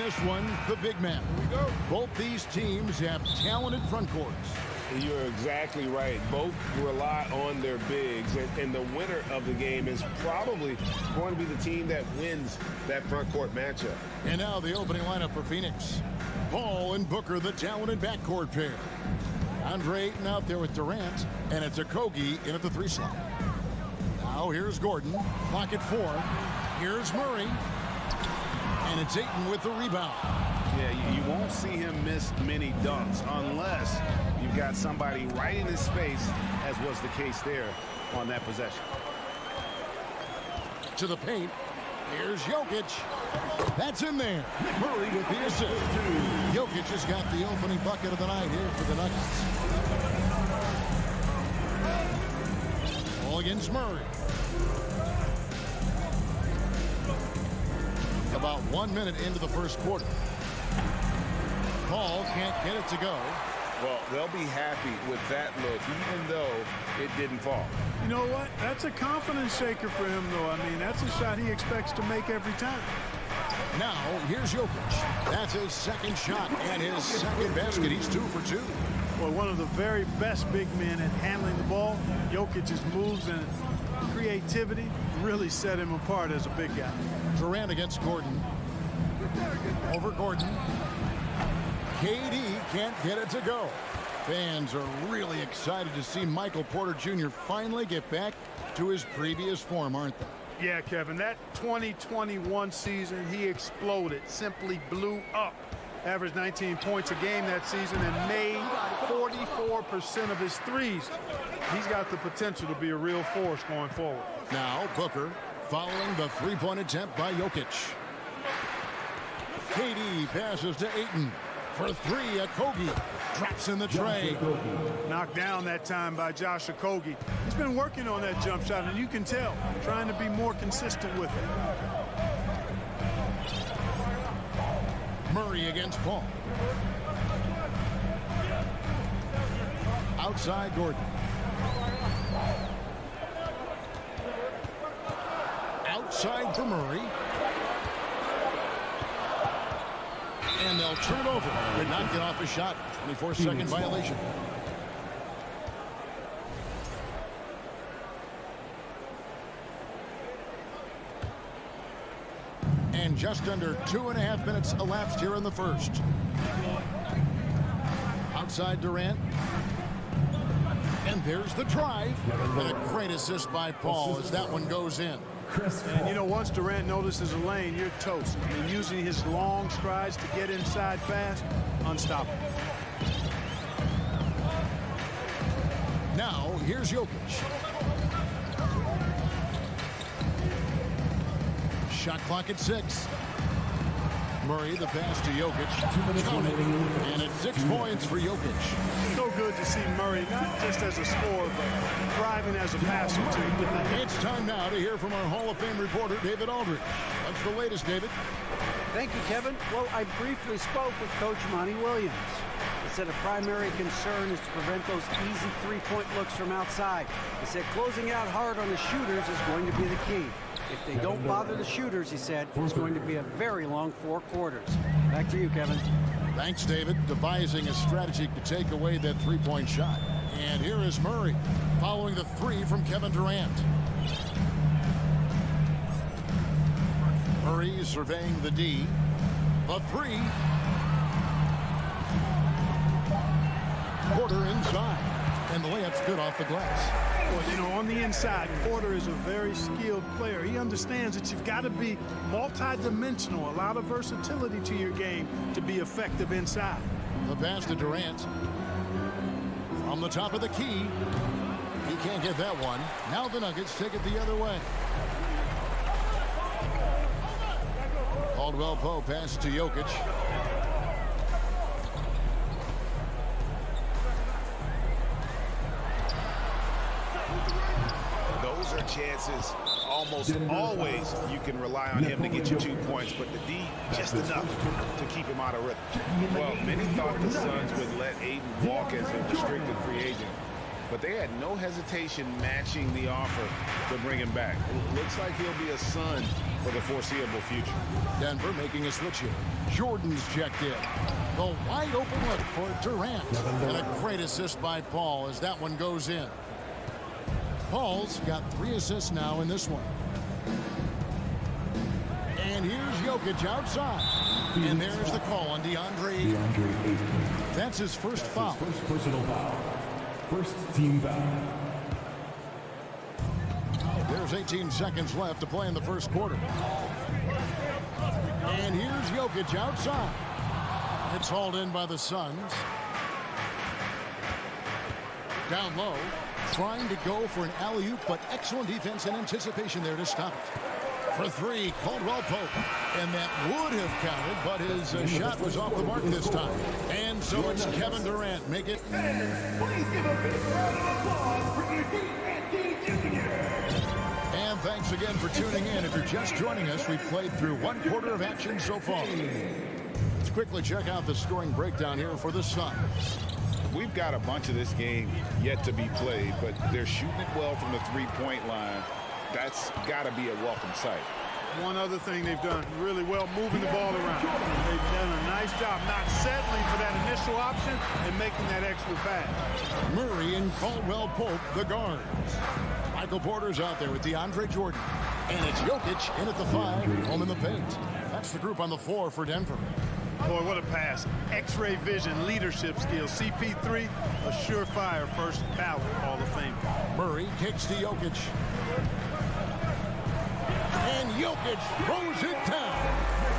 this one, the big man. Here we go. Both these teams have talented front courts. You're exactly right. Both rely on their bigs, and the winner of the game is probably going to be the team that wins that front court matchup. And now the opening lineup for Phoenix. Paul and Booker, the talented backcourt pair. Andre Ayton out there with Durant, and it's Okogie in at the 3 slot. Now here's Gordon, clock at 4. Here's Murray, and it's Ayton with the rebound. Yeah, you won't see him miss many dunks unless you've got somebody right in his face, as was the case there on that possession. To the paint. Here's Jokic. That's in there. Murray with the assist. Jokic has got the opening bucket of the night here for the Nuggets. Ball against Murray. About 1 minute into the first quarter. Paul can't get it to go. Well, they'll be happy with that look, even though it didn't fall. You know what? That's a confidence shaker for him, though. I mean, that's a shot he expects to make every time. Now, here's Jokic. That's his second shot and his second basket. He's 2 for 2. Well, one of the very best big men at handling the ball. Jokic's moves and creativity really set him apart as a big guy. Durant against Gordon. Over Gordon. KD can't get it to go. Fans are really excited to see Michael Porter Jr. finally get back to his previous form, aren't they? Yeah, Kevin, that 2021 season, he exploded, simply blew up. Averaged 19 points a game that season and made 44% of his threes. He's got the potential to be a real force going forward. Now, Booker following the three-point attempt by Jokic. KD passes to Ayton. For 3, Okogie traps in the tray. Knocked down that time by Josh Okogie. He's been working on that jump shot, and you can tell, trying to be more consistent with it. Murray against Paul. Outside Gordon. Outside for Murray. And they'll turn it over. Did not get off a shot. 24-second violation. And just under 2.5 minutes elapsed here in the first. Outside Durant. And there's the drive. And a great assist by Paul as that one goes in. And, you know, once Durant notices a lane, you're toast. I mean, using his long strides to get inside fast, unstoppable. Now, here's Jokic. Shot clock at 6. Murray, the pass to Jokic. And it's 6 points for Jokic. So good to see Murray, not just as a scorer, but thriving as a passer, too. It's time now to hear from our Hall of Fame reporter, David Aldridge. What's the latest, David? Thank you, Kevin. Well, I briefly spoke with Coach Monty Williams. He said a primary concern is to prevent those easy three-point looks from outside. He said closing out hard on the shooters is going to be the key. If they don't bother the shooters, he said, it's going to be a very long 4 quarters. Back to you, Kevin. Thanks, David. Devising a strategy to take away that three-point shot. And here is Murray following the 3 from Kevin Durant. Murray surveying the D. The 3. Porter inside. And the layup's good off the glass. Well, you know, on the inside, Porter is a very skilled player. He understands that you've got to be multi-dimensional, a lot of versatility to your game to be effective inside. The pass to Durant. From the top of the key. He can't get that one. Now the Nuggets take it the other way. Caldwell Pope passes to Jokic. Those are chances almost always you can rely on him to get you 2 points, but the D just enough to keep him out of rhythm. Well, many thought the Suns would let Ayton walk as a restricted free agent. but they had no hesitation matching the offer to bring him back. It looks like he'll be a Sun for the foreseeable future. Denver making a switch here. Jordan's checked in. The wide open look for Durant. And a great assist by Paul as that one goes in. Paul's got 3 assists now in this one. And here's Jokic outside. And there's the call on DeAndre Ayton. That's his first foul. First personal foul. First team foul. There's 18 seconds left to play in the first quarter. And here's Jokic outside. It's hauled in by the Suns. Down low, trying to go for an alley-oop, but excellent defense and anticipation there to stop it. For 3, Caldwell Pope. And that would have counted, but his shot was off the mark this time. And so it's Kevin Durant. Make it. Please give a big round of applause for Durant Jr. And thanks again for tuning in. If you're just joining us, we've played through 1 quarter of action so far. Let's quickly check out the scoring breakdown here for the Suns. We've got a bunch of this game yet to be played, but they're shooting it well from the three-point line. That's got to be a welcome sight. One other thing they've done really well, moving the ball around. They've done a nice job not settling for that initial option and making that extra pass. Murray and Caldwell Pope, the guards. Michael Porter's out there with DeAndre Jordan. And it's Jokic in at the 5, home in the paint. That's the group on the floor for Denver. Boy, what a pass. X-ray vision, leadership skills. CP3, a surefire first ballot Hall of Fame. Murray kicks to Jokic. And Jokic throws it down.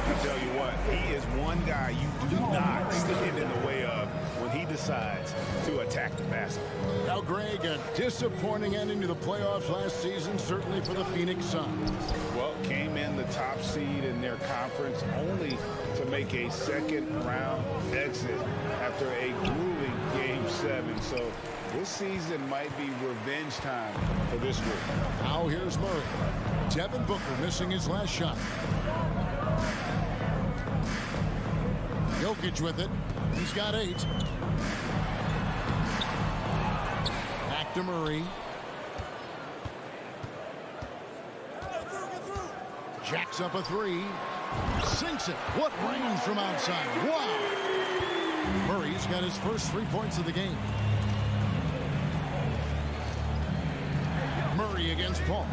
I tell you what, he is one guy you do not stand in the way of when he decides to attack the basket. Now, Greg, a disappointing ending to the playoffs last season, certainly for the Phoenix Suns. Well, came in the top seed in their conference only to make a second-round exit after a grueling Game 7. So this season might be revenge time for this group. Now here's Murray. Devin Booker missing his last shot. Jokic with it. He's got 8. Back to Murray. Jacks up a 3. Sinks it. What range from outside. Wow. Murray's got his first 3 points of the game. Murray against Paul.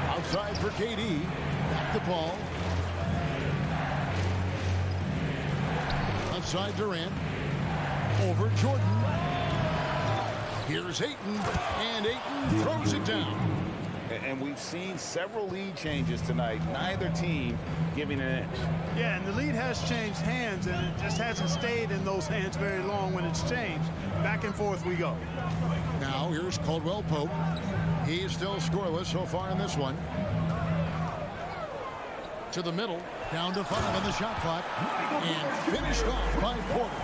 Outside for KD. Back to Paul. Outside Durant. Over Jordan. Here's Ayton. And Ayton throws it down. And we've seen several lead changes tonight. Neither team giving an inch. Yeah, and the lead has changed hands, and it just hasn't stayed in those hands very long when it's changed. Back and forth we go. Now here's Caldwell Pope. He is still scoreless so far in this one. To the middle, down to 5 on the shot clock, and finished off by Porter.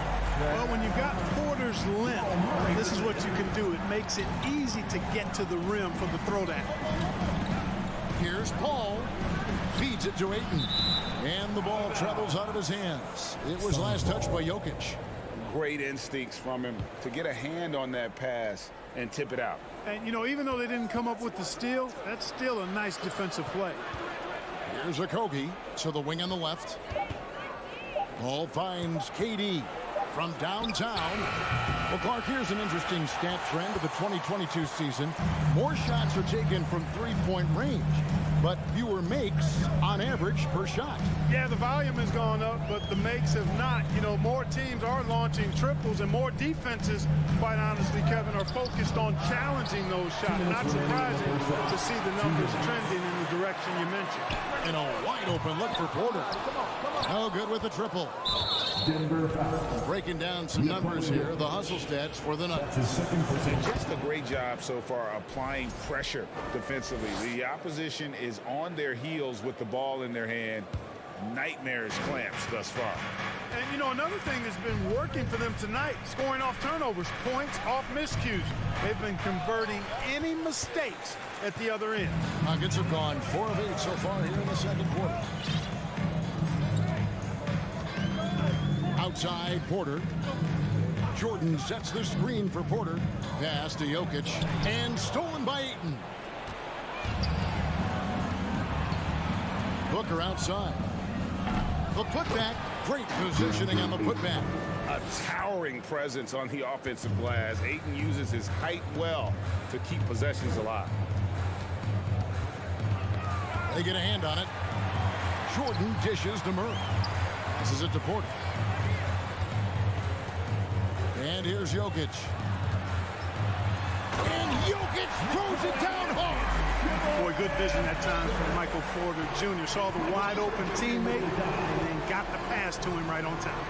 Well, when you've got Porter's length, this is what you can do. It makes it easy to get to the rim from the throwdown. Here's Paul. Feeds it to Ayton. And the ball travels out of his hands. It was last touched by Jokic. Great instincts from him to get a hand on that pass and tip it out. And, you know, even though they didn't come up with the steal, that's still a nice defensive play. Here's Okogie to the wing on the left. Ball finds KD from downtown. Well, Clark, here's an interesting stat trend of the 2022 season. More shots are taken from three-point range, but fewer makes on average per shot. Yeah, the volume has gone up, but the makes have not. You know, more teams are launching triples, and more defenses, quite honestly, Kevin, are focused on challenging those shots. Not surprising to see the numbers trending in the direction you mentioned. And a wide open look for Porter. Oh, good with the triple. Denver foul. Breaking down some numbers here, the hustle stats for the Nuggets. His second percent. Just a great job so far applying pressure defensively. The opposition is on their heels with the ball in their hand. Nightmares clamps thus far. And, you know, another thing that's been working for them tonight, scoring off turnovers, points off miscues. They've been converting any mistakes at the other end. Nuggets have gone 4 of 8 so far here in the second quarter. Outside Porter. Jordan sets the screen for Porter. Pass to Jokic. And stolen by Ayton. Booker outside. The putback. Great positioning on the putback. A towering presence on the offensive glass. Ayton uses his height well to keep possessions alive. They get a hand on it. Jordan dishes to Murray. Passes it to Porter. And here's Jokic. And Jokic throws it down hard. Boy, good vision that time from Michael Porter Jr. Saw the wide open teammate and then got the pass to him right on time.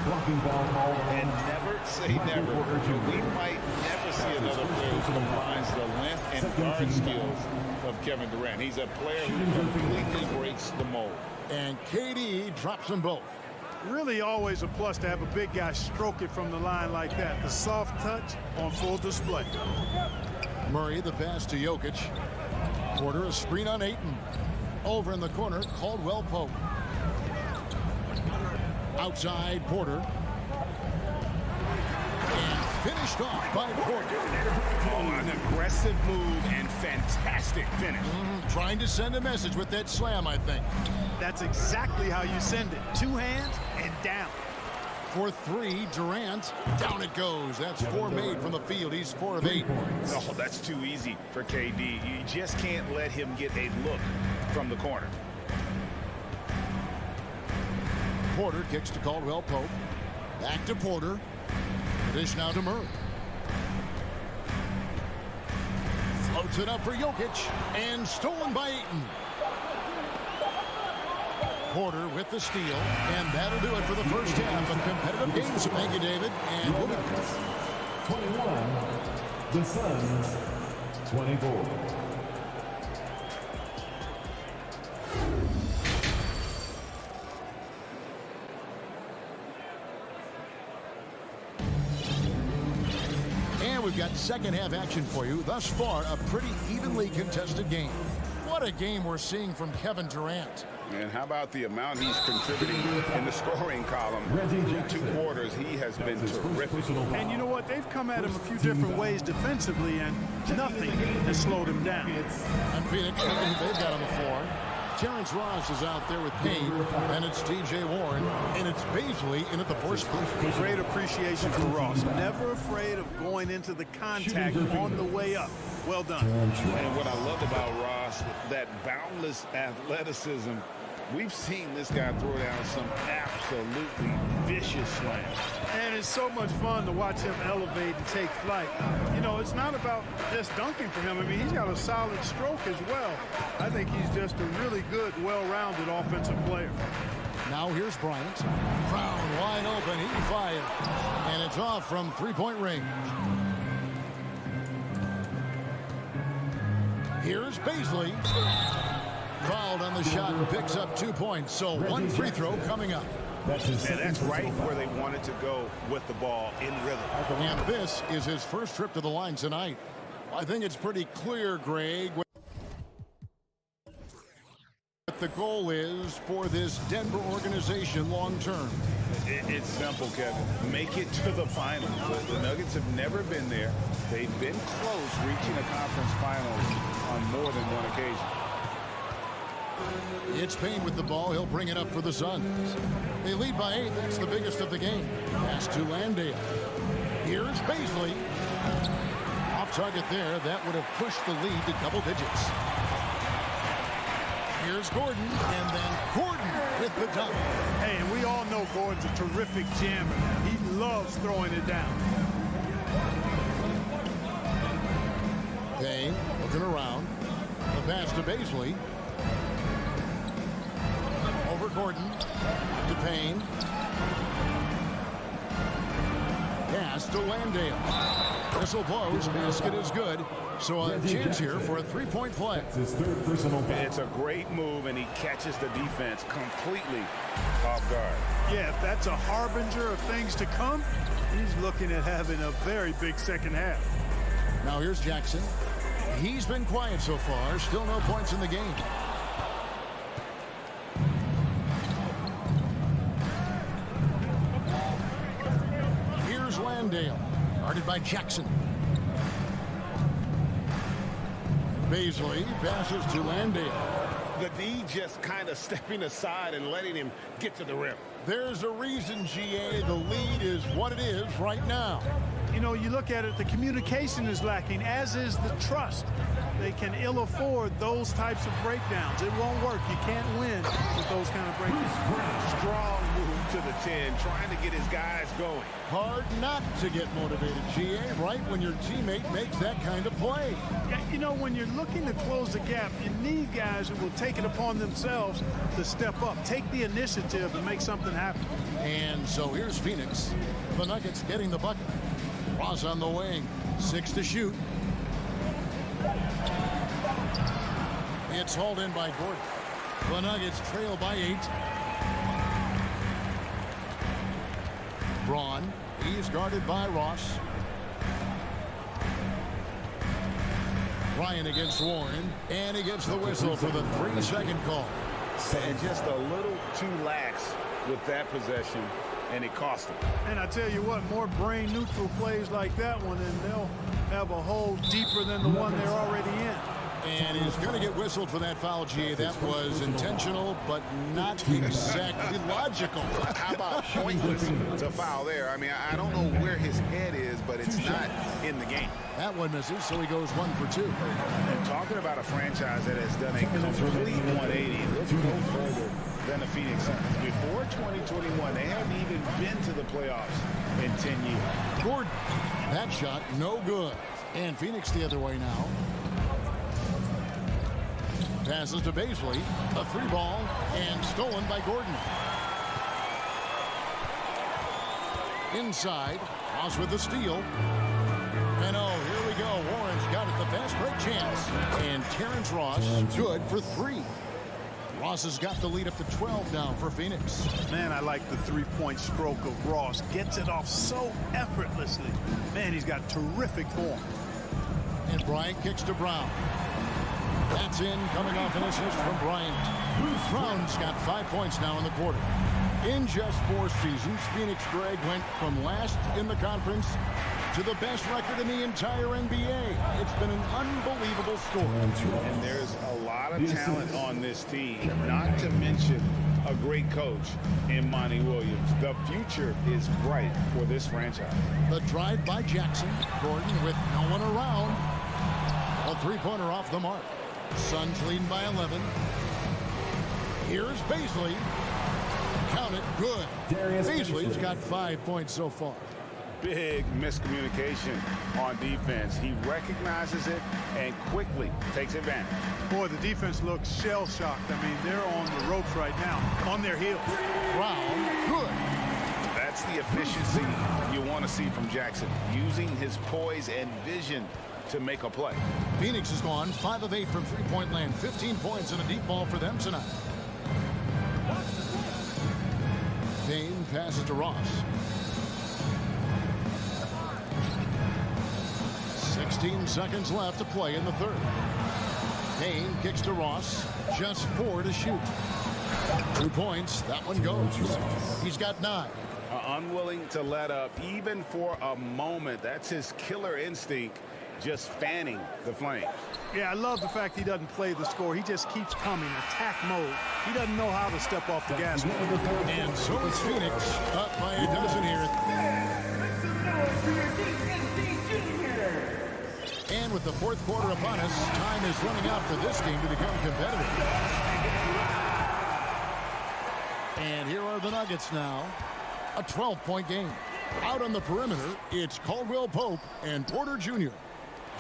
And never say never. We might never see another player who combines the length and guard skills of Kevin Durant. He's a player who completely breaks the mold. And KD drops them both. Really always a plus to have a big guy stroke it from the line like that. The soft touch on full display. Murray, the pass to Jokic. Porter, a screen on Ayton. Over in the corner, Caldwell Pope. Outside, Porter. And finished off by Porter. Oh, an aggressive move and fantastic finish. Trying to send a message with that slam, I think. That's exactly how you send it. Two hands and down. For three, Durant. Down it goes. That's 4 made from the field. He's 4 of 8. Oh, that's too easy for KD. You just can't let him get a look from the corner. Porter kicks to Caldwell Pope. Back to Porter. Dish now to Murray. Floats it up for Jokic. And stolen by Ayton. Porter with the steal. And that'll do it for the first half of competitive games. Thank you, David. And we'll be 21. The Suns, 24. We've got second half action for you. Thus far, a pretty evenly contested game. What a game we're seeing from Kevin Durant. And how about the amount he's contributing in the scoring column? Through 2 quarters, he has been terrific. And you know what? They've come at him a few different ways defensively, and nothing has slowed him down. And Phoenix, they've got on the floor. Terrence Ross is out there with Payne, and it's T.J. Warren, and it's Baisley in at the force push. Great appreciation for Ross. Never afraid of going into the contact on the way up. Well done. And what I love about Ross, that boundless athleticism. We've seen this guy throw down some absolutely vicious slams. And it's so much fun to watch him elevate and take flight. You know, it's not about just dunking for him. I mean, he's got a solid stroke as well. I think he's just a really good, well-rounded offensive player. Now here's Bryant. Brown wide open. He fired. And it's off from three-point range. Here's Baisley. Fouled on the shot and picks up 2 points. So 1 free throw coming up. And that's right where they wanted to go with the ball, in rhythm. And this is his first trip to the line tonight. I think it's pretty clear, Greg, what the goal is for this Denver organization long term. It's simple, Kevin. Make it to the finals. The Nuggets have never been there. They've been close reaching a conference finals on more than one occasion. It's Payne with the ball. He'll bring it up for the Suns. They lead by 8. That's the biggest of the game. Pass to Landale. Here's Baisley. Off target there. That would have pushed the lead to double digits. Here's Gordon. And then Gordon with the dunk. Hey, and we all know Gordon's a terrific jammer. He loves throwing it down. Payne looking around. The pass to Baisley. Over Gordon to Payne. Pass to Landale. Whistle blows. Basket is good. So a chance here for a three-point play. It's a great move, and he catches the defense completely off guard. Yeah, if that's a harbinger of things to come, he's looking at having a very big second half. Now here's Jackson. He's been quiet so far. Still no points in the game. Landale, guarded by Jackson. Baisley passes to Landale. The D just kind of stepping aside and letting him get to the rim. There's a reason, GA, the lead is what it is right now. You know, you look at it, the communication is lacking, as is the trust. They can ill afford those types of breakdowns. It won't work. You can't win with those kind of breakdowns. Strong move to the 10, trying to get his guys going. Hard not to get motivated, GA, right when your teammate makes that kind of play. Yeah, you know, when you're looking to close the gap, you need guys who will take it upon themselves to step up, take the initiative and make something happen. And so here's Phoenix. The Nuggets getting the bucket. Ross on the wing, 6 to shoot. It's hauled in by Gordon. The Nuggets trail by 8. Braun, he's guarded by Ross. Ryan against Warren, and he gets the whistle for the 3-second call. And just a little too lax with that possession, and it cost him. And I tell you what, more brain neutral plays like that one, and they'll have a hole deeper than the one they're already in. And he's going to get whistled for that foul, GA. That was intentional, but not exactly logical. How about pointless to foul there? I mean, I don't know where his head is, but it's not in the game. That one misses, so he goes 1 for 2. And talking about a franchise that has done a complete 180, let's go further than the Phoenix Suns. Before 2021, they haven't even been to the playoffs in 10 years. Gordon, that shot no good. And Phoenix the other way now. Passes to Baisley, a 3-ball, and stolen by Gordon. Inside, Ross with the steal. And oh, here we go. Warren's got it, the fast break chance. And Terrence Ross, good for 3. Ross has got the lead up to 12 now for Phoenix. Man, I like the three-point stroke of Ross. Gets it off so effortlessly. Man, he's got terrific form. And Bryant kicks to Brown. That's in, coming off an assist from Bryant. Brown's got 5 points now in the quarter. In just 4 seasons, Phoenix, Greg, went from last in the conference to the best record in the entire NBA. It's been an unbelievable story. And there's a lot of talent on this team, not to mention a great coach in Monty Williams. The future is bright for this franchise. The drive by Jackson. Gordon with no one around. A 3-pointer off the mark. Suns leading by 11. Here's Baisley. Count it, good. Baisley's got 5 points so far. Big miscommunication on defense. He recognizes it and quickly takes advantage. Boy, the defense looks shell-shocked. I mean, they're on the ropes right now, on their heels. Brown, good. That's the efficiency you want to see from Jackson, using his poise and vision to make a play. Phoenix has gone 5 of 8 from three-point land. 15 points and a deep ball for them tonight. Kane passes to Ross. 16 seconds left to play in the third. Kane kicks to Ross. Just 4 to shoot. 2 points. That one goes. He's got 9. Unwilling to let up even for a moment. That's his killer instinct, just fanning the flames. Yeah, I love the fact he doesn't play the score. He just keeps coming, attack mode. He doesn't know how to step off the gas. And so is Phoenix, up by a dozen here. And with the fourth quarter upon us, time is running out for this game to become competitive. And here are the Nuggets now. A 12-point game. Out on the perimeter, it's Caldwell Pope and Porter Jr.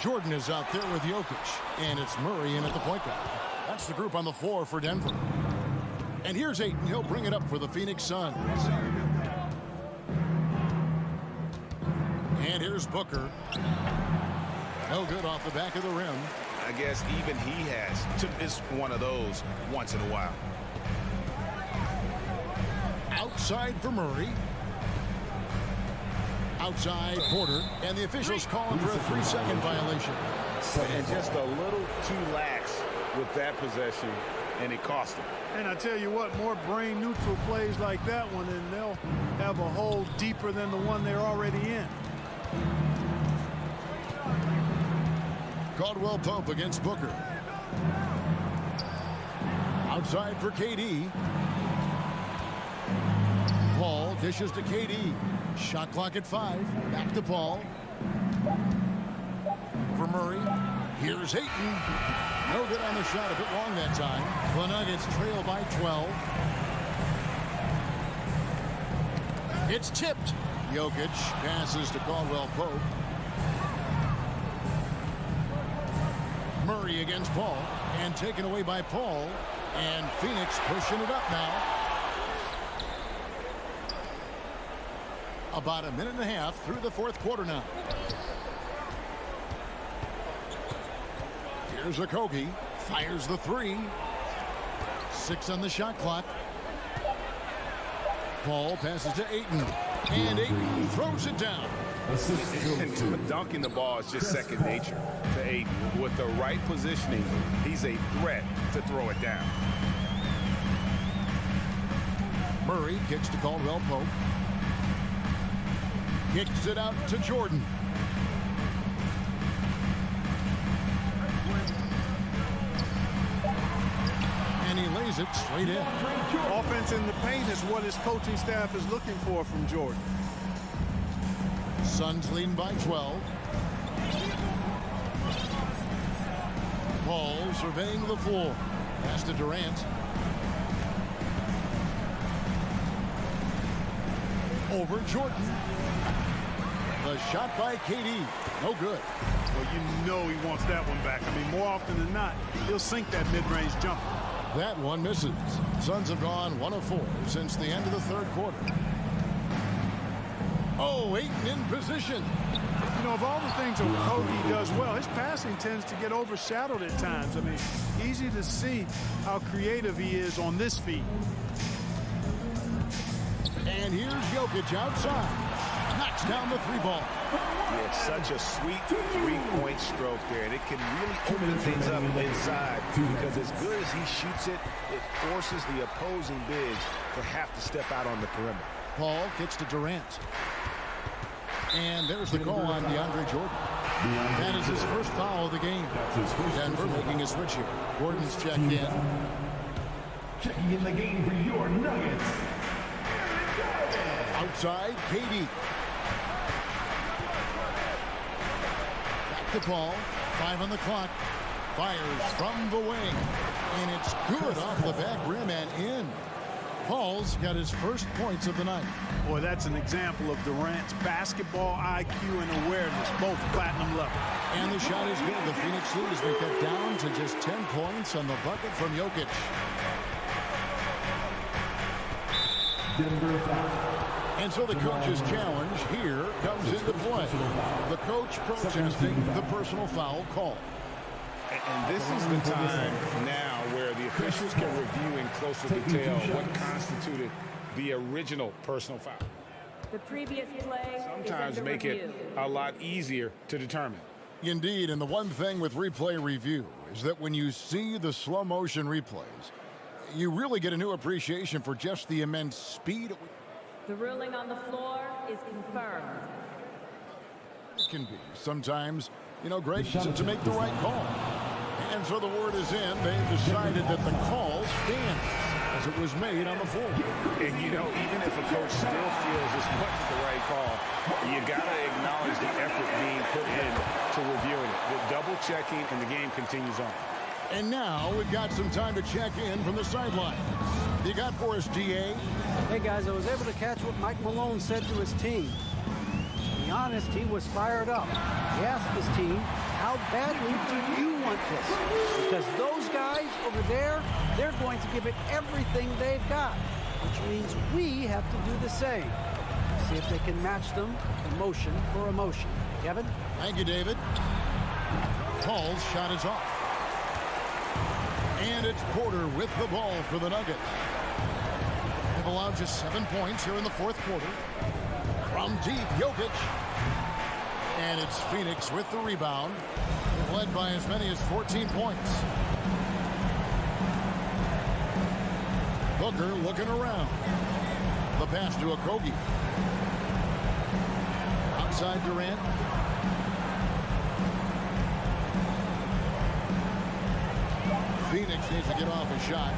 Jordan is out there with Jokic, and it's Murray in at the point guard. That's the group on the floor for Denver. And here's Ayton. He'll bring it up for the Phoenix Suns. And here's Booker. No good off the back of the rim. I guess even he has to miss one of those once in a while. Outside for Murray. Outside Porter, and the officials calling for a 3-second violation. And just a little too lax with that possession, and it cost him. And I tell you what, more brain neutral plays like that one, and they'll have a hole deeper than the one they're already in. Caldwell Pope against Booker. Outside for KD. Paul dishes to KD. Shot clock at 5. Back to Paul. For Murray. Here's Hayton. No good on the shot. A bit long that time. The Nuggets trail by 12. It's tipped. Jokic passes to Caldwell Pope. Murray against Paul. And taken away by Paul. And Phoenix pushing it up now. About a minute and a half through the fourth quarter now. Here's Okogie. Fires the 3. 6 on the shot clock. Paul passes to Ayton. And Ayton throws it down. Dunking the ball is just second nature to Ayton. With the right positioning, he's a threat to throw it down. Murray kicks to Caldwell Pope. Kicks it out to Jordan. And he lays it straight in. Offense in the paint is what his coaching staff is looking for from Jordan. Suns leading by 12. Paul surveying the floor. Pass to Durant. Over Jordan. The shot by KD. No good. Well, you know he wants that one back. I mean, more often than not, he'll sink that mid-range jumper. That one misses. Suns have gone 1 of 4 since the end of the third quarter. Oh, Ayton in position. You know, of all the things Okogie does well, his passing tends to get overshadowed at times. I mean, easy to see how creative he is on this feed. And here's Jokic outside. Knocks down the 3 ball. Yeah, such a sweet three-point stroke there, and it can really open things up inside because as good as he shoots it, it forces the opposing bigs to have to step out on the perimeter. Paul gets to Durant. And there's the call on DeAndre Jordan. That is his first foul of the game. Denver making a switch here. Gordon's checked in. Checking in the game for your Nuggets. Outside, KD. Back to Paul. 5 on the clock. Fires from the wing. And it's good off the back rim and in. Paul's got his first points of the night. Boy, that's an example of Durant's basketball IQ and awareness, both platinum level. And the shot is good. The Phoenix lead has been cut down to just 10 points on the bucket from Jokic. Denver foul. And so the coach's challenge here comes into play. The coach protesting the personal foul call. And this is the time now where the officials can review in closer detail what constituted the original personal foul. The previous play Sometimes is under make review. it a lot easier to determine. Indeed, and the one thing with replay review is that when you see the slow motion replays, you really get a new appreciation for just the immense speed. The ruling on the floor is confirmed. It can be sometimes, great to make the right call. And so the word is in. They've decided that the call stands as it was made on the floor. And, even if a coach still feels this wasn't the right call, you got to acknowledge the effort being put in to reviewing it. The double checking, and the game continues on. And now we've got some time to check in from the sidelines. You got for us, DA? Hey, guys, I was able to catch what Mike Malone said to his team. To be honest, he was fired up. He asked his team, how badly do you want this? Because those guys over there, they're going to give it everything they've got, which means we have to do the same. See if they can match them emotion for emotion. Kevin? Thank you, David. Paul's shot is off. And it's Porter with the ball for the Nuggets. They've allowed just 7 points here in the fourth quarter. From deep, Jokic. And it's Phoenix with the rebound. They've led by as many as 14 points. Booker looking around. The pass to Okogie. inside Durant. Phoenix needs to get off a shot.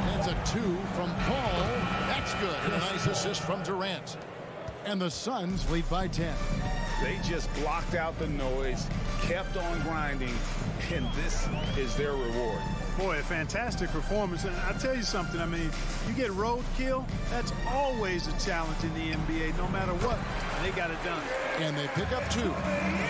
That's a 2 from Paul. That's good. And a nice assist from Durant. And the Suns lead by 10. They just blocked out the noise, kept on grinding, and this is their reward. Boy, a fantastic performance. And I'll tell you something, I mean, you get roadkill, that's always a challenge in the NBA, no matter what. They got it done. And they pick up 2.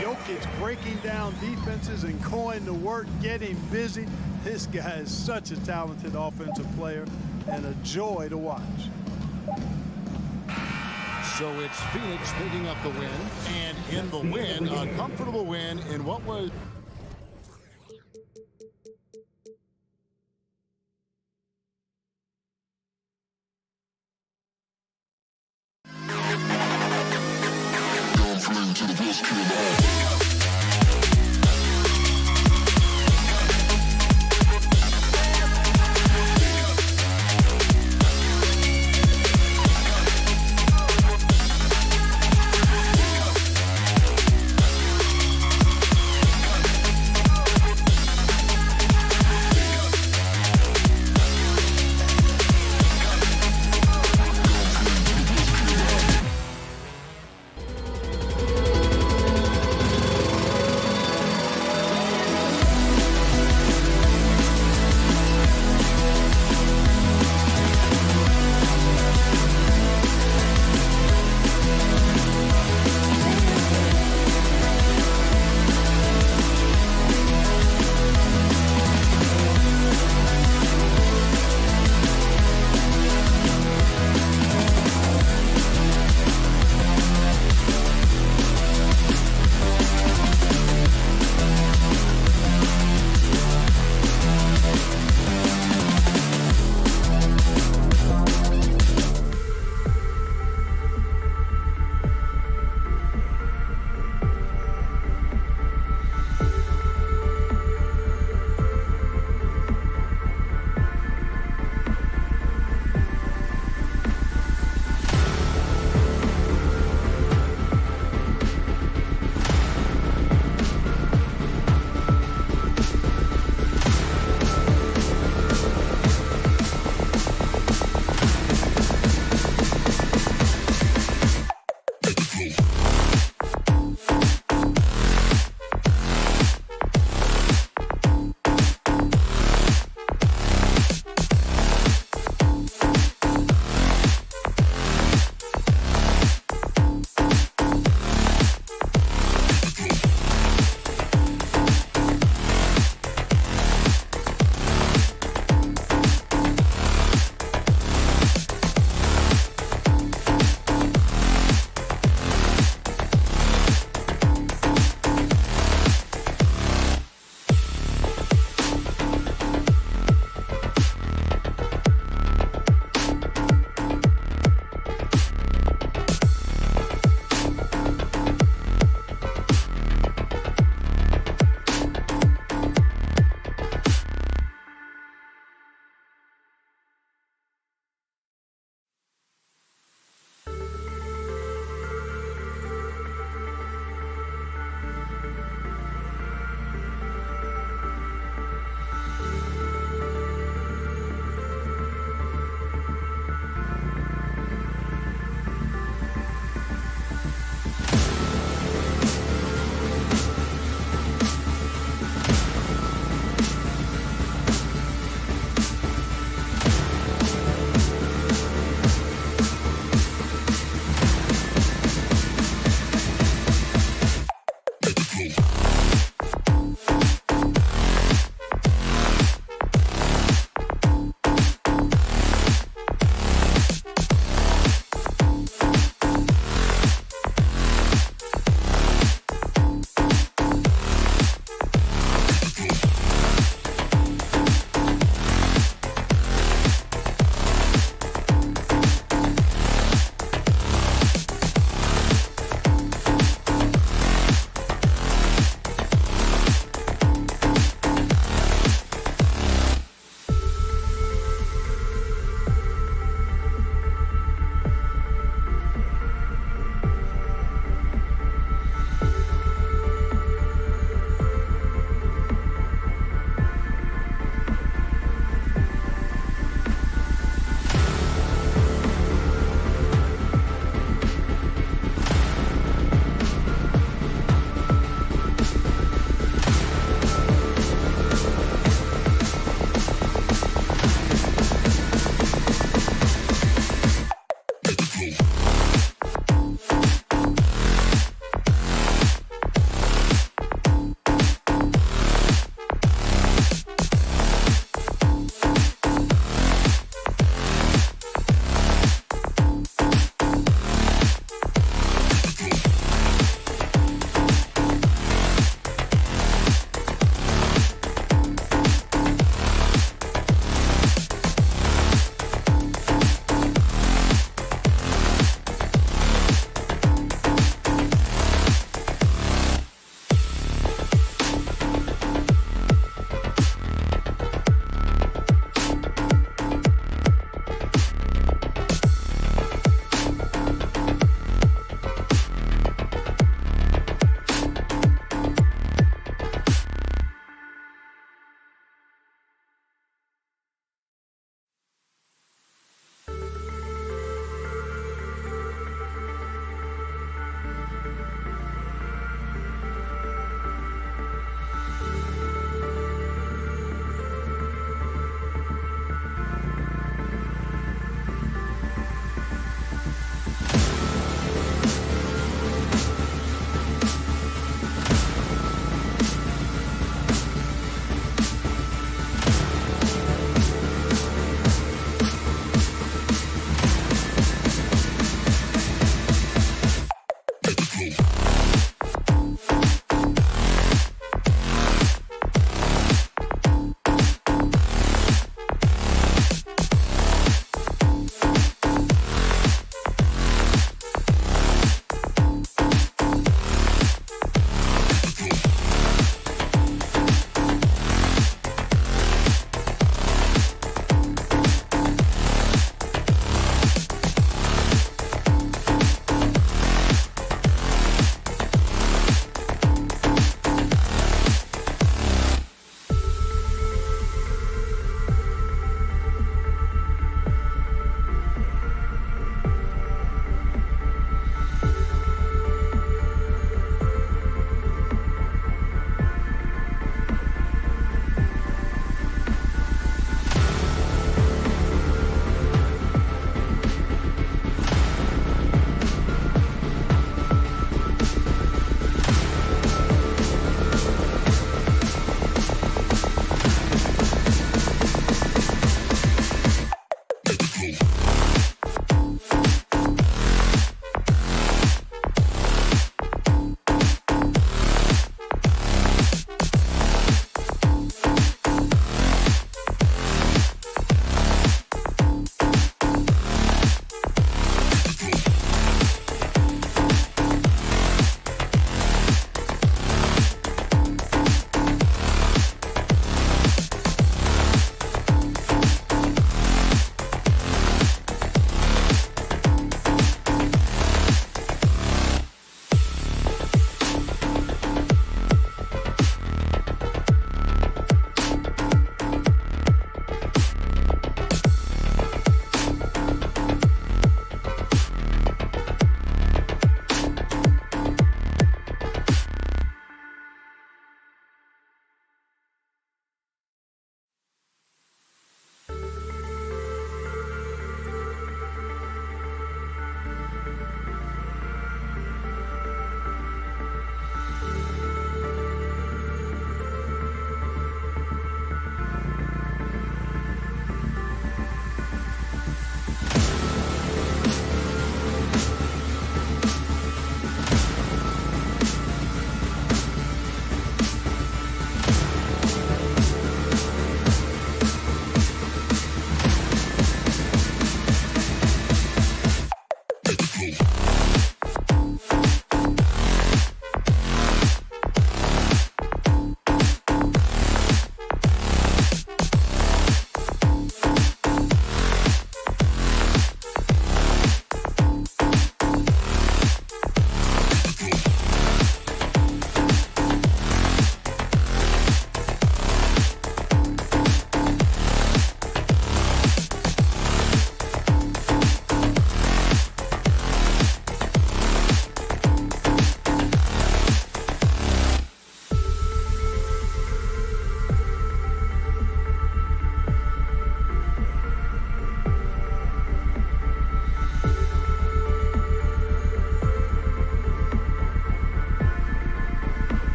Jokic breaking down defenses and going to work, getting busy. This guy is such a talented offensive player and a joy to watch. So it's Phoenix picking up the win. And in the win, a comfortable win in what was... To the best kid.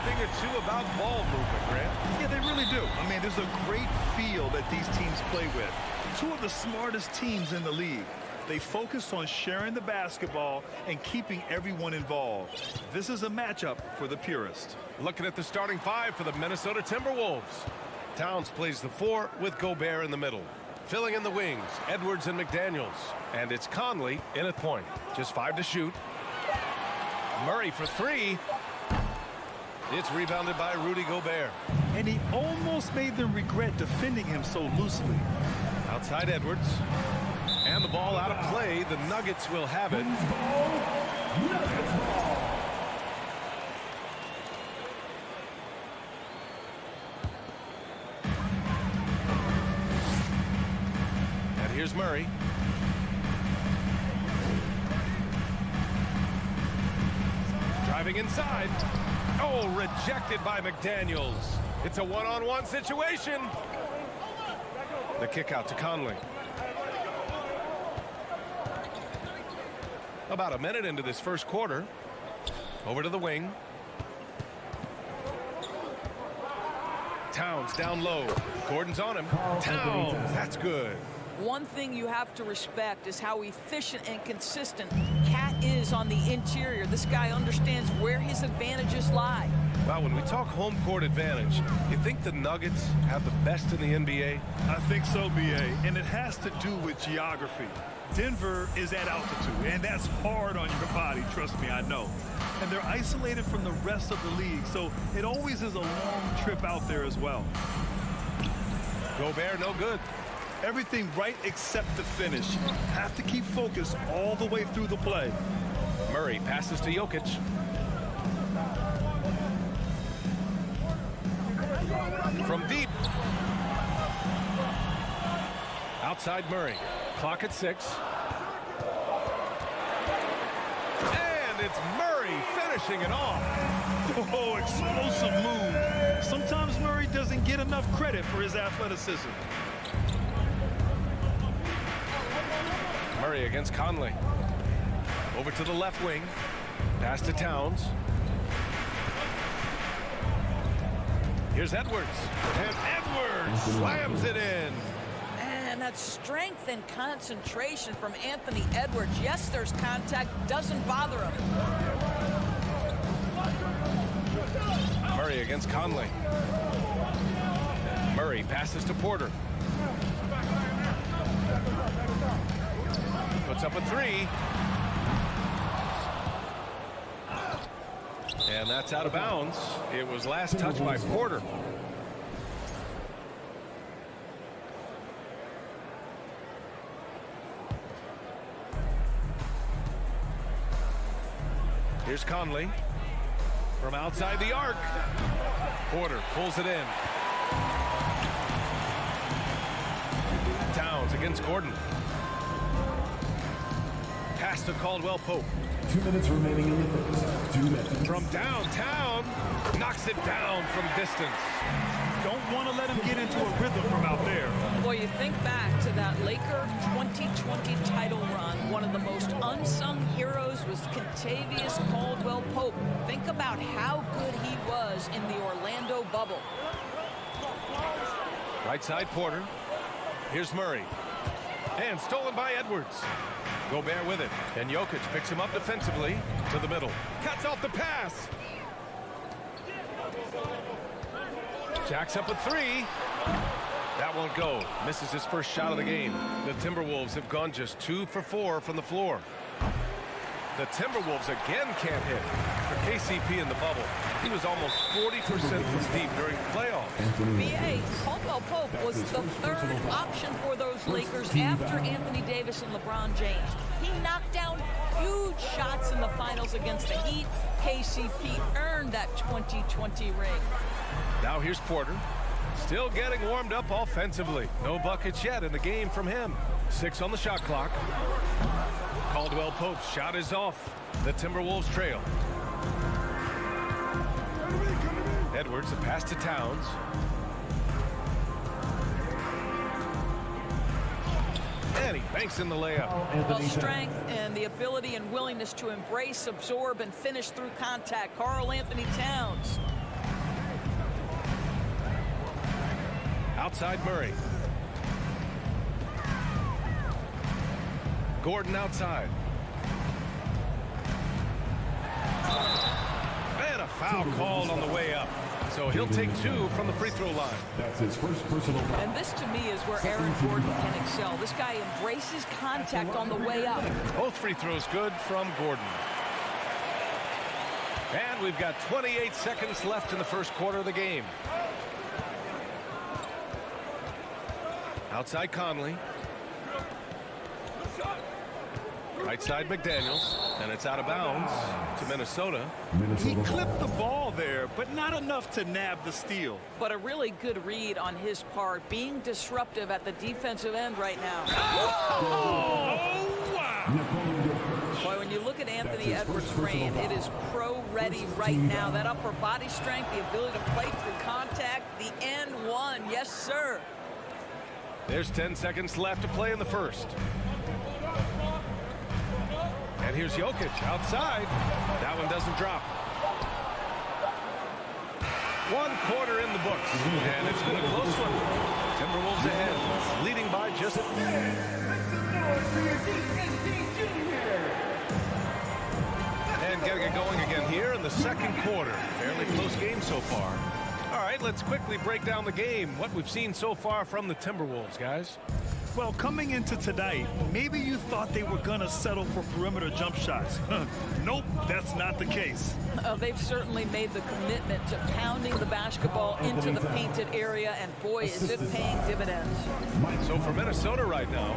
thing or two about ball movement, Grant. Yeah, they really do. I mean, there's a great feel that these teams play with. Two of the smartest teams in the league. They focus on sharing the basketball and keeping everyone involved. This is a matchup for the purist. Looking at the starting five for the Minnesota Timberwolves. Towns plays the 4 with Gobert in the middle. Filling in the wings, Edwards and McDaniels. And it's Conley in at point. Just 5 to shoot. Murray for 3. It's rebounded by Rudy Gobert. And he almost made them regret defending him so loosely. Outside Edwards. And the ball out of play. The Nuggets will have it. And here's Murray. Driving inside. Oh, rejected by McDaniels. It's a one-on-one situation. The kick out to Conley. About a minute into this first quarter. Over to the wing. Towns down low. Gordon's on him. Towns, that's good. One thing you have to respect is how efficient and consistent Cat is on the interior. This guy understands where his advantages lie. Well, when we talk home court advantage, you think the Nuggets have the best in the NBA? I think so, B.A., and it has to do with geography. Denver is at altitude, and that's hard on your body, trust me, I know. And they're isolated from the rest of the league, so it always is a long trip out there as well. Gobert, no good. Everything right except the finish. Have to keep focused all the way through the play. Murray passes to Jokic. From deep. Outside Murray. Clock at 6. And it's Murray finishing it off. Oh, explosive move. Sometimes Murray doesn't get enough credit for his athleticism. Murray against Conley. Over to the left wing. Pass to Towns. Here's Edwards. And Edwards slams it in. And that strength and concentration from Anthony Edwards. Yes, there's contact. Doesn't bother him. Murray against Conley. Murray passes to Porter. Puts up a 3. And that's out of bounds. It was last touched by Porter. Here's Conley from outside the arc. Porter pulls it in. Towns against Gordon. Pass to Caldwell Pope. 2 minutes remaining in the first. 2 minutes. From downtown, knocks it down from distance. Don't want to let him get into a rhythm from out there. Boy, you think back to that Laker 2020 title run. One of the most unsung heroes was Kentavious Caldwell Pope. Think about how good he was in the Orlando bubble. Right side Porter. Here's Murray. And stolen by Edwards. Gobert with it. And Jokic picks him up defensively to the middle. Cuts off the pass. Jacks up a 3. That won't go. Misses his first shot of the game. The Timberwolves have gone just 2 for 4 from the floor. The Timberwolves again can't hit. For KCP in the bubble, he was almost 40% from deep during the playoffs. B.A. Caldwell Pope was the third option for those Lakers after Anthony Davis and LeBron James. He knocked down huge shots in the finals against the Heat. KCP earned that 2020 ring. Now here's Porter. Still getting warmed up offensively. No buckets yet in the game from him. 6 on the shot clock. Caldwell Pope's shot is off. The Timberwolves trail. Edwards, a pass to Towns. And he banks in the layup. Well, strength and the ability and willingness to embrace, absorb, and finish through contact. Karl Anthony Towns. Outside Murray. Gordon outside. And a foul called on the way up. So he'll take 2 from the free throw line. That's his first personal foul. And this to me is where Aaron Gordon can excel. This guy embraces contact on the way up. Both free throws good from Gordon. And we've got 28 seconds left in the first quarter of the game. Outside Conley. Right side McDaniels, and it's out of bounds to Minnesota. He clipped the ball there, but not enough to nab the steal. But a really good read on his part, being disruptive at the defensive end right now. Oh, wow. Boy, when you look at Anthony Edwards' frame, it is pro-ready right now. That upper body strength, the ability to play through contact, the and one. Yes, sir. There's 10 seconds left to play in the first. And here's Jokic outside. That one doesn't drop. 1 quarter in the books. And it's been a close one. Timberwolves ahead, leading by just... And getting it going again here in the second quarter. Fairly close game so far. All right, let's quickly break down the game. What we've seen so far from the Timberwolves, guys. Well, coming into tonight, maybe you thought they were going to settle for perimeter jump shots. Nope, that's not the case. They've certainly made the commitment to pounding the basketball into the painted area, and boy, is it paying dividends. So for Minnesota right now,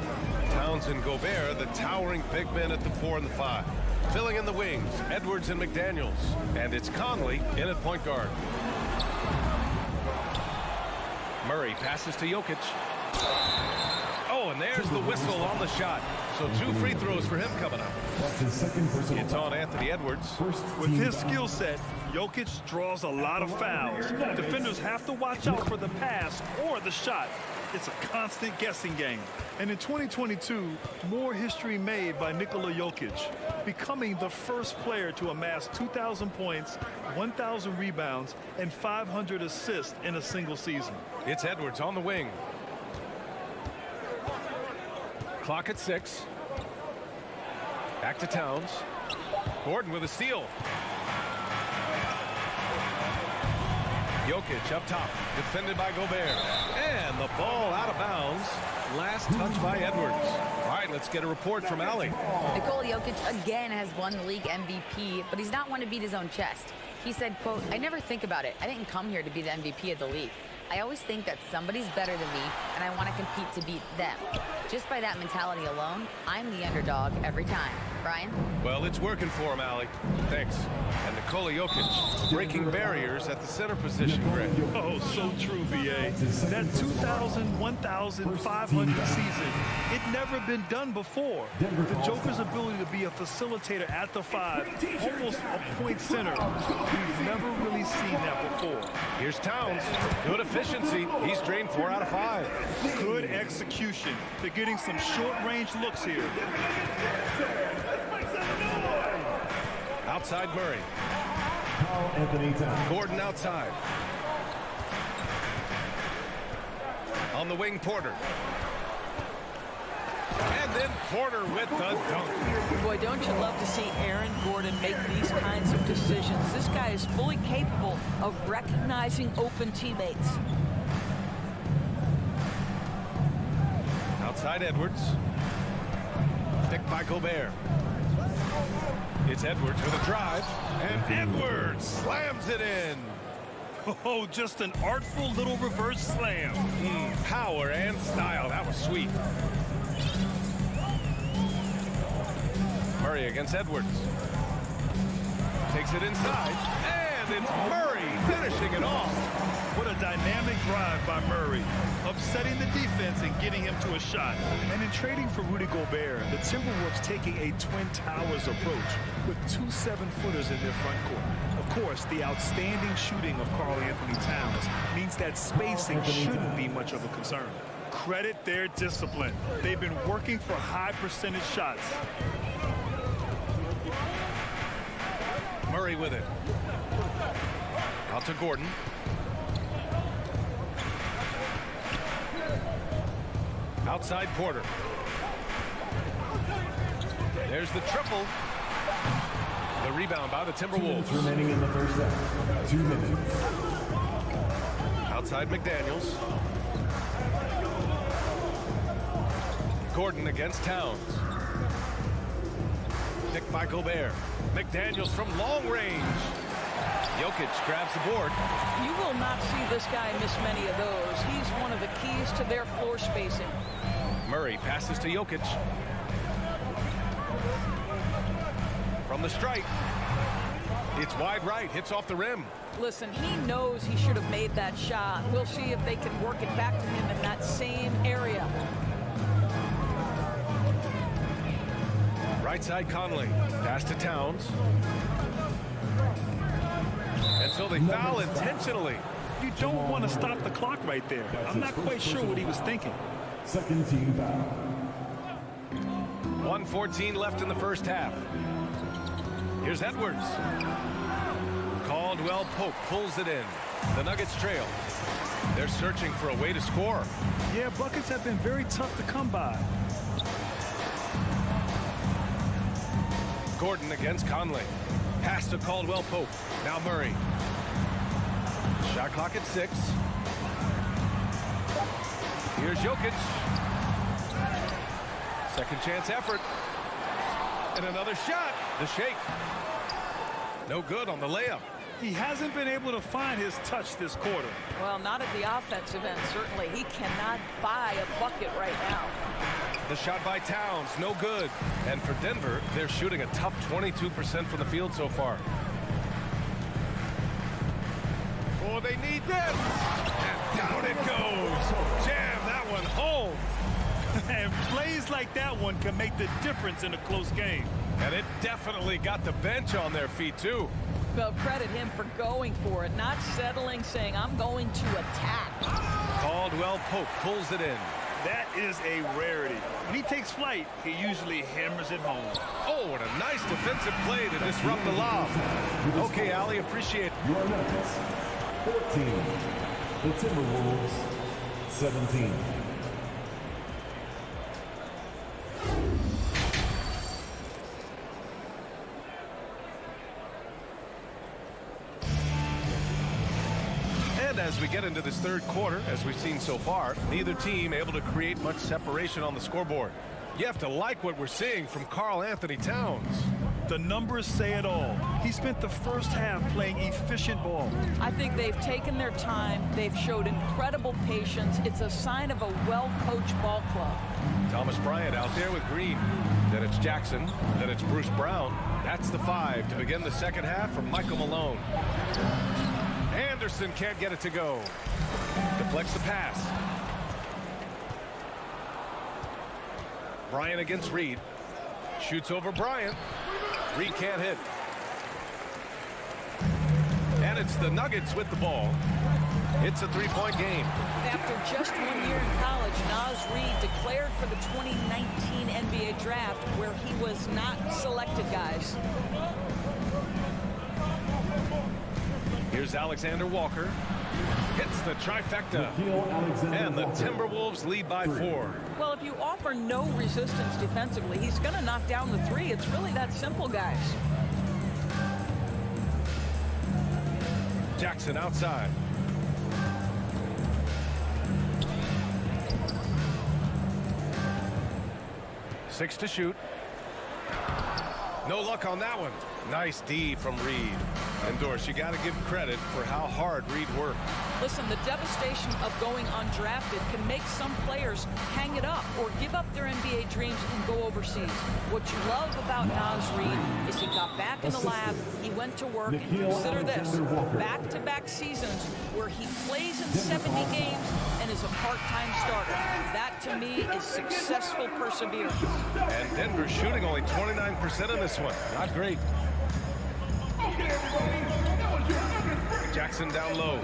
Towns and Gobert, the towering big men at the 4 and the 5. Filling in the wings, Edwards and McDaniels. And it's Conley in at point guard. Murray passes to Jokic. Oh, and there's the whistle on the shot. So 2 free throws for him coming up. That's his second personal It's foul. on Anthony Edwards. With his skill set, Jokic draws a lot of fouls. Defenders have to watch out for the pass or the shot. It's a constant guessing game. And in 2022, more history made by Nikola Jokic, becoming the first player to amass 2,000 points, 1,000 rebounds, and 500 assists in a single season. It's Edwards on the wing. Clock at 6. Back to Towns. Gordon with a steal. Jokic up top, defended by Gobert. And the ball out of bounds. Last touch by Edwards. All right, let's get a report from Allie. Nikola Jokic again has won the league MVP, but he's not one to beat his own chest. He said, quote, "I never think about it. I didn't come here to be the MVP of the league. I always think that somebody's better than me, and I want to compete to beat them. Just by that mentality alone, I'm the underdog every time." Brian? Well, it's working for him, Allie. Thanks. And Nikola Jokic breaking barriers at the center position, Greg. Oh, so true, VA. That 2,000, 1,500 season, it never been done before. The Joker's ability to be a facilitator at the 5, almost a point center. We've never really seen that before. Here's Towns. Good efficiency. He's drained 4 out of 5. Good execution. They're getting some short-range looks here. Outside Murray. Anthony Towns. Gordon outside. On the wing, Porter. And then Porter with the dunk. Boy, don't you love to see Aaron Gordon make these kinds of decisions. This guy is fully capable of recognizing open teammates. Outside Edwards. Picked by Gobert. It's Edwards with a drive. And Edwards slams it in. Oh, just an artful little reverse slam. Power and style. That was sweet. Murray against Edwards. Takes it inside. And it's Murray finishing it off. What a dynamic drive by Murray, upsetting the defense and getting him to a shot. And in trading for Rudy Gobert, the Timberwolves taking a Twin Towers approach with 2 7-footers in their front court. Of course, the outstanding shooting of Karl Anthony Towns means that spacing shouldn't be much of a concern. Credit their discipline. They've been working for high percentage shots. Murray with it. Out to Gordon. Outside Porter. There's the triple. The rebound by the Timberwolves. 2 minutes remaining in the first half. 2 minutes. Outside McDaniels. Gordon against Towns. Picked by Gobert. McDaniels from long range. Jokic grabs the board. You will not see this guy miss many of those. He's one of the keys to their floor spacing. Murray passes to Jokic. From the stripe. It's wide right, hits off the rim. Listen, he knows he should have made that shot. We'll see if they can work it back to him in that same area. Right side Conley. Pass to Towns. And so they foul intentionally. You don't want to stop the clock right there. I'm not quite sure what he was thinking. Second team foul. 1:14 left in the first half. Here's Edwards. Caldwell Pope pulls it in. The Nuggets trail. They're searching for a way to score. Yeah, buckets have been very tough to come by. Gordon against Conley. Pass to Caldwell Pope. Now Murray. Shot clock at 6. Here's Jokic. Second chance effort. And another shot. The shake. No good on the layup. He hasn't been able to find his touch this quarter. Well, not at the offensive end, certainly. He cannot buy a bucket right now. The shot by Towns, no good. And for Denver, they're shooting a tough 22% from the field so far. Oh, they need this. And down it goes. Jam that one home. And plays like that one can make the difference in a close game. And it definitely got the bench on their feet, too. Well, credit him for going for it, not settling, saying, I'm going to attack. Caldwell Pope pulls it in. That is a rarity. When he takes flight, he usually hammers it home. Oh, and a nice defensive play to disrupt the lob. Okay, Ali, appreciate it. Your Nuggets, 14. The Timberwolves, 17. And as we get into this third quarter, as we've seen so far, neither team able to create much separation on the scoreboard. You have to like what we're seeing from Karl Anthony Towns. The numbers say it all. He spent the first half playing efficient ball. I think they've taken their time. They've showed incredible patience. It's a sign of a well-coached ball club. Thomas Bryant out there with Green. Then it's Jackson. Then it's Bruce Brown. That's the 5 to begin the second half from Michael Malone. Anderson can't get it to go. Deflects the pass. Bryant against Reed. Shoots over Bryant. Reed can't hit. And it's the Nuggets with the ball. It's a 3-point game. After just 1 year in college, Naz Reid declared for the 2019 NBA draft, where he was not selected, guys. Here's Alexander Walker. Hits the trifecta. And the Timberwolves lead by 4. Well, if you offer no resistance defensively, he's going to knock down the 3. It's really that simple, guys. Jackson outside. Six to shoot. No luck on that one. Nice D from Reed. And Doris, you got to give credit for how hard Reed worked. Listen, the devastation of going undrafted can make some players hang it up or give up their NBA dreams and go overseas. What you love about Naz Reid is he got back in the lab, he went to work, and consider this, back-to-back seasons where he plays in 70 games and is a part-time starter. That, to me, is successful perseverance. And Denver shooting only 29% in this one. Not great. Jackson down low.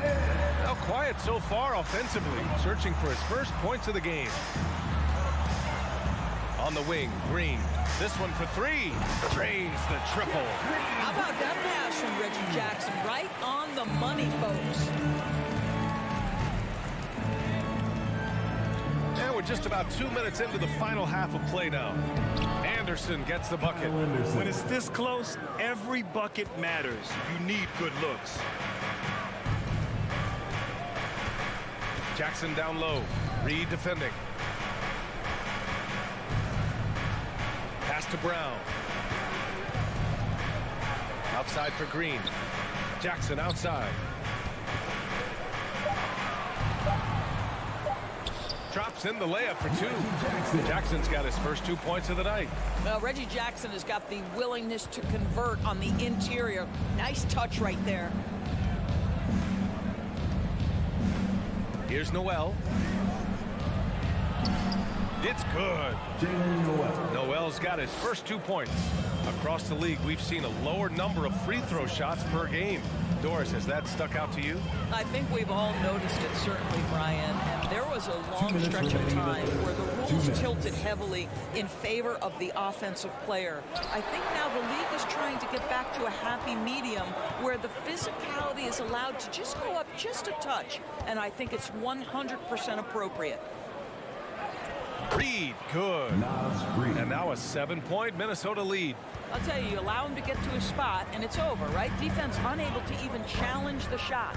Now quiet so far offensively, searching for his first points of the game. On the wing, Green. This one for 3. Drains the triple. How about that pass from Reggie Jackson? Right on the money, folks. And we're just about 2 minutes into the final half of play now. Anderson gets the bucket. When it's this close, every bucket matters. You need good looks. Jackson down low. Reed defending. Pass to Brown. Outside for Green. Jackson outside. Drops in the layup for two. Jackson's got his first 2 points of the night. Well, Reggie Jackson has got the willingness to convert on the interior. Nice touch right there. Here's Noel. It's good. Noel's got his first 2 points. Across the league, we've seen a lower number of free throw shots per game. Doris, has that stuck out to you? I think we've all noticed it, certainly, Brian. And there was a long stretch of time where the rules tilted heavily in favor of the offensive player. I think now the league is trying to get back to a happy medium where the physicality is allowed to just go up just a touch. And I think it's 100% appropriate. Reed, good. And now a 7-point Minnesota lead. I'll tell you, you allow him to get to his spot, and it's over, right? Defense unable to even challenge the shot.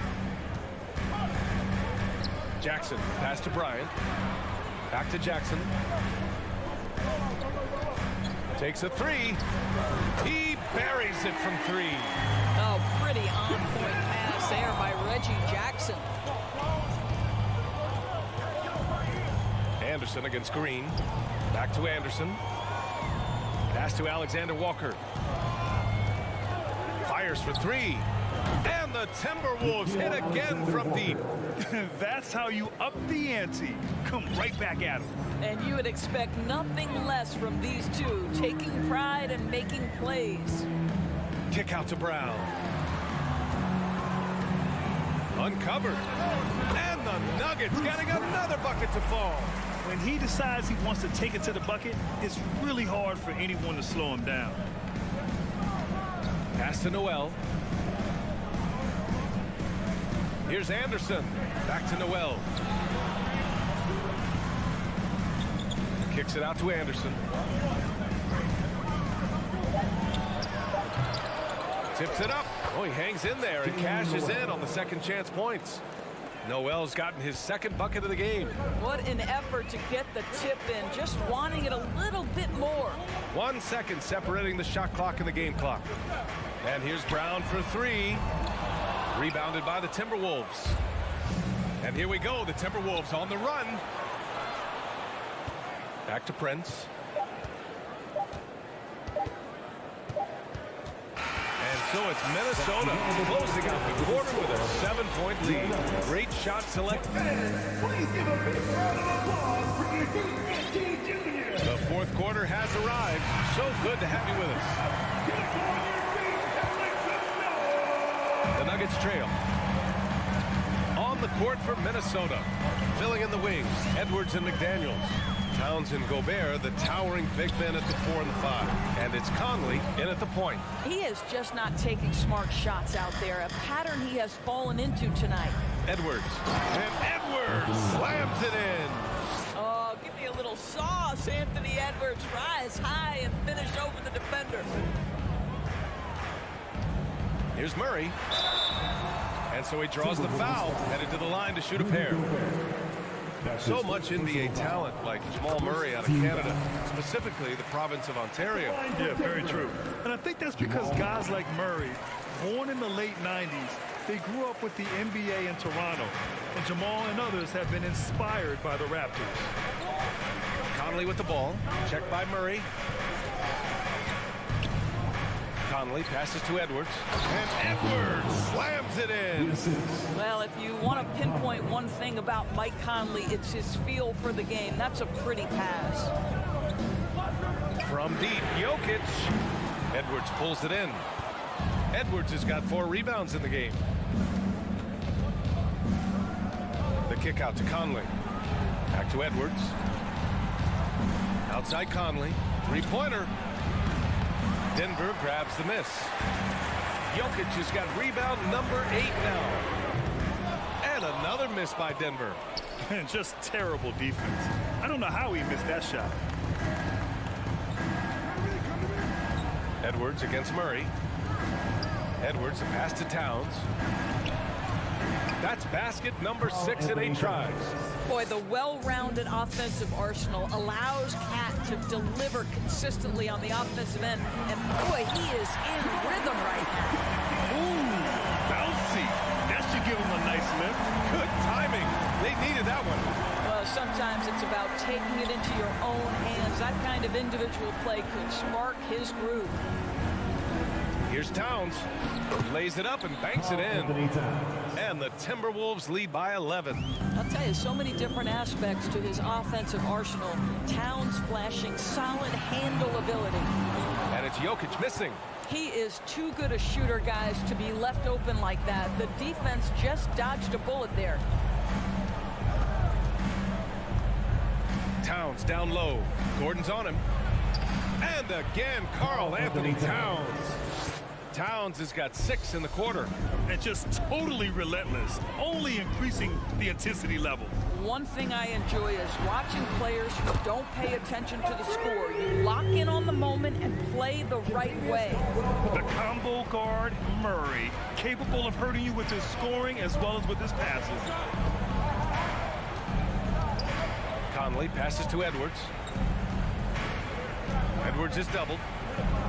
Jackson, pass to Bryant. Back to Jackson. Takes a three. He buries it from three. Oh, pretty on-point pass there by Reggie Jackson. Anderson against Green. Back to Anderson. Pass to Alexander Walker. Fires for three. And the Timberwolves hit again from deep. That's how you up the ante. Come right back at them. And you would expect nothing less from these two, taking pride and making plays. Kick out to Brown. Uncovered. And the Nuggets getting another bucket to fall. When he decides he wants to take it to the bucket, it's really hard for anyone to slow him down. Pass to Noel. Here's Anderson. Back to Noel. Kicks it out to Anderson. Tips it up. Oh, he hangs in there and cashes in on the second chance points. Noel's gotten his second bucket of the game. What an effort to get the tip in, just wanting it a little bit more. 1 second separating the shot clock and the game clock. And here's Brown for three. Rebounded by the Timberwolves. And here we go, the Timberwolves on the run. Back to Prince. So it's Minnesota closing out the quarter with a 7-point lead. Great shot select. Please give a big round of applause for your team Jr. The fourth quarter has arrived. So good to have you with us. The Nuggets trail. On the court for Minnesota. Filling in the wings, Edwards and McDaniels. Towns and Gobert, the towering big men at the 4 and the 5. And it's Conley in at the point. He is just not taking smart shots out there, a pattern he has fallen into tonight. Edwards. And Edwards slams it in. Oh, give me a little sauce, Anthony Edwards. Rise high and finish over the defender. Here's Murray. And so he draws the foul, headed to the line to shoot a pair. So much NBA talent like Jamal Murray out of Canada, specifically the province of Ontario. Yeah, very true. And I think that's because guys like Murray, born in the late 90s, they grew up with the NBA in Toronto. And Jamal and others have been inspired by the Raptors. Conley with the ball, checked by Murray. Conley passes to Edwards, and Edwards slams it in. Well, if you want to pinpoint one thing about Mike Conley, it's his feel for the game. That's a pretty pass. From deep, Jokic. Edwards pulls it in. Edwards has got 4 rebounds in the game. The kick out to Conley. Back to Edwards. Outside Conley. Three-pointer. Denver grabs the miss. Jokic has got rebound number 8 now. And another miss by Denver. And just terrible defense. I don't know how he missed that shot. Edwards against Murray. Edwards, a pass to Towns. That's basket number 6 in 8 tries. Boy, the well-rounded offensive arsenal allows Cat to deliver consistently on the offensive end. And boy, he is in rhythm right now. Ooh, bouncy. That should give him a nice lift. Good timing. They needed that one. Well, sometimes it's about taking it into your own hands. That kind of individual play could spark his groove. Here's Towns. Lays it up and banks it in. And the Timberwolves lead by 11. I'll tell you, so many different aspects to his offensive arsenal. Towns flashing solid handle ability. And it's Jokic missing. He is too good a shooter, guys, to be left open like that. The defense just dodged a bullet there. Towns down low. Gordon's on him. And again, Karl Anthony Towns. Towns has got 6 in the quarter. And just totally relentless, only increasing the intensity level. One thing I enjoy is watching players who don't pay attention to the score. You lock in on the moment and play the right way. The combo guard, Murray, capable of hurting you with his scoring as well as with his passes. Conley passes to Edwards. Edwards is doubled.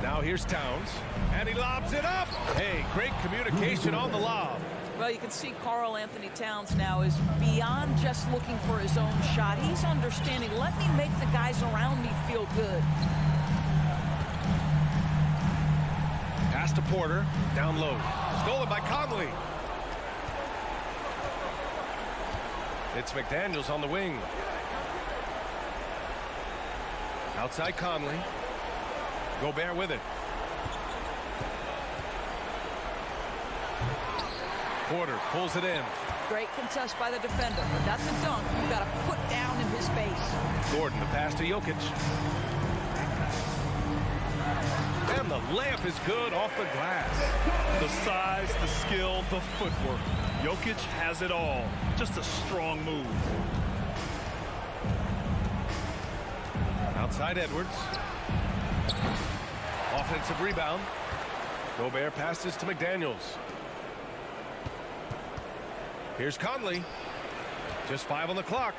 Now here's Towns, and he lobs it up. Hey, great communication on the lob. Well, you can see Karl Anthony Towns now is beyond just looking for his own shot. He's understanding, let me make the guys around me feel good. Pass to Porter, down low. Stolen by Conley. It's McDaniels on the wing. Outside Conley. Gobert with it. Porter pulls it in. Great contest by the defender, but that's a dunk you got to put down in his face. Gordon, the pass to Jokic. And the layup is good off the glass. The size, the skill, the footwork. Jokic has it all. Just a strong move. Outside Edwards. Offensive rebound. Gobert passes to McDaniels. Here's Conley. Just 5 on the clock.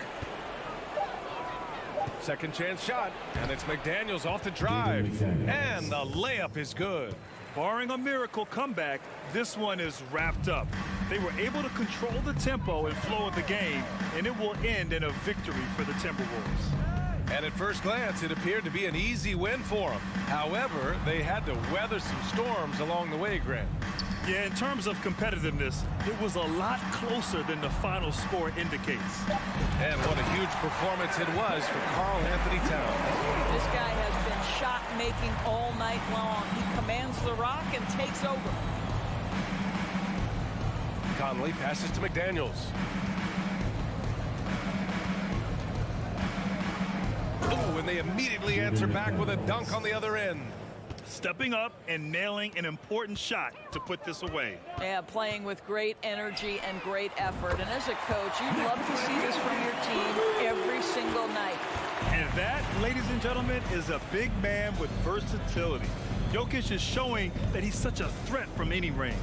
Second chance shot, and it's McDaniels off the drive. And the layup is good. Barring a miracle comeback, this one is wrapped up. They were able to control the tempo and flow of the game, and it will end in a victory for the Timberwolves. And at first glance, it appeared to be an easy win for them. However, they had to weather some storms along the way, Grant. Yeah, in terms of competitiveness, it was a lot closer than the final score indicates. And what a huge performance it was for Karl Anthony Towns. This guy has been shot-making all night long. He commands the rock and takes over. Conley passes to McDaniels. Oh, and they immediately answer back with a dunk on the other end. Stepping up and nailing an important shot to put this away. Yeah, playing with great energy and great effort. And as a coach, you'd love to see this from your team every single night. And that, ladies and gentlemen, is a big man with versatility. Jokic is showing that he's such a threat from any range.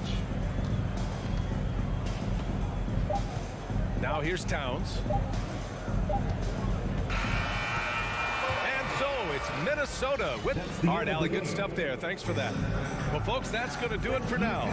Now here's Towns. It's Minnesota with Art Alley. Good stuff there. Thanks for that. Well, folks, that's going to do it for now.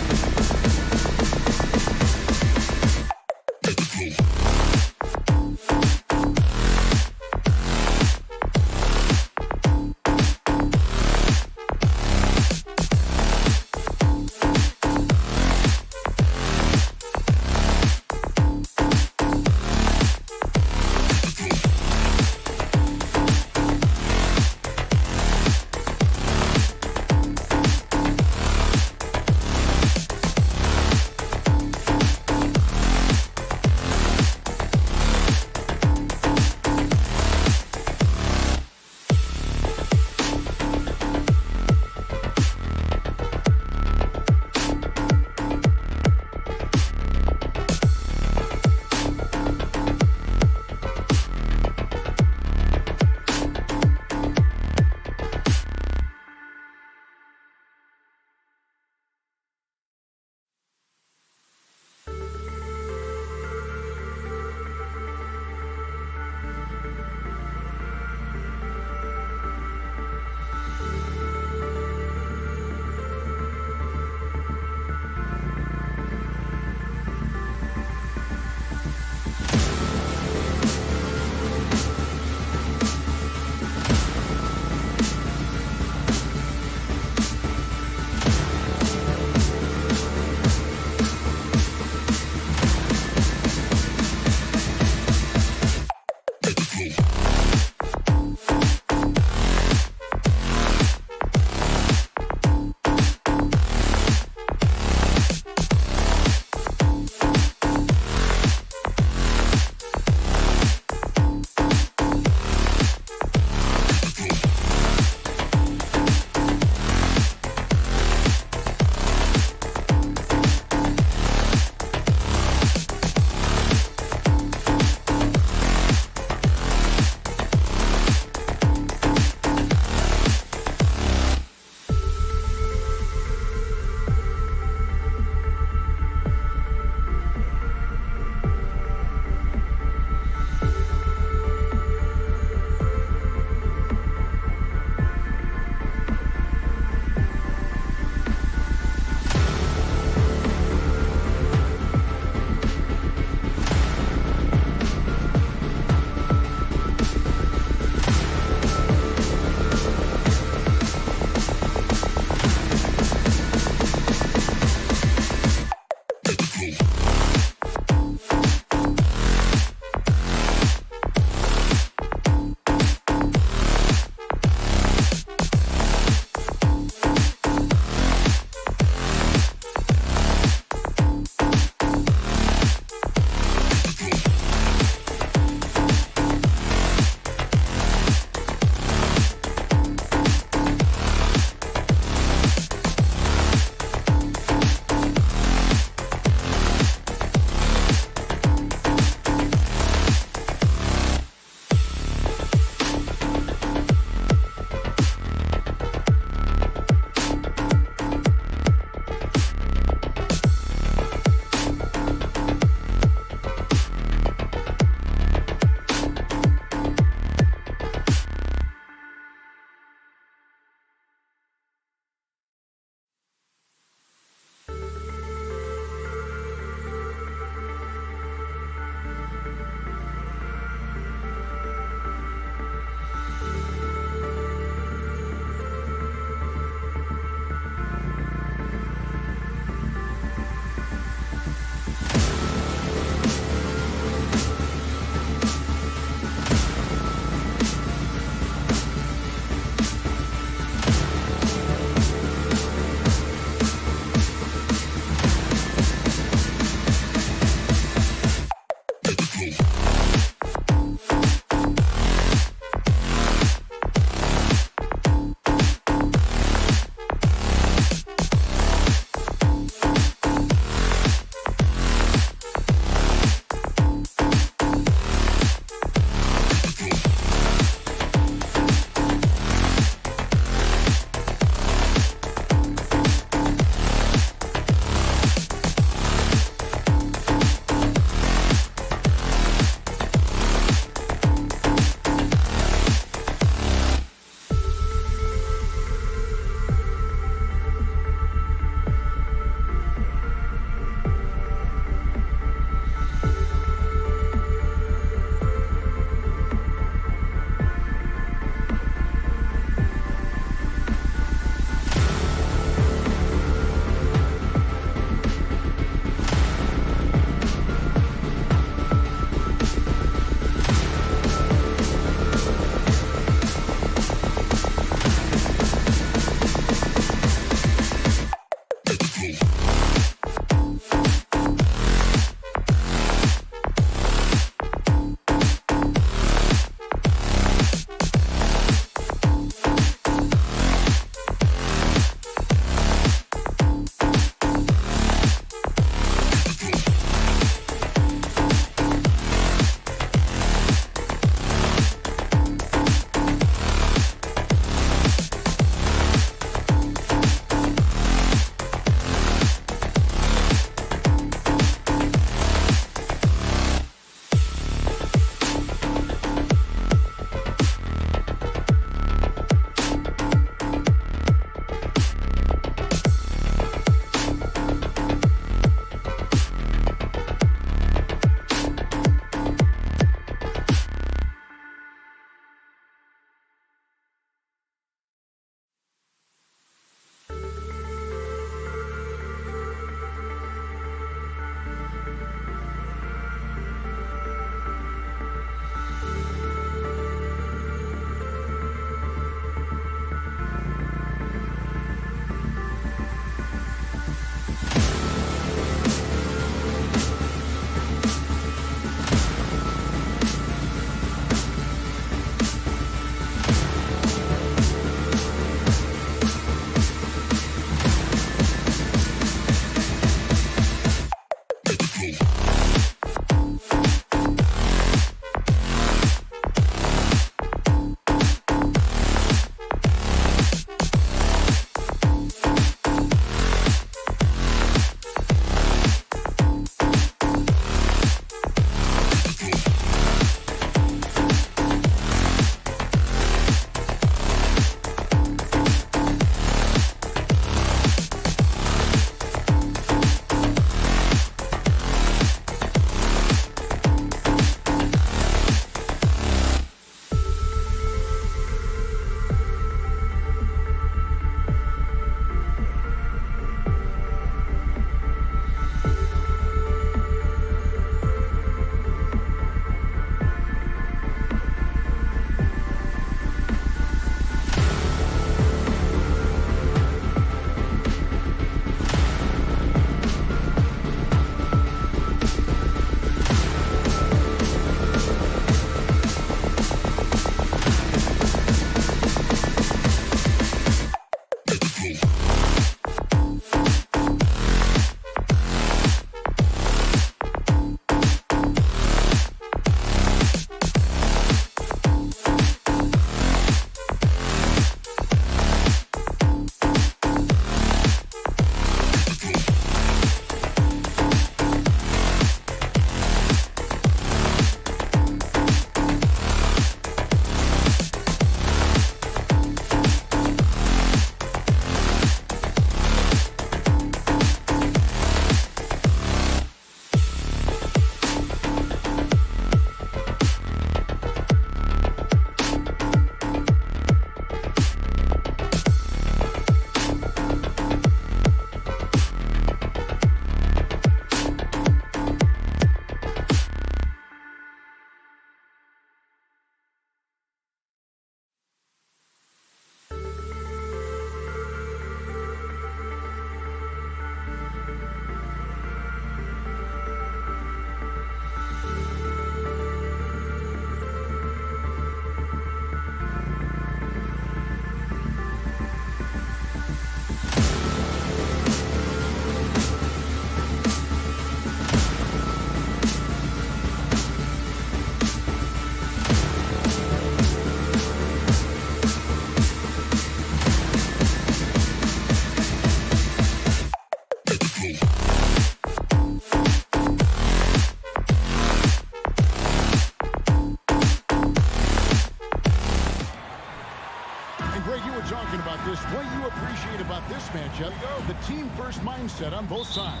What you appreciate about this matchup, the team-first mindset on both sides.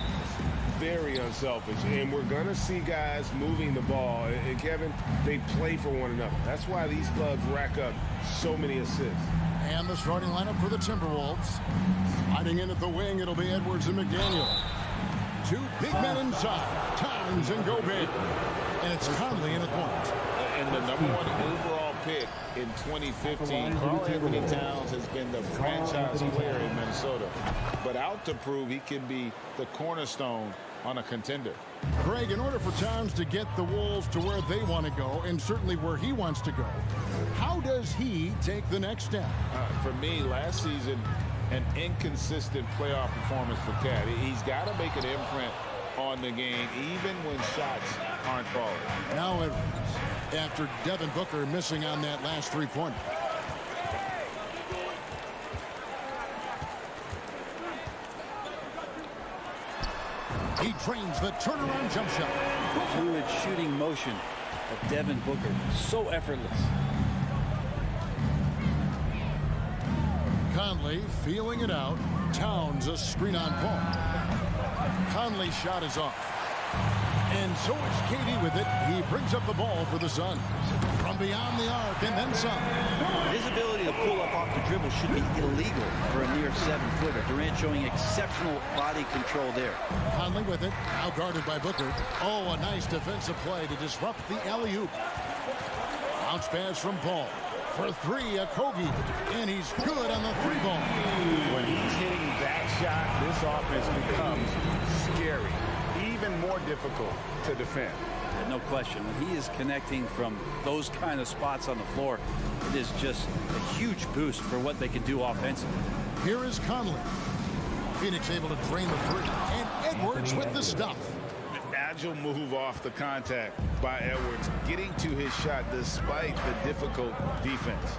Very unselfish, and we're going to see guys moving the ball. And Kevin, they play for one another. That's why these clubs rack up so many assists. And the starting lineup for the Timberwolves. Sliding in at the wing, it'll be Edwards and McDaniel. Two big men inside, Towns and Gobert. And it's Conley in at point. And the #1 overall pick in 2015, Karl-Anthony Towns has been the franchise player in Minnesota. But out to prove he can be the cornerstone on a contender. Greg, in order for Towns to get the Wolves to where they want to go, and certainly where he wants to go, how does he take the next step? For me, last season, an inconsistent playoff performance for Cat. He's got to make an imprint on the game, even when shots aren't falling. Now Edwards, after Devin Booker missing on that last three-pointer. He trains the turnaround jump shot. Fluid shooting motion of Devin Booker. So effortless. Conley feeling it out. Towns a screen on Paul. Conley's shot is off. And so is KD with it. He brings up the ball for the Suns. From beyond the arc and then some. His ability to pull up off the dribble should be illegal for a near 7-footer. Durant showing exceptional body control there. Conley with it. Now guarded by Booker. Oh, a nice defensive play to disrupt the alley-oop. Bounce pass from Paul. For three, a Kogi. And he's good on the three ball. When he's hitting that shot, this offense becomes scary. Even more difficult to defend. No question. When he is connecting from those kind of spots on the floor, it is just a huge boost for what they can do offensively. Here is Conley. Phoenix able to drain the three. And Edwards with the stuff. Agile move off the contact by Edwards, getting to his shot despite the difficult defense.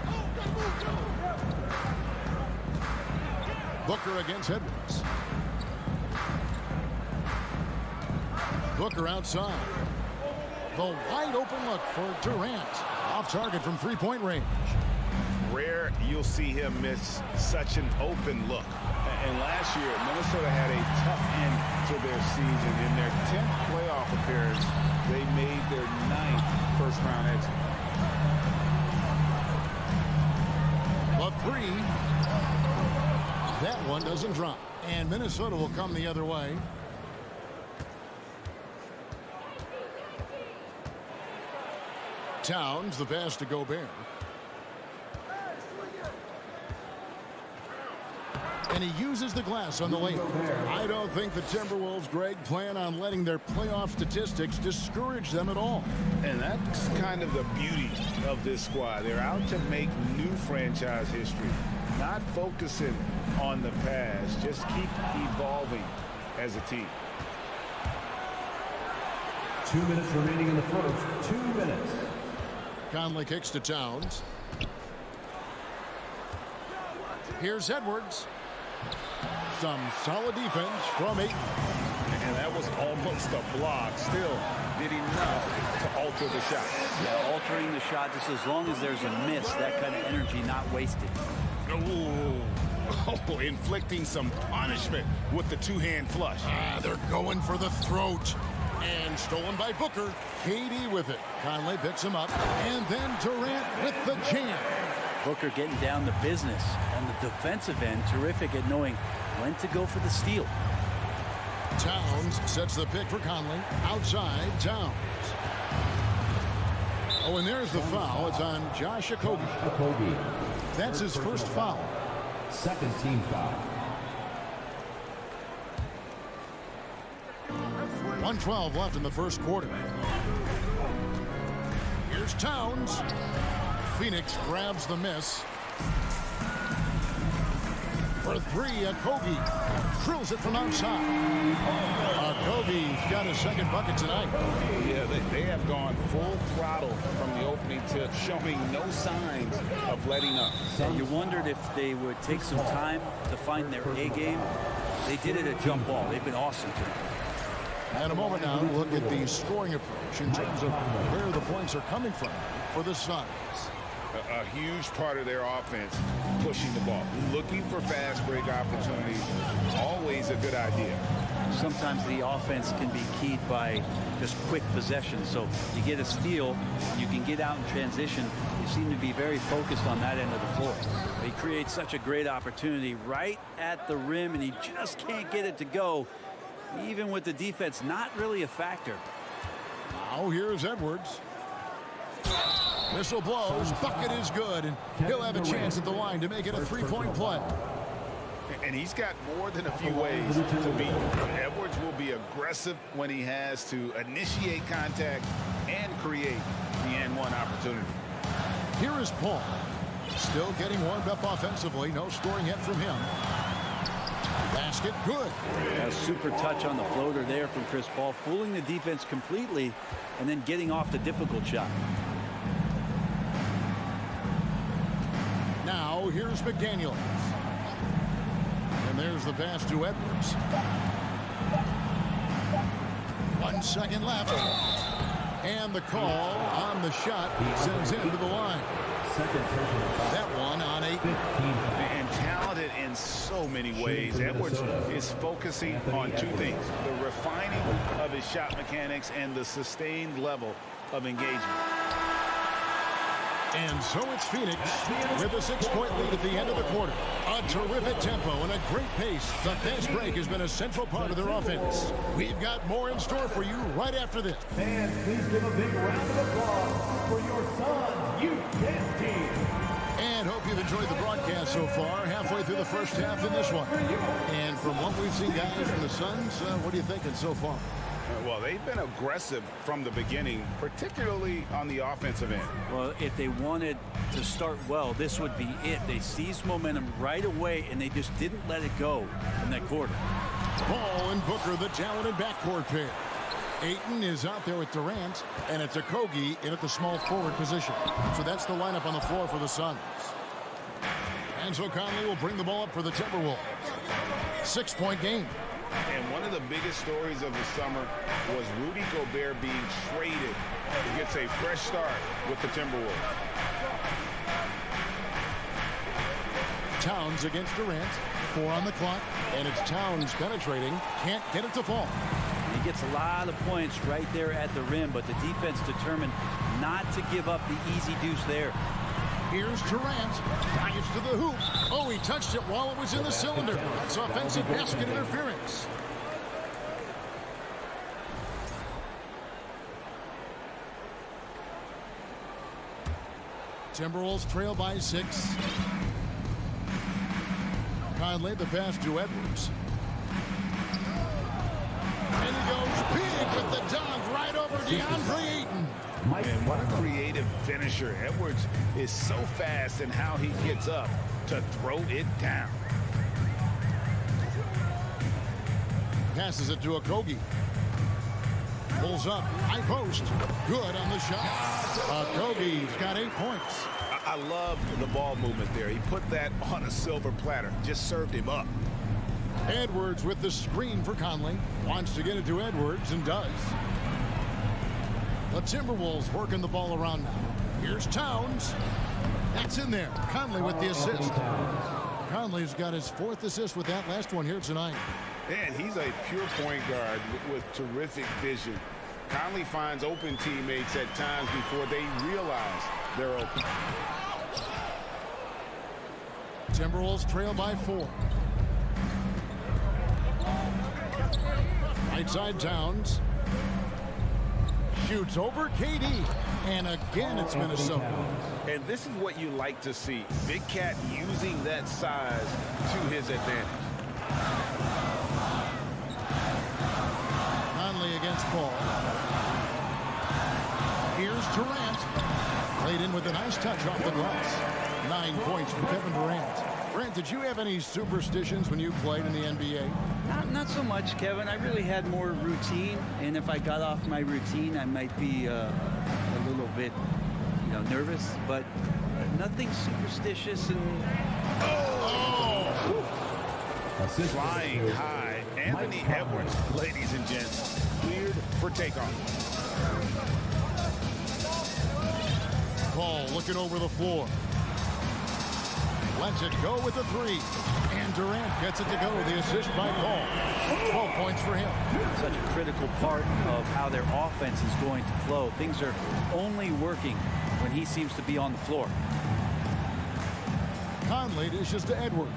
Booker against Edwards. Booker outside. The wide open look for Durant. Off target from three-point range. Rare you'll see him miss such an open look. And last year, Minnesota had a tough end to their season. In their 10th playoff appearance, they made their 9th first-round exit. A three. That one doesn't drop. And Minnesota will come the other way. Towns, the pass to Gobert. And he uses the glass on the lane. I don't think the Timberwolves, Greg, plan on letting their playoff statistics discourage them at all. And that's kind of the beauty of this squad. They're out to make new franchise history, not focusing on the past, just keep evolving as a team. 2 minutes remaining in the first. 2 minutes. Conley kicks to Towns. Here's Edwards. Some solid defense from Ayton. And that was almost a block. Still did enough to alter the shot. Yeah, altering the shot just as long as there's a miss, that kind of energy not wasted. Oh, inflicting some punishment with the two-hand flush. They're going for the throat. And stolen by Booker. KD with it. Conley picks him up. And then Durant with the jam. Booker getting down to business on the defensive end. Terrific at knowing when to go for the steal. Towns sets the pick for Conley. Outside, Towns. Oh, and there's the foul. It's on Josh Okogie. That's his first foul. Second team foul. 1:12 left in the first quarter. Here's Towns. Phoenix grabs the miss. For three, Okogie drills it from outside. Okogie's got his second bucket tonight. Yeah, they have gone full throttle from the opening tip, showing no signs of letting up. And you wondered if they would take some time to find their A game. They did it at jump ball. They've been awesome tonight. And a moment now to look at the scoring approach in terms of where the points are coming from for the Suns. a huge part of their offense, pushing the ball. Looking for fast break opportunities, always a good idea. Sometimes the offense can be keyed by just quick possession. So you get a steal, you can get out in transition. You seem to be very focused on that end of the floor. He creates such a great opportunity right at the rim, and he just can't get it to go, even with the defense not really a factor. Now here's Edwards. Whistle blows, bucket is good, and he'll have a chance at the line to make it a three-point play. And he's got more than a few ways to beat you. Edwards will be aggressive when he has to initiate contact and create the and-one opportunity. Here is Paul. Still getting warmed up offensively. No scoring yet from him. Basket good. A super touch on the floater there from Chris Paul, fooling the defense completely and then getting off the difficult shot. Now here's McDaniels. And there's the pass to Edwards. 1 second left. And the call on the shot sends him to the line. That one on 8. And talented in so many ways. Edwards is focusing on two things: the refining of his shot mechanics and the sustained level of engagement. And so it's Phoenix with a 6-point lead at the end of the quarter. A terrific tempo and a great pace. The fast break has been a central part of their offense. We've got more in store for you right after this. Fans, please give a big round of applause for your Suns youth dance team. And hope you've enjoyed the broadcast so far. Halfway through the first half in this one. And from what we've seen, guys, from the Suns, what are you thinking so far? Well, they've been aggressive from the beginning, particularly on the offensive end. Well, if they wanted to start well, this would be it. They seized momentum right away, and they just didn't let it go in that quarter. Paul and Booker, the talented backcourt pair. Ayton is out there with Durant, and it's Okogie in at the small forward position. So that's the lineup on the floor for the Suns. And so Conley will bring the ball up for the Timberwolves. 6-point game. And one of the biggest stories of the summer was Rudy Gobert being traded. He gets a fresh start with the Timberwolves. Towns against Durant. 4 on the clock, and it's Towns penetrating. Can't get it to fall. He gets a lot of points right there at the rim, but the defense determined not to give up the easy deuce there. Here's Durant. Dives to the hoop. Oh, he touched it while it was in the cylinder. That's offensive basket interference. Timberwolves trail by 6. Conley, the pass to Edwards. And he goes big with the dunk right over DeAndre Ayton. And what a creative finisher. Edwards is so fast in how he gets up to throw it down. Passes it to Okogie. Pulls up. High post. Good on the shot. Okogie's got 8 points. I love the ball movement there. He put that on a silver platter. Just served him up. Edwards with the screen for Conley. Wants to get it to Edwards and does. The Timberwolves working the ball around now. Here's Towns. That's in there. Conley with the assist. Conley's got his 4th assist with that last one here tonight. And he's a pure point guard with terrific vision. Conley finds open teammates at times before they realize they're open. Timberwolves trail by 4. Right side Towns. Shoots over KD. And again, it's Minnesota. And this is what you like to see. Big Cat using that size to his advantage. Conley against Paul. Here's Durant. Played in with a nice touch off the glass. 9 points for Kevin Durant. Durant, did you have any superstitions when you played in the NBA? Not so much, Kevin. I really had more routine, and if I got off my routine, I might be a little bit, nervous, but nothing superstitious. And flying high, Anthony Edwards, ladies and gents, cleared for takeoff. Ball looking over the floor. Lets it go with a three. And Durant gets it to go. The assist by Paul. 12 points for him. Such a critical part of how their offense is going to flow. Things are only working when he seems to be on the floor. Conley dishes to Edwards.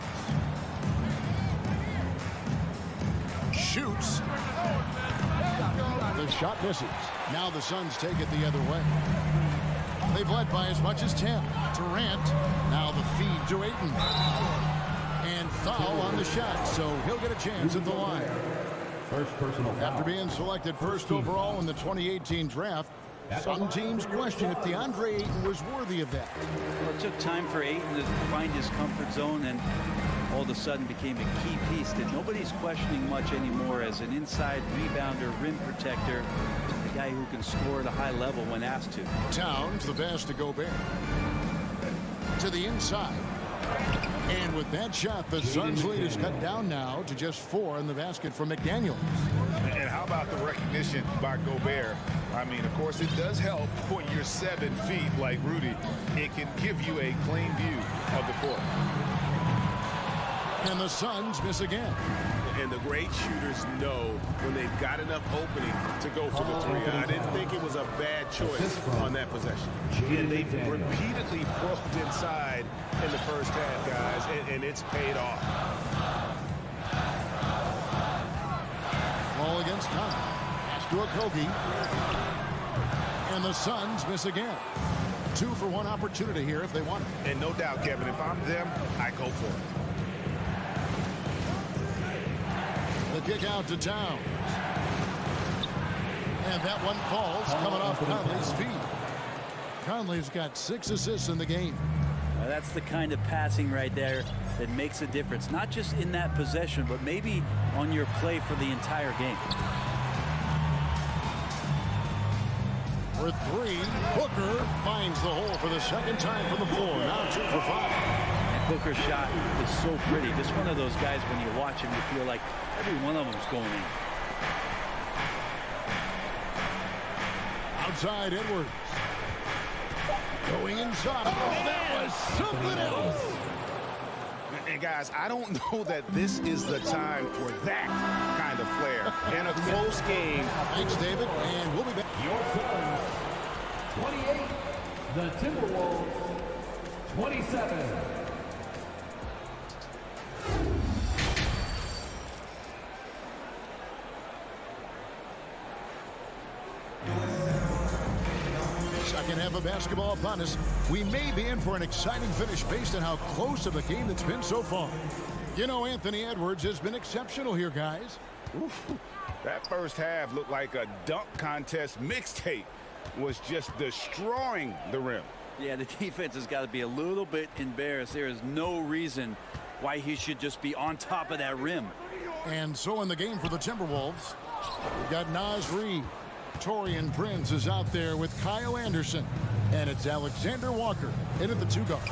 Shoots. The shot misses. Now the Suns take it the other way. They've led by as much as 10. Durant. Now the feed to Ayton. And foul on the shot, so he'll get a chance at the line. First personal foul. After being selected first overall in the 2018 draft, some teams question if DeAndre Ayton was worthy of that. Well, it took time for Ayton to find his comfort zone and all of a sudden became a key piece that nobody's questioning much anymore as an inside rebounder, rim protector, a guy who can score at a high level when asked to. Towns, the pass to Gobert. To the inside. And with that shot, the Suns' lead is cut down now to just 4 in the basket from McDaniels. And how about the recognition by Gobert? I mean, of course, it does help when you're 7 feet like Rudy. It can give you a clean view of the court. And the Suns miss again. And the great shooters know when they've got enough opening to go for the three. I didn't think it was a bad choice on that possession. And they've repeatedly probed inside in the first half, guys, and it's paid off. Ball against Conley. Pass to Okogie. And the Suns miss again. 2 for 1 opportunity here if they want it. And no doubt, Kevin, if I'm them, I go for it. The kick out to Towns. And that one falls coming off Conley's feet. Conley's got 6 assists in the game. Now that's the kind of passing right there that makes a difference, not just in that possession, but maybe on your play for the entire game. For 3, Booker finds the hole for the second time from the floor. Now 2 for 5. Booker's shot is so pretty. Just one of those guys, when you watch him, you feel like every one of them's going in. Outside Edwards. Going inside. Oh, that was something else. And guys, I don't know that this is the time for that kind of flair in a close game. Thanks, David, and we'll be back. Your Suns, 28. The Timberwolves, 27. Second half of basketball upon us. We may be in for an exciting finish based on how close of a game it's been so far. You know, Anthony Edwards has been exceptional here, guys. Oof. That first half looked like a dunk contest mixtape. Was just destroying the rim. Yeah, the defense has got to be a little bit embarrassed. There is no reason why he should just be on top of that rim. And so in the game for the Timberwolves, we've got Naz Reid. Torian Prince is out there with Kyle Anderson. And it's Alexander Walker in at the 2 guard.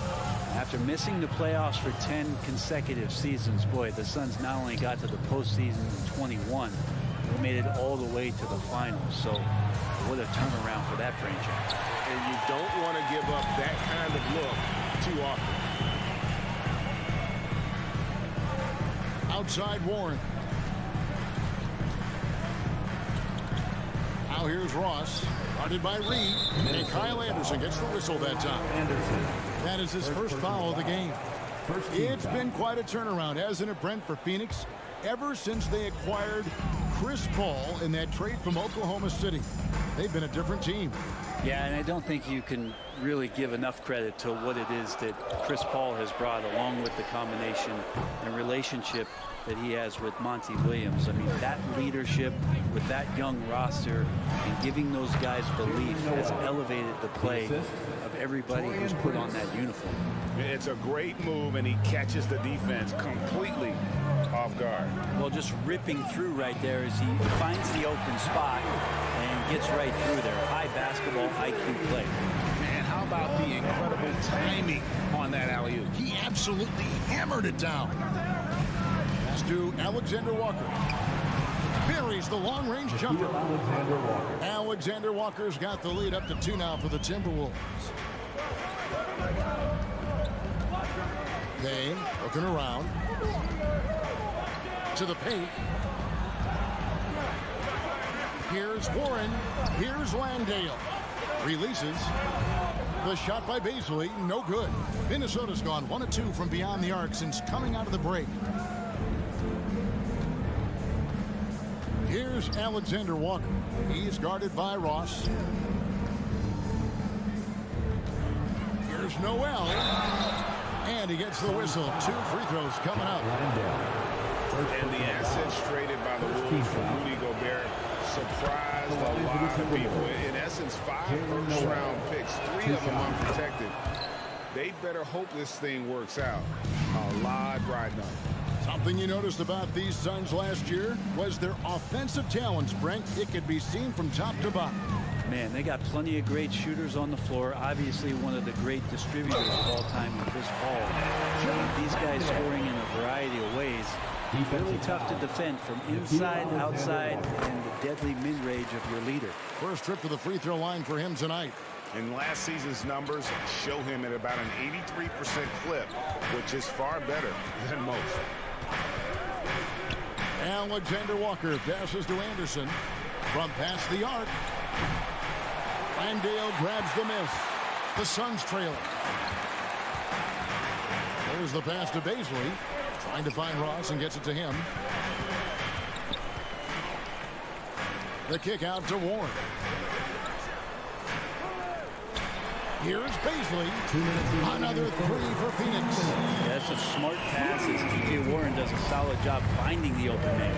After missing the playoffs for 10 consecutive seasons, boy, the Suns not only got to the postseason in 21, they made it all the way to the finals. So what a turnaround for that franchise. And you don't want to give up that kind of look too often. Outside Warren. Now here's Ross. Guarded by Reed. And Kyle Anderson gets the whistle that time. That is his first foul of the game. It's been quite a turnaround, hasn't it, Brent, for Phoenix? Ever since they acquired Chris Paul in that trade from Oklahoma City, they've been a different team. Yeah, and I don't think you can really give enough credit to what it is that Chris Paul has brought, along with the combination and relationship that he has with Monty Williams. I mean, that leadership with that young roster and giving those guys belief has elevated the play of everybody who's put on that uniform. It's a great move, and he catches the defense completely off guard. Well, just ripping through right there as he finds the open spot and gets right through there. High basketball IQ play. Man, how about the incredible timing on that alley-oop? He absolutely hammered it down. Pass to Alexander Walker. Buries the long-range jumper. Alexander Walker's got the lead up to 2 now for the Timberwolves. Payne looking around. To the paint. Here's Warren. Here's Landale. Releases. The shot by Baisley, no good. Minnesota's gone 1 of 2 from beyond the arc since coming out of the break. Here's Alexander Walker. He's guarded by Ross. Here's Noel. And he gets the whistle. 2 free throws coming up. And the assets traded by the Wolves for Rudy Gobert surprised a lot of people. In essence, 5 first-round picks, 3 of them unprotected. They better hope this thing works out. A lot riding on it. Something you noticed about these Suns last year was their offensive talents, Brent. It could be seen from top to bottom. Man, they got plenty of great shooters on the floor. Obviously, one of the great distributors of all time in Chris Paul. These guys scoring in a variety of ways. Really tough to defend from inside, outside, and the deadly mid-range of your leader. First trip to the free throw line for him tonight. And last season's numbers show him at about an 83% clip, which is far better than most. Alexander Walker passes to Anderson from past the arc. Landale grabs the miss. The Suns trail. There's the pass to Baisley. Trying to find Ross and gets it to him. The kick out to Warren. Here's Baisley. Another 3 for Phoenix. Yeah, that's a smart pass as T.J. Warren does a solid job finding the open man.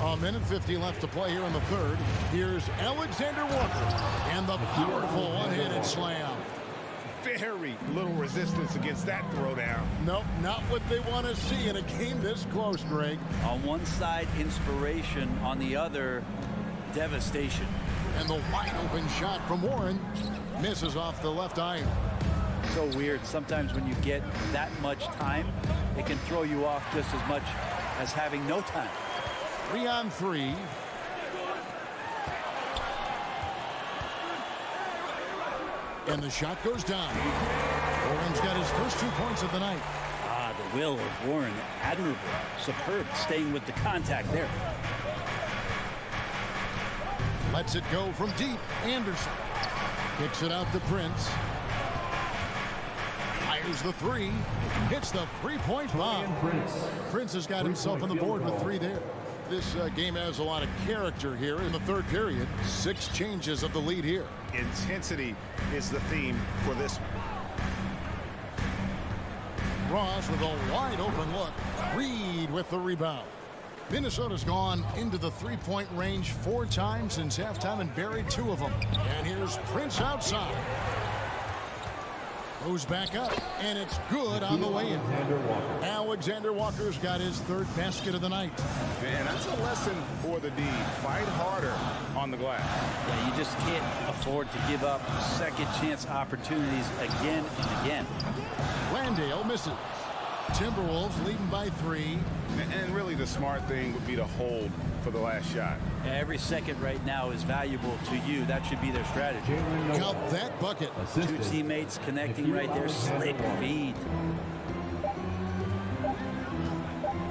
A minute 50 left to play here in the third. Here's Alexander Walker. And the powerful one-handed slam. Very little resistance against that throwdown. Nope, not what they want to see in a game this close, Greg. On one side, inspiration. On the other, devastation. And the wide open shot from Warren misses off the left iron. So weird. Sometimes when you get that much time, it can throw you off just as much as having no time. 3 on 3. And the shot goes down. Warren's got his first 2 points of the night. Ah, the will of Warren, admirable, superb, staying with the contact there. Lets it go from deep. Anderson kicks it out to Prince. Fires the 3. Hits the 3-point bomb. Prince has got himself on the board with 3 there. This game has a lot of character here in the third period. 6 changes of the lead here. Intensity is the theme for this one. Ross with a wide open look. Reed with the rebound. Minnesota's gone into the 3-point range 4 times since halftime and buried 2 of them. And here's Prince outside. Goes back up, and it's good on the way in. Alexander Walker's got his 3rd basket of the night. Man, that's a lesson for the D. Fight harder on the glass. Yeah, you just can't afford to give up second chance opportunities again and again. Landale misses. Timberwolves leading by 3. And really the smart thing would be to hold for the last shot. Every second right now is valuable to you. That should be their strategy. Count that bucket. 2 teammates connecting right there. Slick feed.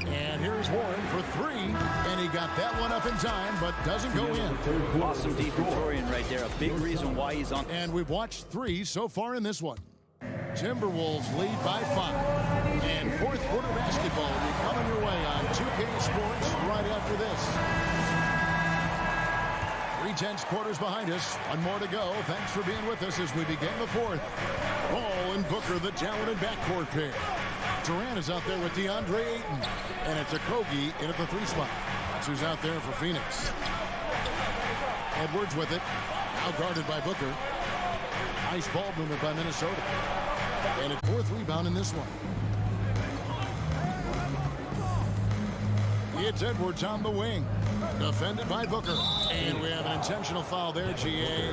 And here's Warren for 3. And he got that one up in time, but doesn't go in. Awesome defense right there. A big reason why he's on. And we've watched 3 so far in this one. Timberwolves lead by 5. And 4th quarter basketball will be coming your way on 2K Sports right after this. 3/10 quarters behind us. 1 more to go. Thanks for being with us as we begin the 4th. Paul and Booker, the talented backcourt pair. Durant is out there with DeAndre Ayton. And it's Okogie in at the 3 spot. That's who's out there for Phoenix. Edwards with it. Now guarded by Booker. Nice ball movement by Minnesota. And a 4th rebound in this one. It's Edwards on the wing. Defended by Booker. And we have an intentional foul there, GA.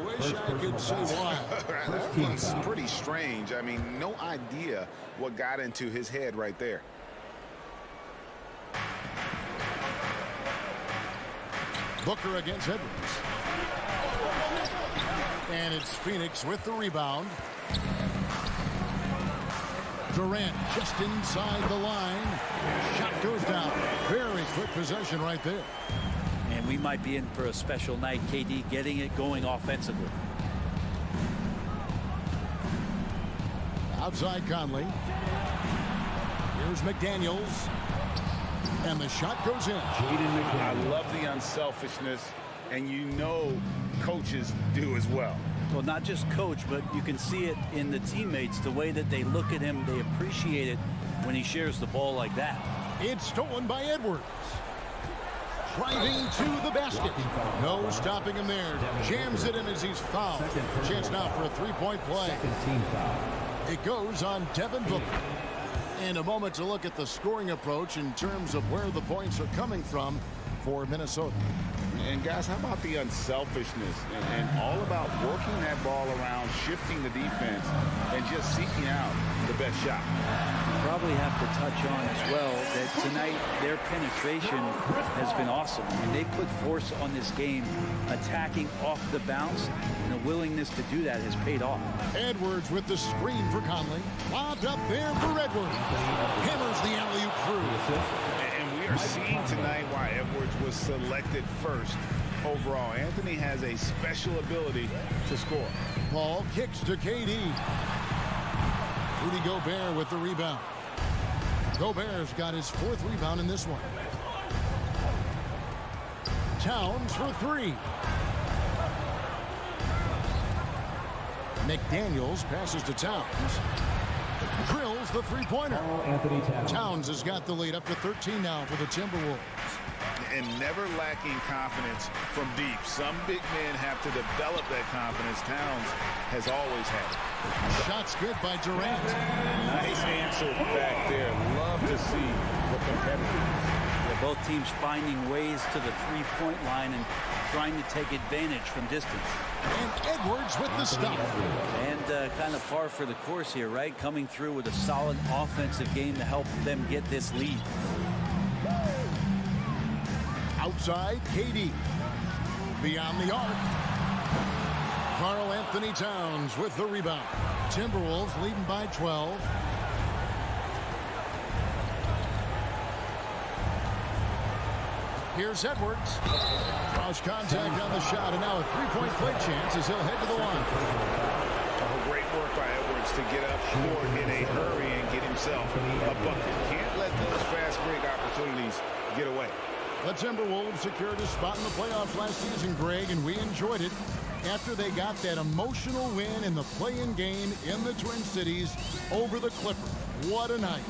Wish I could say why. That was pretty strange. I mean, no idea what got into his head right there. Booker against Edwards. And it's Phoenix with the rebound. Durant just inside the line. Shot goes down. Very quick possession right there. And we might be in for a special night. KD getting it going offensively. Outside Conley. Here's McDaniels. And the shot goes in. I love the unselfishness, and you know coaches do as well. Well, not just coach, but you can see it in the teammates, the way that they look at him. They appreciate it when he shares the ball like that. It's stolen by Edwards. Driving to the basket. No stopping him there. Jams it in as he's fouled. Chance now for a three-point play. It goes on Devin Booker. And a moment to look at the scoring approach in terms of where the points are coming from for Minnesota. And guys, how about the unselfishness and all about working that ball around, shifting the defense, and just seeking out the best shot. Probably have to touch on as well that tonight their penetration has been awesome. I mean, they put force on this game, attacking off the bounce, and the willingness to do that has paid off. Edwards with the screen for Conley. Lobbed up there for Edwards. Hammers the alley-oop through. And we are seeing tonight why Edwards was selected first overall. Anthony has a special ability to score. Paul kicks to KD. Rudy Gobert with the rebound. Gobert's got his fourth rebound in this one. Towns for three. McDaniels passes to Towns. Drills the three-pointer. Towns has got the lead up to 13 now for the Timberwolves. And never lacking confidence from deep. Some big men have to develop that confidence. Towns has always had it. Shots good by Durant. Nice answer back there. Love to see the competitors. Yeah, both teams finding ways to the three-point line and trying to take advantage from distance. And Edwards with the stop. And kind of par for the course here, right? Coming through with a solid offensive game to help them get this lead. Outside, KD. Beyond the arc. Karl Anthony Towns with the rebound. Timberwolves leading by 12. Here's Edwards. Cross contact on the shot, and now a three-point play chance as he'll head to the line. Oh, great work by Edwards to get up court in a hurry and get himself a bucket. Can't let those fast break opportunities get away. The Timberwolves secured a spot in the playoffs last season, Greg, and we enjoyed it after they got that emotional win in the play-in game in the Twin Cities over the Clippers. What a night.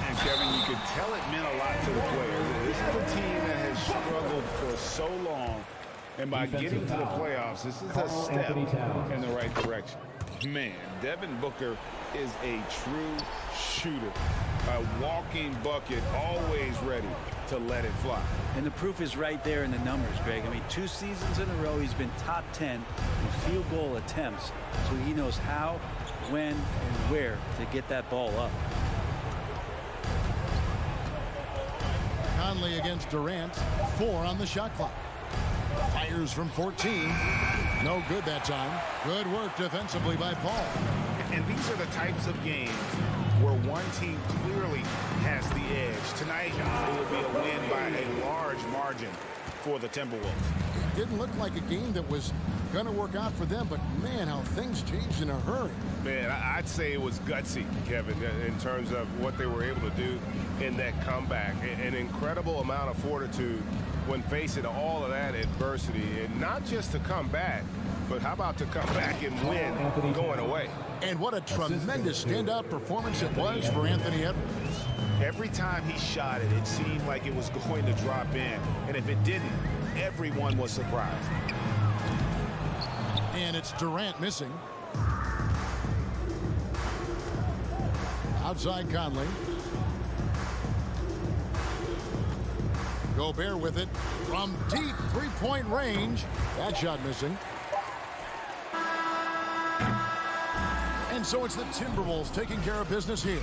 And Kevin, you could tell it meant a lot to the players. This is a team that has struggled for so long, and by getting to the playoffs, this is a step in the right direction. Man, Devin Booker is a true shooter. A walking bucket, always ready to let it fly. And the proof is right there in the numbers, Greg. I mean, 2 seasons in a row, he's been top 10 in field goal attempts. So he knows how, when, and where to get that ball up. Conley against Durant. 4 on the shot clock. Fires from 14. No good that time. Good work defensively by Paul. And these are the types of games where one team clearly has the edge. Tonight, it will be a win by a large margin for the Timberwolves. It didn't look like a game that was going to work out for them, but man, how things changed in a hurry. Man, I'd say it was gutsy, Kevin, in terms of what they were able to do in that comeback. An incredible amount of fortitude when facing all of that adversity, and not just to come back, but how about to come back and win going away? And what a tremendous standout performance it was for Anthony Edwards. Every time he shot it, it seemed like it was going to drop in. And if it didn't, everyone was surprised. And it's Durant missing. Outside Conley. Gobert with it from deep three-point range. That shot missing. And so it's the Timberwolves taking care of business here.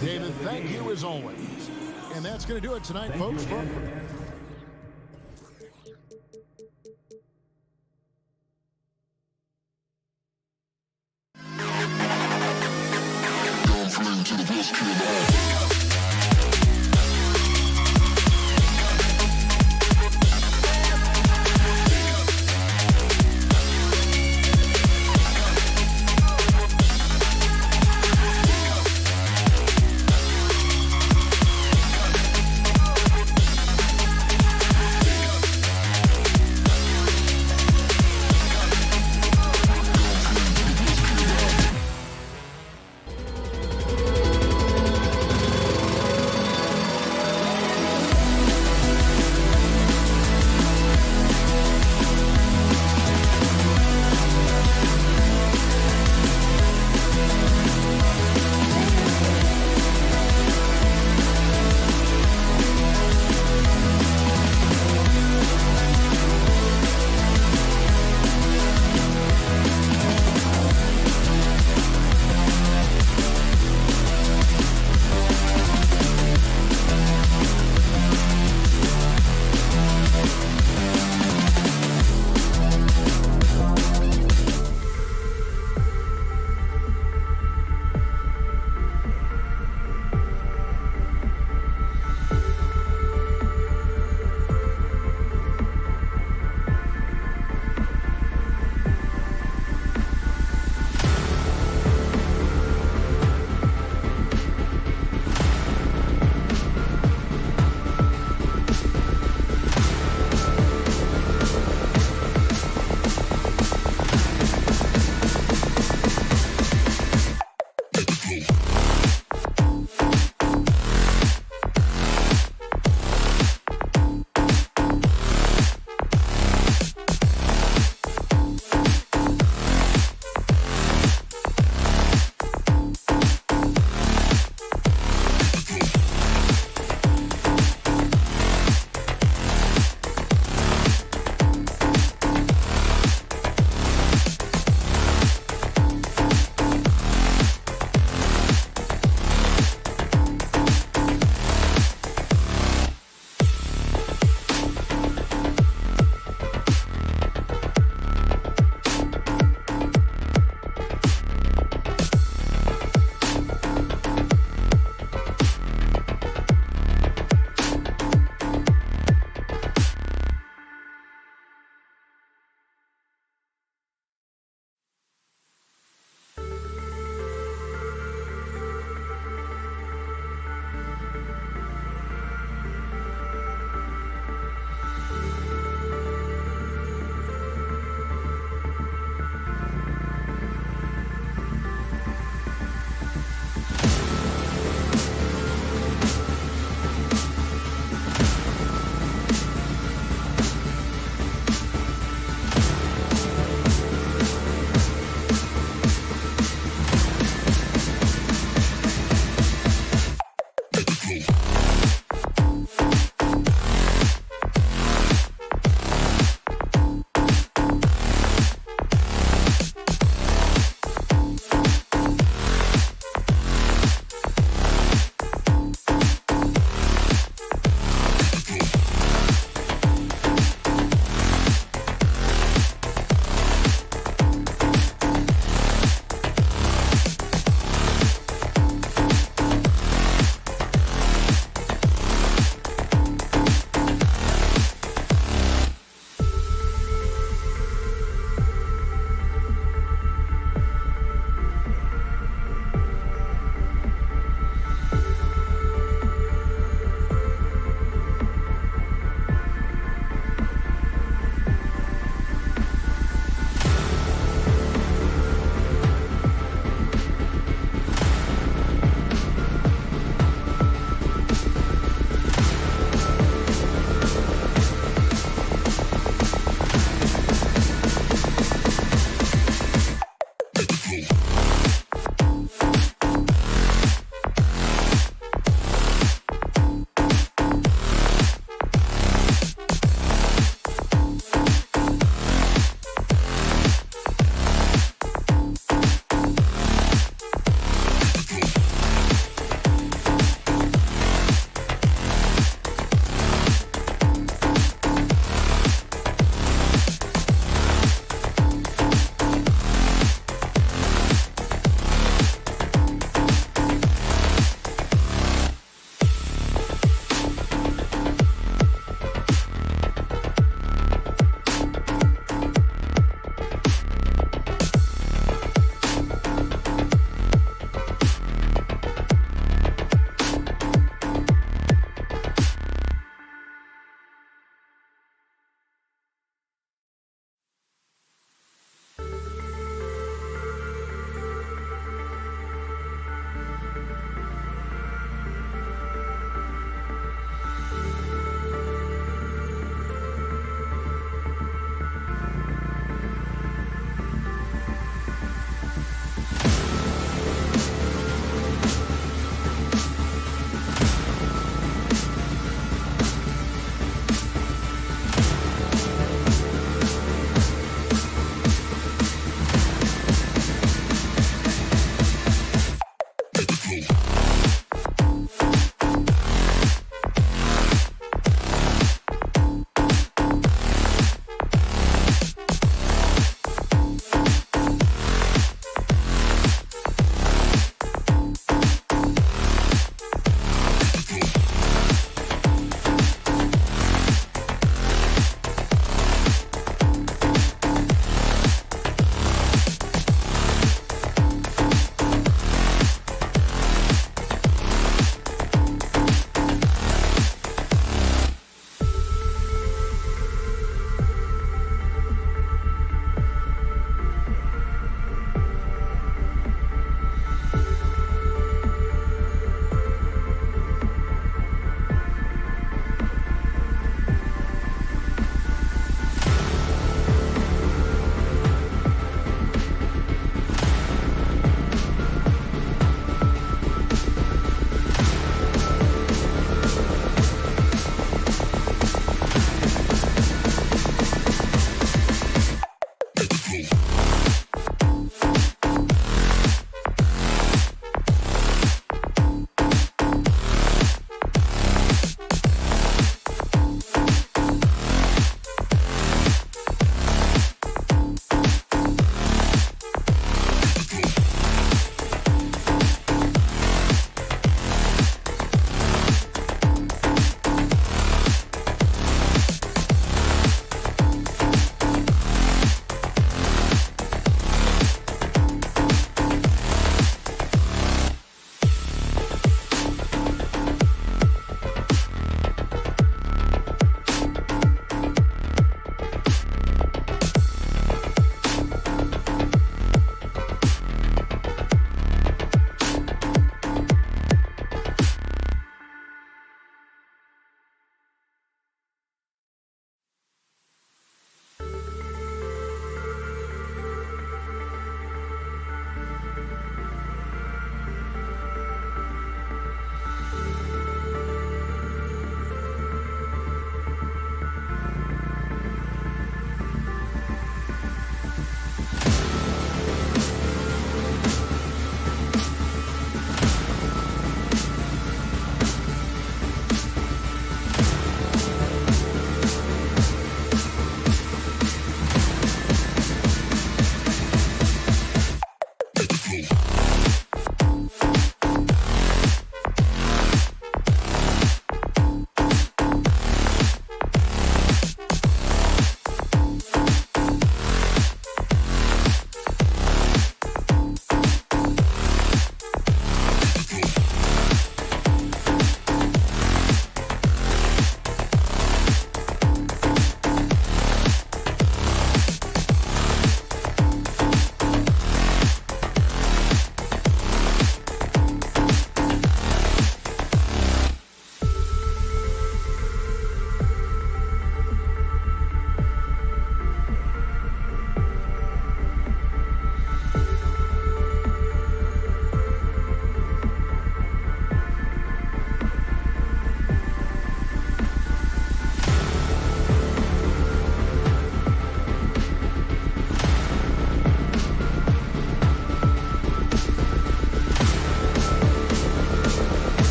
David, thank you as always. And that's going to do it tonight, folks.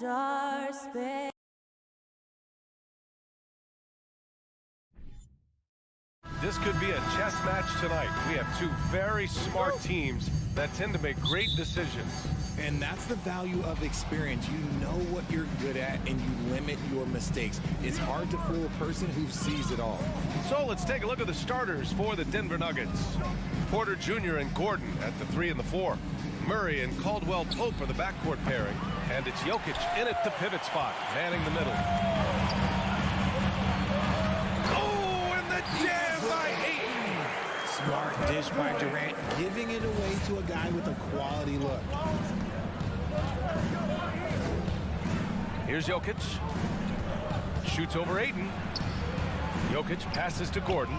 star space. This could be a chess match tonight. We have two very smart teams that tend to make great decisions. And that's the value of experience. You know what you're good at, and you limit your mistakes. It's hard to fool a person who sees it all. So let's take a look at the starters for the Denver Nuggets. Porter Jr. and Gordon at the 3 and the 4. Murray and Caldwell Pope are the backcourt pairing. And it's Jokic in at the pivot spot, manning the middle. Oh, and the jam by Ayton. Smart dish by Durant, giving it away to a guy with a quality look. Here's Jokic. Shoots over Ayton. Jokic passes to Gordon.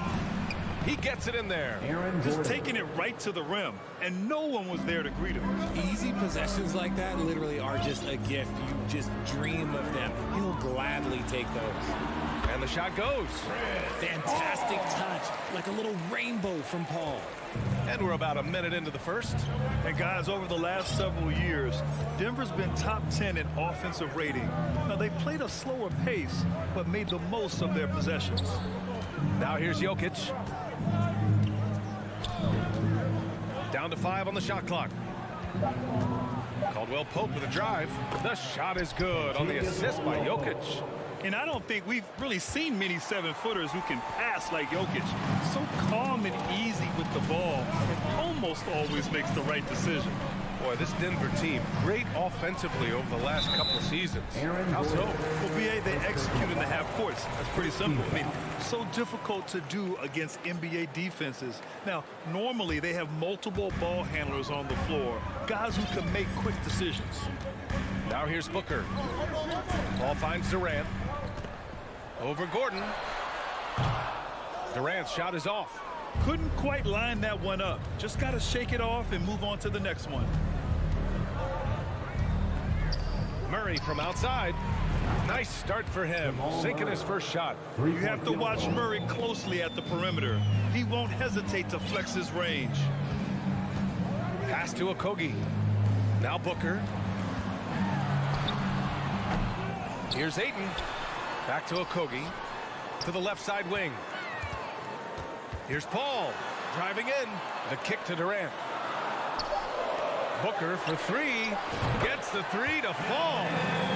He gets it in there. Just taking it right to the rim, and no one was there to greet him. Easy possessions like that literally are just a gift. You just dream of them. He'll gladly take those. And the shot goes. Fantastic touch, like a little rainbow from Paul. And we're about a minute into the first. And guys, over the last several years, Denver's been top 10 in offensive rating. Now, they played a slower pace, but made the most of their possessions. Now here's Jokic. Down to 5 on the shot clock. Caldwell Pope with a drive. The shot is good on the assist by Jokic. And I don't think we've really seen many 7-footers who can pass like Jokic. So calm and easy with the ball, and almost always makes the right decision. Boy, this Denver team, great offensively over the last couple of seasons. How so? Well, BA, they execute in the half courts. That's pretty simple. I mean, so difficult to do against NBA defenses. Now, normally they have multiple ball handlers on the floor, guys who can make quick decisions. Now here's Booker. Ball finds Durant. Over Gordon. Durant's shot is off. Couldn't quite line that one up. Just got to shake it off and move on to the next one. Murray from outside. Nice start for him, sinking his first shot. You have to watch Murray closely at the perimeter. He won't hesitate to flex his range. Pass to Okogie. Now Booker. Here's Ayton. Back to Okogie. To the left side wing. Here's Paul. Driving in. The kick to Durant. Booker for 3. Gets the 3 to fall.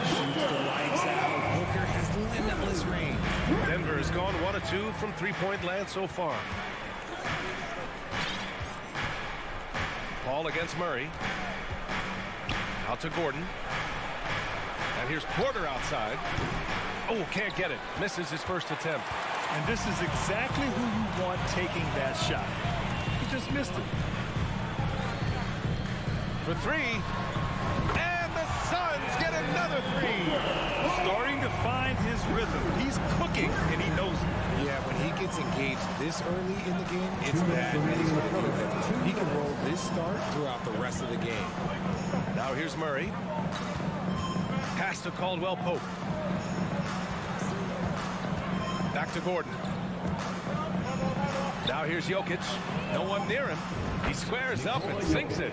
Shoots the lights out. Booker has limitless range. Denver has gone 1 of 2 from three-point land so far. Paul against Murray. Out to Gordon. And here's Porter outside. Oh, can't get it. Misses his first attempt. And this is exactly who you want taking that shot. He just missed it. For 3. And the Suns get another 3. Starting to find his rhythm. He's cooking, and he knows it. Yeah, when he gets engaged this early in the game, it's bad. He can roll this start throughout the rest of the game. Now here's Murray. Pass to Caldwell Pope. Back to Gordon. Now here's Jokic. No one near him. He squares up and sinks it.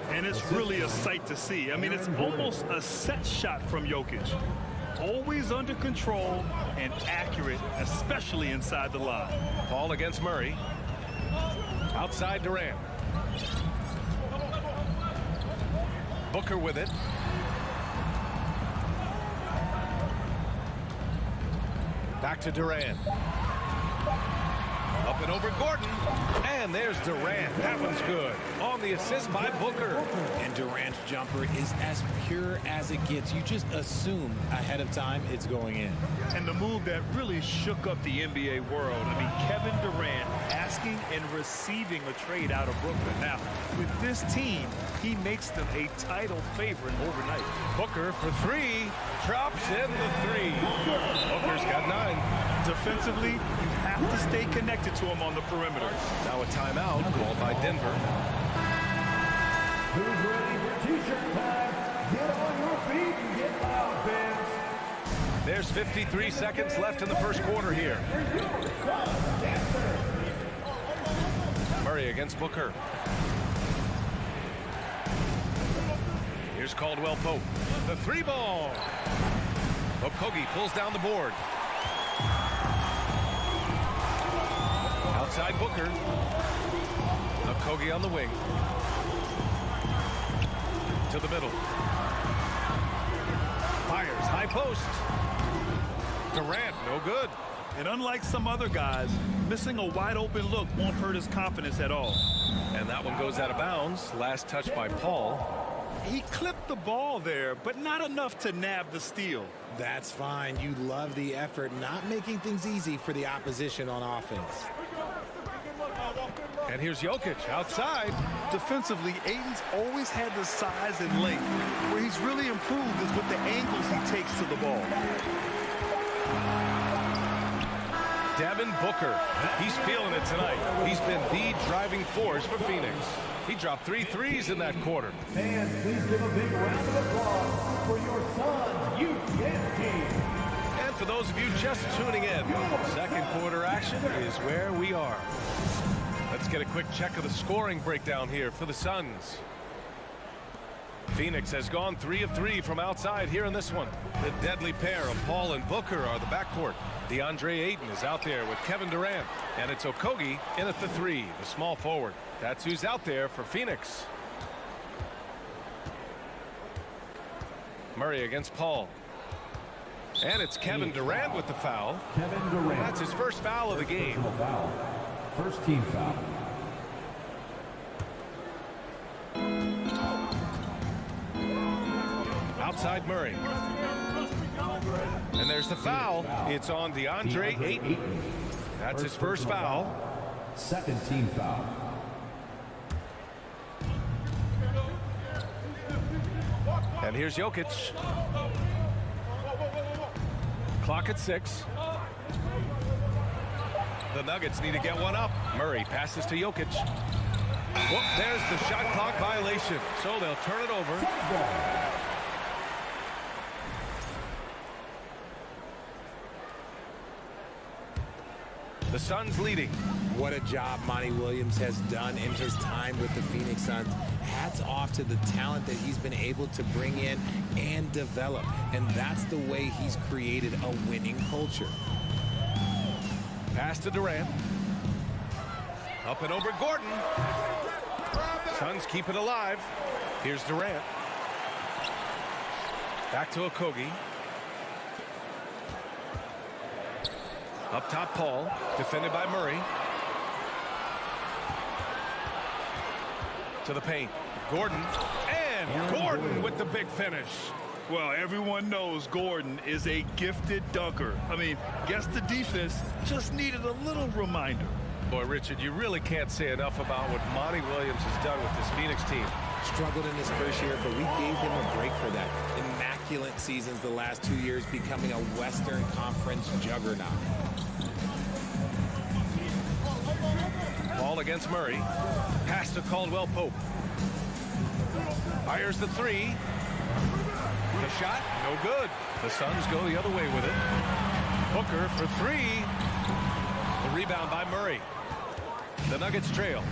And it's really a sight to see. I mean, it's almost a set shot from Jokic. Always under control and accurate, especially inside the line. Paul against Murray. Outside Durant. Booker with it. Back to Durant. Up and over Gordon. And there's Durant. That one's good. On the assist by Booker. And Durant's jumper is as pure as it gets. You just assume ahead of time it's going in. And the move that really shook up the NBA world. I mean, Kevin Durant asking and receiving a trade out of Brooklyn. Now, with this team, he makes them a title favorite overnight. Booker for 3. Drops in the 3. Booker's got 9. Defensively, you have to stay connected to him on the perimeter. Now a timeout called by Denver. Who's ready for t-shirt time? Get on your feet and get loud, fans. There's 53 seconds left in the first quarter here. Murray against Booker. Here's Caldwell Pope. The 3-ball. Okogie pulls down the board. Outside Booker. Okogie on the wing. To the middle. Fires high post. Durant, no good. And unlike some other guys, missing a wide open look won't hurt his confidence at all. And that one goes out of bounds. Last touch by Paul. He clipped the ball there, but not enough to nab the steal. That's fine. You love the effort, not making things easy for the opposition on offense. And here's Jokic outside. Defensively, Ayton's always had the size and length. Where he's really improved is with the angles he takes to the ball. Devin Booker, he's feeling it tonight. He's been the driving force for Phoenix. He dropped 3 threes in that quarter. Fans, please give a big round of applause for your Suns youth team. And for those of you just tuning in, second quarter action is where we are. Let's get a quick check of the scoring breakdown here for the Suns. Phoenix has gone 3 of 3 from outside here in this one. The deadly pair of Paul and Booker are the backcourt. DeAndre Ayton is out there with Kevin Durant. And it's Okogie in at the 3, the small forward. That's who's out there for Phoenix. Murray against Paul. And it's Kevin Durant with the foul. Kevin Durant. That's his first foul of the game. Foul. First team foul. Outside Murray. And there's the foul. It's on DeAndre Ayton. That's his first foul. Second team foul. And here's Jokic. Clock at 6. The Nuggets need to get one up. Murray passes to Jokic. Whoop, there's the shot clock violation. So they'll turn it over. The Suns leading. What a job Monty Williams has done in his time with the Phoenix Suns. Hats off to the talent that he's been able to bring in and develop. And that's the way he's created a winning culture. Pass to Durant. Up and over Gordon. Suns keep it alive. Here's Durant. Back to Okogie. Up top, Paul. Defended by Murray. To the paint. Gordon. And Gordon with the big finish. Well, everyone knows Gordon is a gifted dunker. I mean, guess the defense just needed a little reminder. Boy, Richard, you really can't say enough about what Monty Williams has done with this Phoenix team. Struggled in his first year, but we gave him a break for that. Immaculate seasons the last 2 years, becoming a Western Conference juggernaut. Ball against Murray. Pass to Caldwell Pope. Fires the 3. The shot, no good. The Suns go the other way with it. Booker for 3. The rebound by Murray. The Nuggets trail.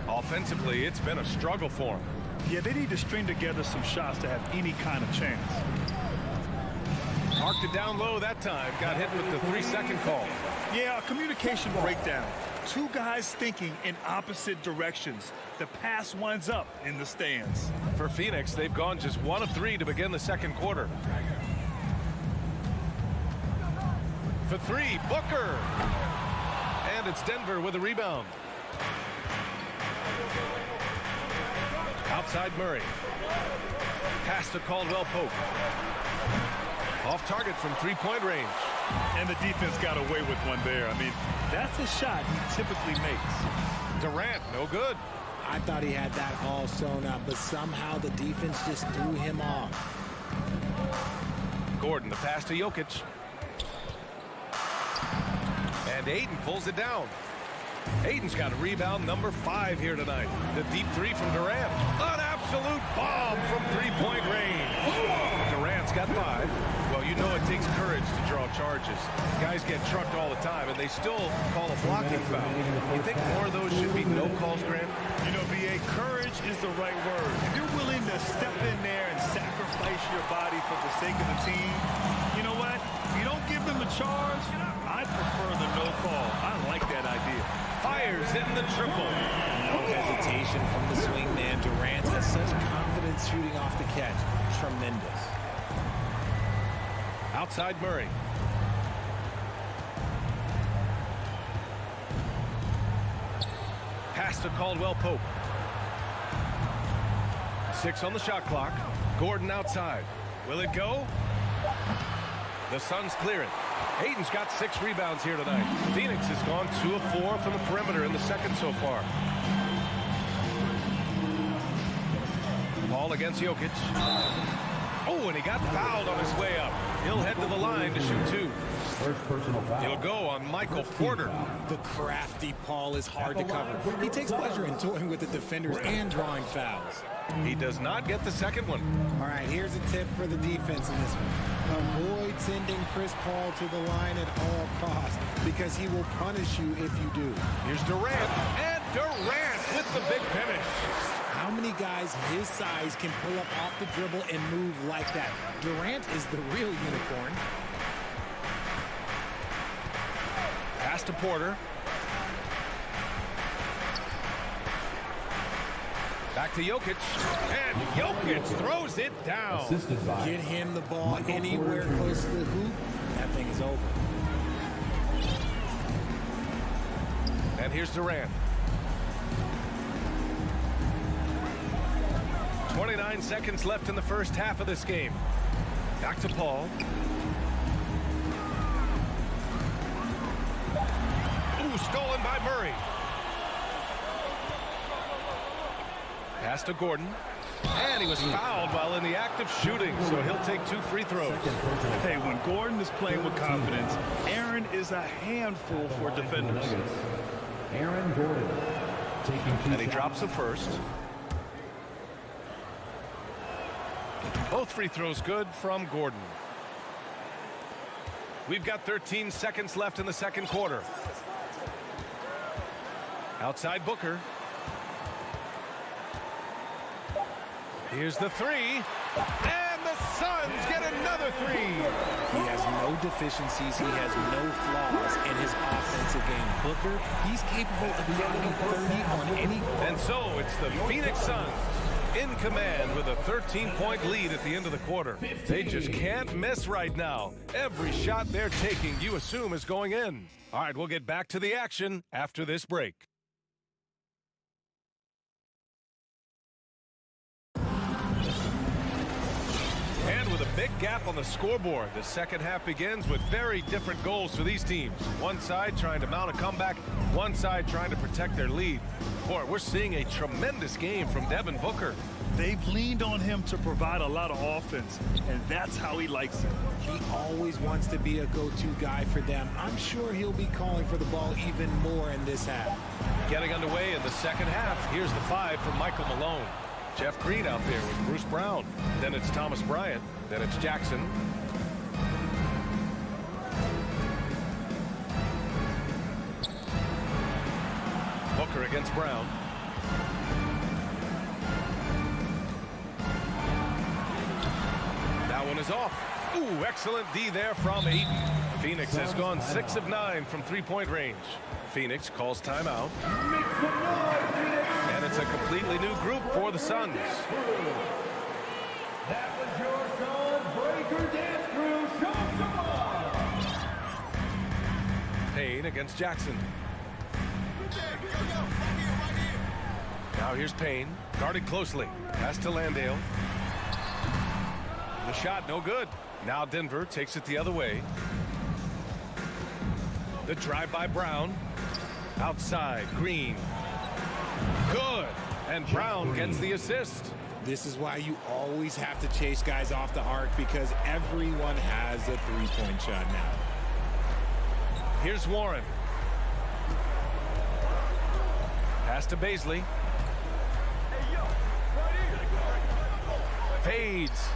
Offensively, it's been a struggle for them. Yeah, they need to string together some shots to have any kind of chance. Marked it down low that time. Got hit with the 3-second call. Yeah, a communication breakdown. Two guys thinking in opposite directions. The pass winds up in the stands. For Phoenix, they've gone just 1 of 3 to begin the second quarter. For 3, Booker. And it's Denver with a rebound. Outside Murray. Pass to Caldwell Pope. Off target from 3-point range. And the defense got away with one there. I mean, that's a shot he typically makes. Durant, no good. I thought he had that all sewn up, but somehow the defense just threw him off. Gordon, the pass to Jokic. And Ayton pulls it down. Ayton's got a rebound number 5 here tonight. The deep 3 from Durant. An absolute bomb from 3-point range. Durant's got 5. Well, you know it takes courage to draw charges. Guys get trucked all the time, and they still call a blocking foul. You think more of those should be no calls, Grant? You know, BA, courage is the right word. If you're willing to step in there and sacrifice your body for the sake of the team, you know what? If you don't give them the charge, I'd prefer the no call. I like that idea. Fires hitting the triple. No hesitation from the swing man. Durant has such confidence shooting off the catch. Tremendous. Outside Murray. Pass to Caldwell Pope. 6 on the shot clock. Gordon outside. Will it go? The Suns clear it. Hayden's got 6 rebounds here tonight. Phoenix has gone 2 of 4 from the perimeter in the second so far. Ball against Jokic. Oh, and he got fouled on his way up. He'll head to the line to shoot 2. He'll go on Michael Porter. The crafty Paul is hard to cover. He takes pleasure in toying with the defenders and drawing fouls. He does not get the second one. All right, here's a tip for the defense in this one. Avoid sending Chris Paul to the line at all costs because he will punish you if you do. Here's Durant, and Durant with the big finish. How many guys his size can pull up off the dribble and move like that? Durant is the real unicorn. Pass to Porter. Back to Jokic, and Jokic throws it down. Get him the ball anywhere close to the hoop, that thing is over. And here's Durant. 29 seconds left in the first half of this game. Back to Paul. Ooh, stolen by Murray. Pass to Gordon. And he was fouled while in the act of shooting, so he'll take 2 free throws. Hey, when Gordon is playing with confidence, Aaron is a handful for defenders. Aaron Gordon taking 2 And he drops the first. Both free throws good from Gordon. We've got 13 seconds left in the second quarter. Outside Booker. Here's the 3. And the Suns get another 3. He has no deficiencies. He has no flaws in his offensive game. Booker, he's capable of getting 30 on any. And so it's the Phoenix Suns in command with a 13-point lead at the end of the quarter. They just can't miss right now. Every shot they're taking, you assume, is going in. All right, we'll get back to the action after this break. And with a big gap on the scoreboard, the second half begins with very different goals for these teams. One side trying to mount a comeback, one side trying to protect their lead. Boy, we're seeing a tremendous game from Devin Booker. They've leaned on him to provide a lot of offense, and that's how he likes it. He always wants to be a go-to guy for them. I'm sure he'll be calling for the ball even more in this half. Getting underway in the second half, here's the 5 from Michael Malone. Jeff Green out there with Bruce Brown. Then it's Thomas Bryant. Then it's Jackson. Booker against Brown. That one is off. Ooh, excellent D there from Ayton. Phoenix has gone 6 of 9 from three-point range. Phoenix calls timeout. And it's a completely new group for the Suns. That was your Suns Breaker Dance Crew. Show some love. Payne against Jackson. Now here's Payne, guarded closely. Pass to Landale. The shot, no good. Now Denver takes it the other way. The drive by Brown. Outside, Green. Good. And Brown gets the assist. This is why you always have to chase guys off the arc, because everyone has a three-point shot now. Here's Warren. Pass to Baisley. Fades.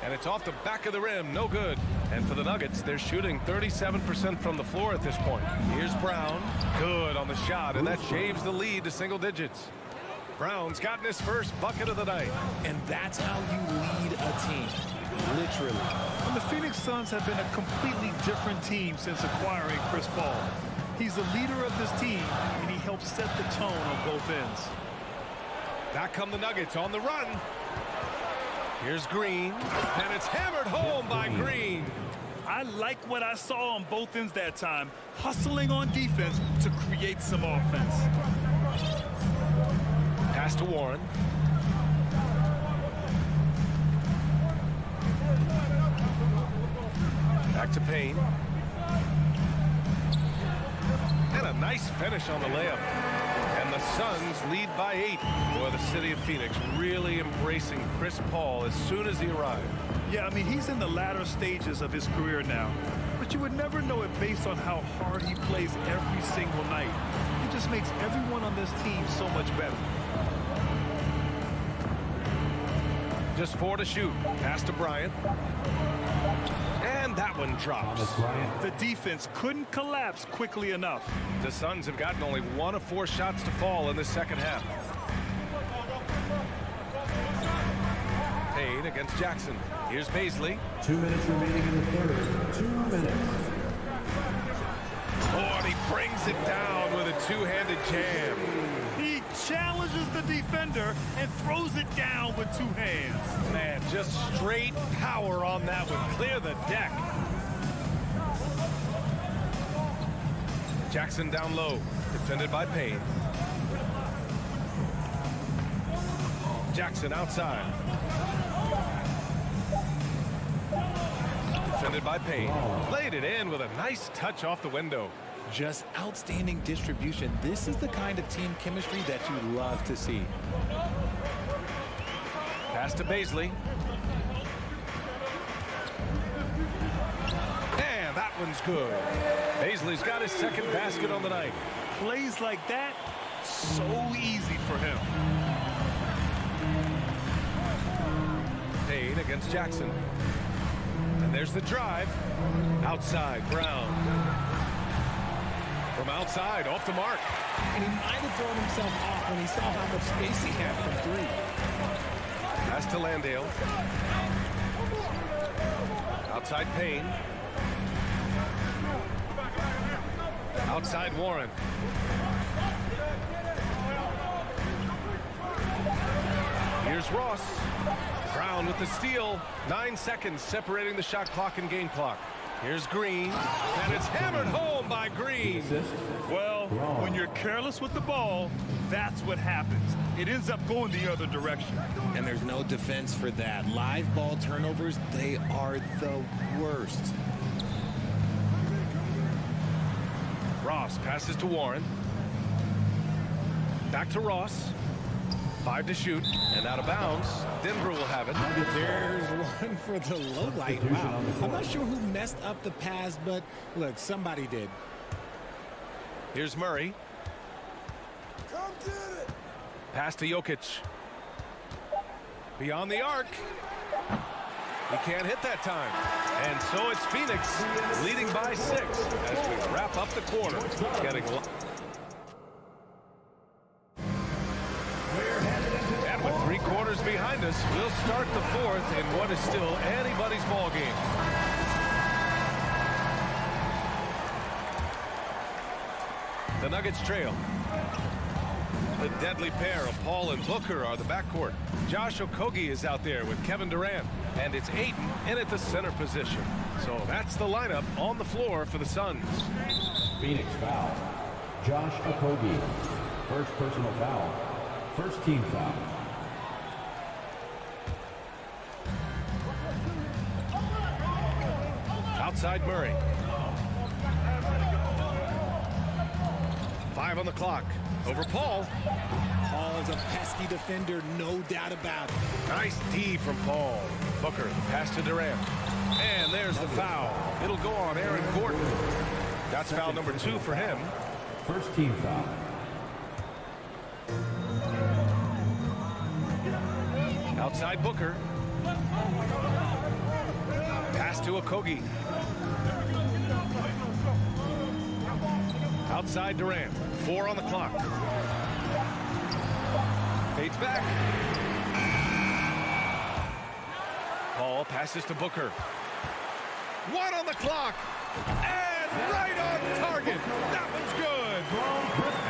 And it's off the back of the rim. No good. And for the Nuggets, they're shooting 37% from the floor at this point. Here's Brown. Good on the shot, and that shaves the lead to single digits. Brown's gotten his first bucket of the night. And that's how you lead a team. Literally. And the Phoenix Suns have been a completely different team since acquiring Chris Paul. He's the leader of this team, and he helps set the tone on both ends. Back come the Nuggets on the run. Here's Green, and it's hammered home by Green. I like what I saw on both ends that time, hustling on defense to create some offense. Pass to Warren. Back to Payne. And a nice finish on the layup. And the Suns lead by 8. Boy, the city of Phoenix really embracing Chris Paul as soon as he arrived. Yeah, I mean, he's in the latter stages of his career now. But you would never know it based on how hard he plays every single night. He just makes everyone on this team so much better. Just 4 to shoot. Pass to Bryant. And that one drops. The defense couldn't collapse quickly enough. The Suns have gotten only 1 of 4 shots to fall in the second half. Payne against Jackson. Here's Baisley. 2 minutes remaining in the third. 2 minutes. Oh, and he brings it down with a two-handed jam. He challenges the defender and throws it down with 2 hands. Man, just straight power on that one. Clear the deck. Jackson down low, defended by Payne. Jackson outside. Defended by Payne. Played it in with a nice touch off the window. Just outstanding distribution. This is the kind of team chemistry that you love to see. Pass to Baisley. And that one's good. Baisley's got his second basket on the night. Plays like that, so easy for him. Payne against Jackson. And there's the drive. Outside, Brown. From outside, off the mark. And he might have thrown himself off when he saw how much space he had from 3. Pass to Landale. Outside Payne. Outside Warren. Here's Ross. Brown with the steal. 9 seconds separating the shot clock and game clock. Here's Green, and it's hammered home by Green. Well, when you're careless with the ball, that's what happens. It ends up going the other direction. And there's no defense for that. Live ball turnovers, they are the worst. Ross passes to Warren. Back to Ross. 5 to shoot, and out of bounds. Denver will have it. There's one for the low light. Wow. I'm not sure who messed up the pass, but look, somebody did. Here's Murray. Come get it. Pass to Jokic. Beyond the arc. He can't hit that time. And so it's Phoenix leading by 6 as we wrap up the quarter. Getting and with 3 quarters behind us, we'll start the 4th in what is still anybody's ball game. The Nuggets trail. The deadly pair of Paul and Booker are the backcourt. Josh Okogie is out there with Kevin Durant, and it's Ayton in at the center position. So that's the lineup on the floor for the Suns. Phoenix foul. Josh Okogie. First personal foul. First team foul. Outside Murray. 5 on the clock. Over Paul. Paul is a pesky defender, no doubt about it. Nice D from Paul. Booker, pass to Durant. And there's the foul. It'll go on Aaron Gordon. That's foul number 2 for him. First team foul. Outside Booker. to Okogie. Outside Durant. 4 on the clock. Fades back. Paul passes to Booker. 1 on the clock. And right on target. That one's good.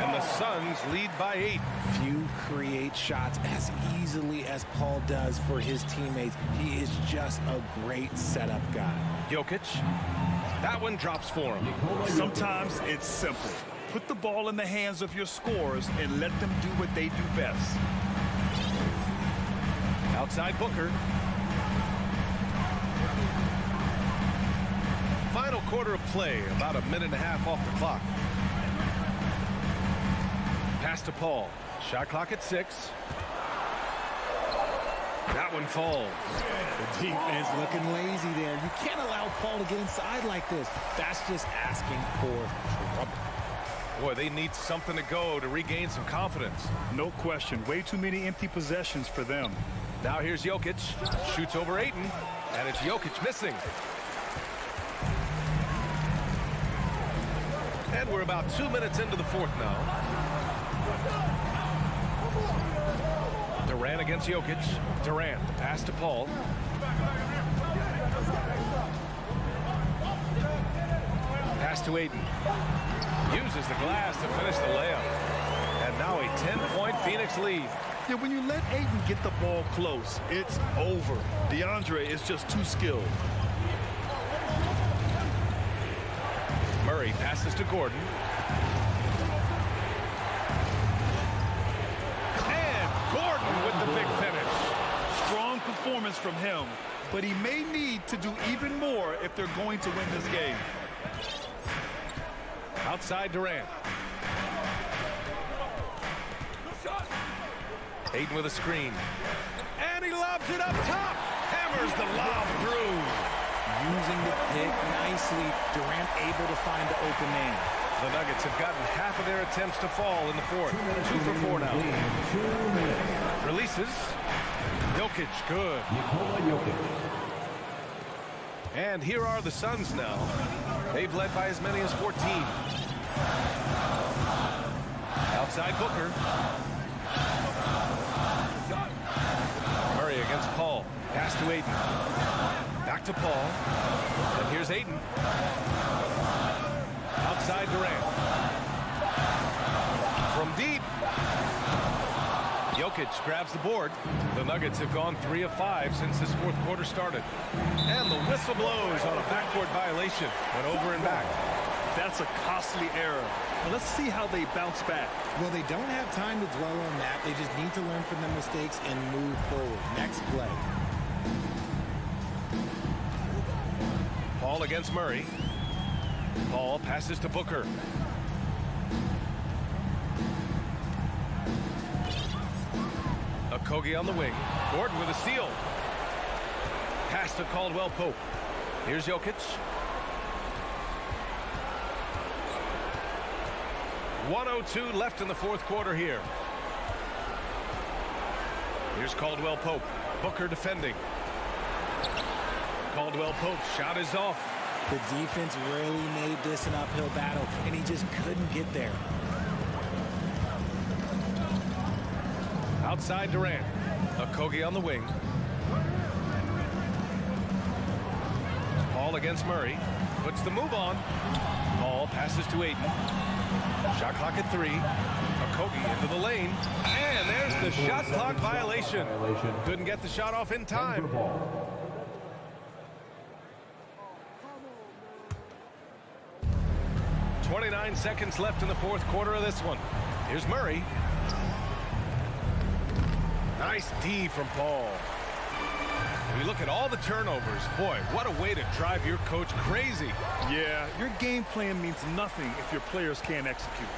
And the Suns lead by 8. Few create shots as easily as Paul does for his teammates. He is just a great setup guy. Jokic. That one drops for him. Sometimes it's simple. Put the ball in the hands of your scorers and let them do what they do best. Outside Booker. Final quarter of play, about a minute and a half off the clock. Pass to Paul. Shot clock at 6. That one falls. The defense looking lazy there. You can't allow Paul to get inside like this. That's just asking for trouble. Boy, they need something to go to regain some confidence. No question. Way too many empty possessions for them. Now here's Jokic. Shoots over Ayton. And it's Jokic missing. And we're about 2 minutes into the fourth now. Durant against Jokic. Durant, pass to Paul. Pass to Ayton. Uses the glass to finish the layup. And now a 10-point Phoenix lead. Yeah, when you let Ayton get the ball close, it's over. DeAndre is just too skilled. Murray passes to Gordon. And Gordon with the big finish. Strong performance from him, but he may need to do even more if they're going to win this game. Outside Durant. Ayton with a screen. And he lobs it up top. Hammers the lob through. Using the pick nicely. Durant able to find the open man. The Nuggets have gotten half of their attempts to fall in the fourth. 2 for 4 now. Releases. Jokic, good. And here are the Suns now. They've led by as many as 14. Outside Booker. Murray against Paul. Pass to Ayton. Back to Paul. And here's Ayton. Outside Durant. From deep. Jokic grabs the board. The Nuggets have gone 3 of 5 since this fourth quarter started. And the whistle blows on a backcourt violation. Went over and back. That's a costly error. Now let's see how they bounce back. Well, they don't have time to dwell on that. They just need to learn from their mistakes and move forward. Next play. Paul against Murray. Paul passes to Booker. Okogie on the wing. Gordon with a steal. Pass to Caldwell Pope. Here's Jokic. 1:02 left in the fourth quarter here. Here's Caldwell Pope. Booker defending. Caldwell Pope shot is off. The defense really made this an uphill battle, and he just couldn't get there. Outside Durant. Okogie on the wing. Paul against Murray. Puts the move on. Paul passes to Ayton. Shot clock at 3. Okogie into the lane. And there's the shot clock violation. Couldn't get the shot off in time. 29 seconds left in the fourth quarter of this one. Here's Murray. Nice D from Paul. We look at all the turnovers. Boy, what a way to drive your coach crazy. Yeah, your game plan means nothing if your players can't execute.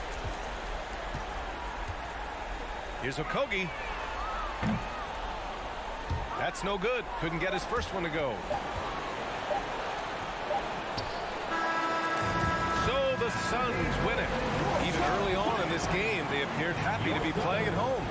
Here's Okogie. That's no good. Couldn't get his first one to go. So the Suns win it. Even early on in this game, they appeared happy to be playing at home.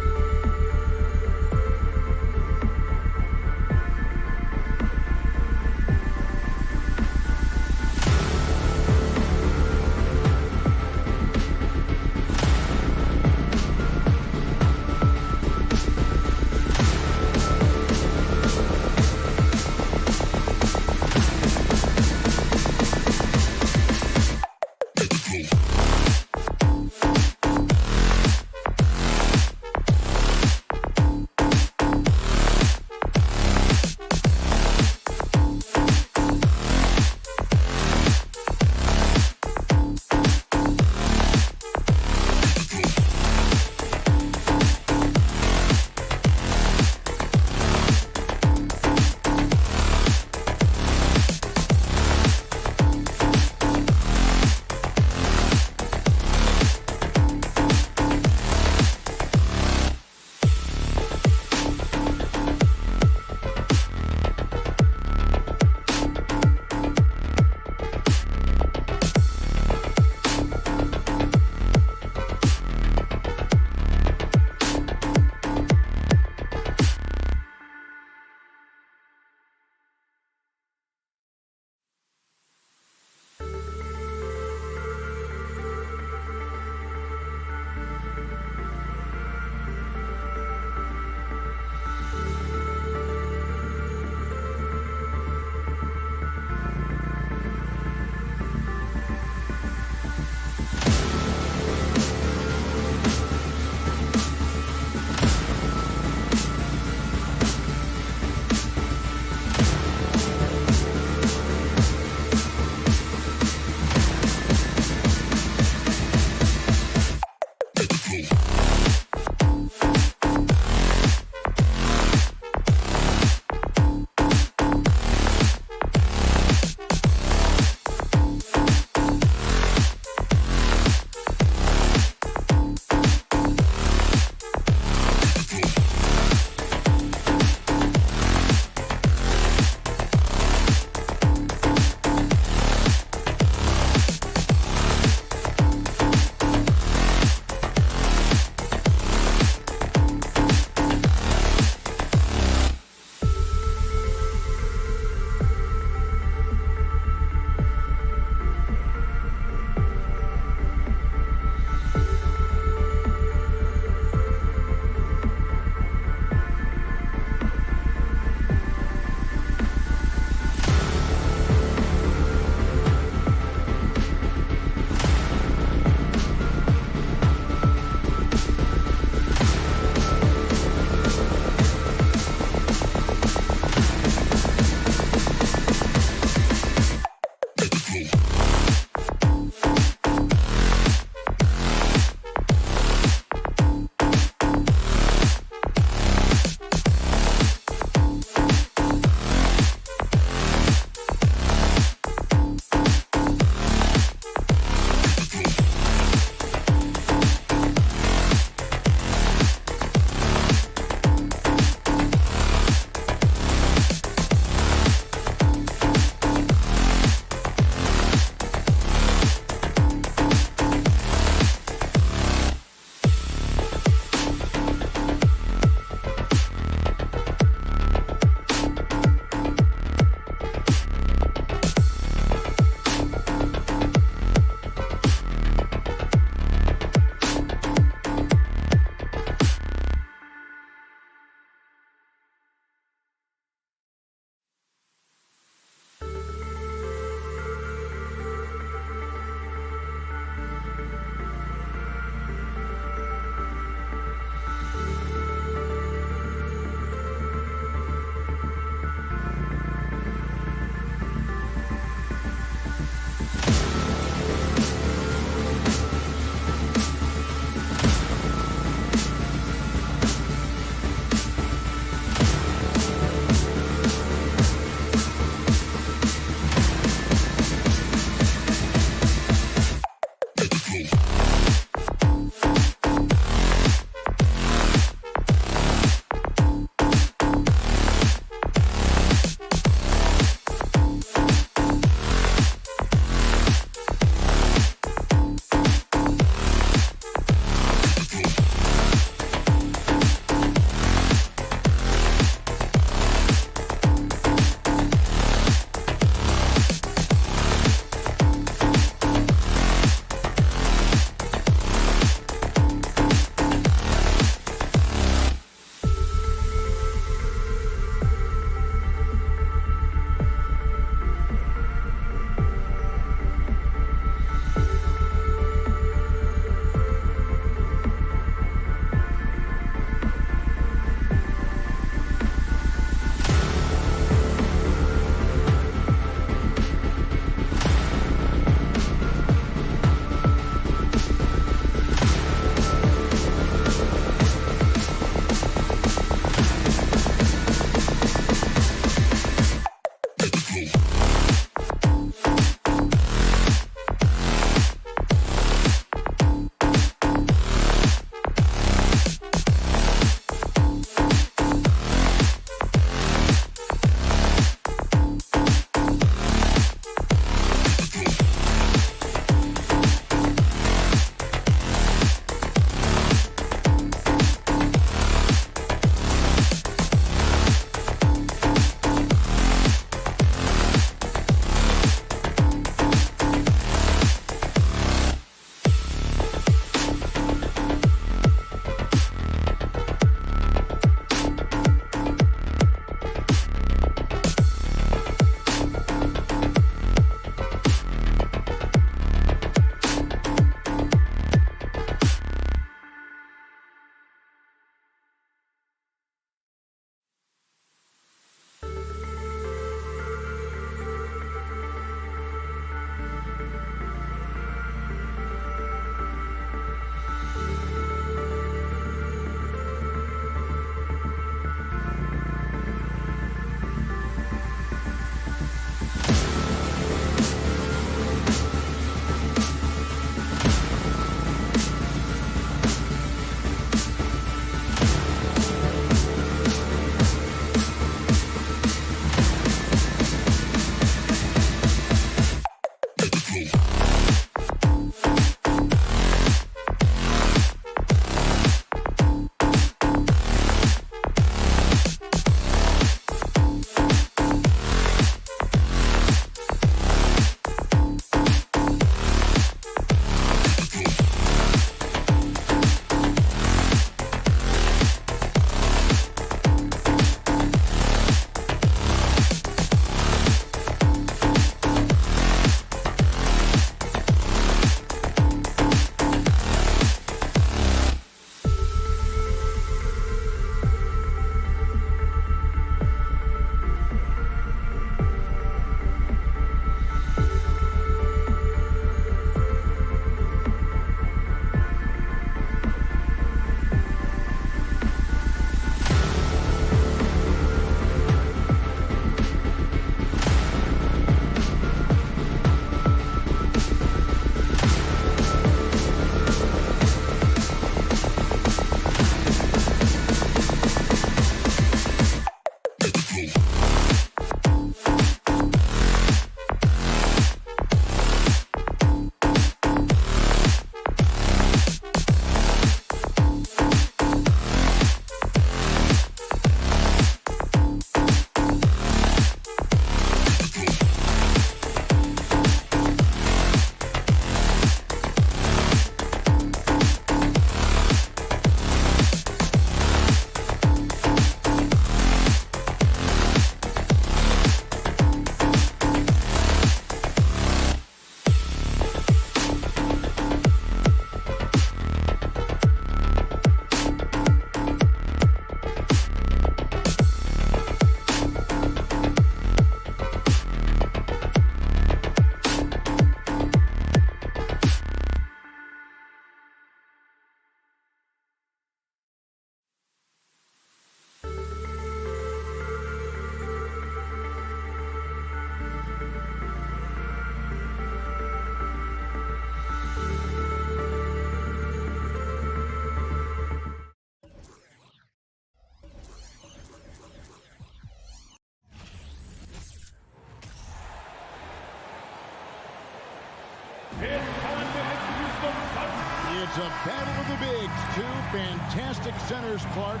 It's a battle of the bigs. Two fantastic centers, Clark,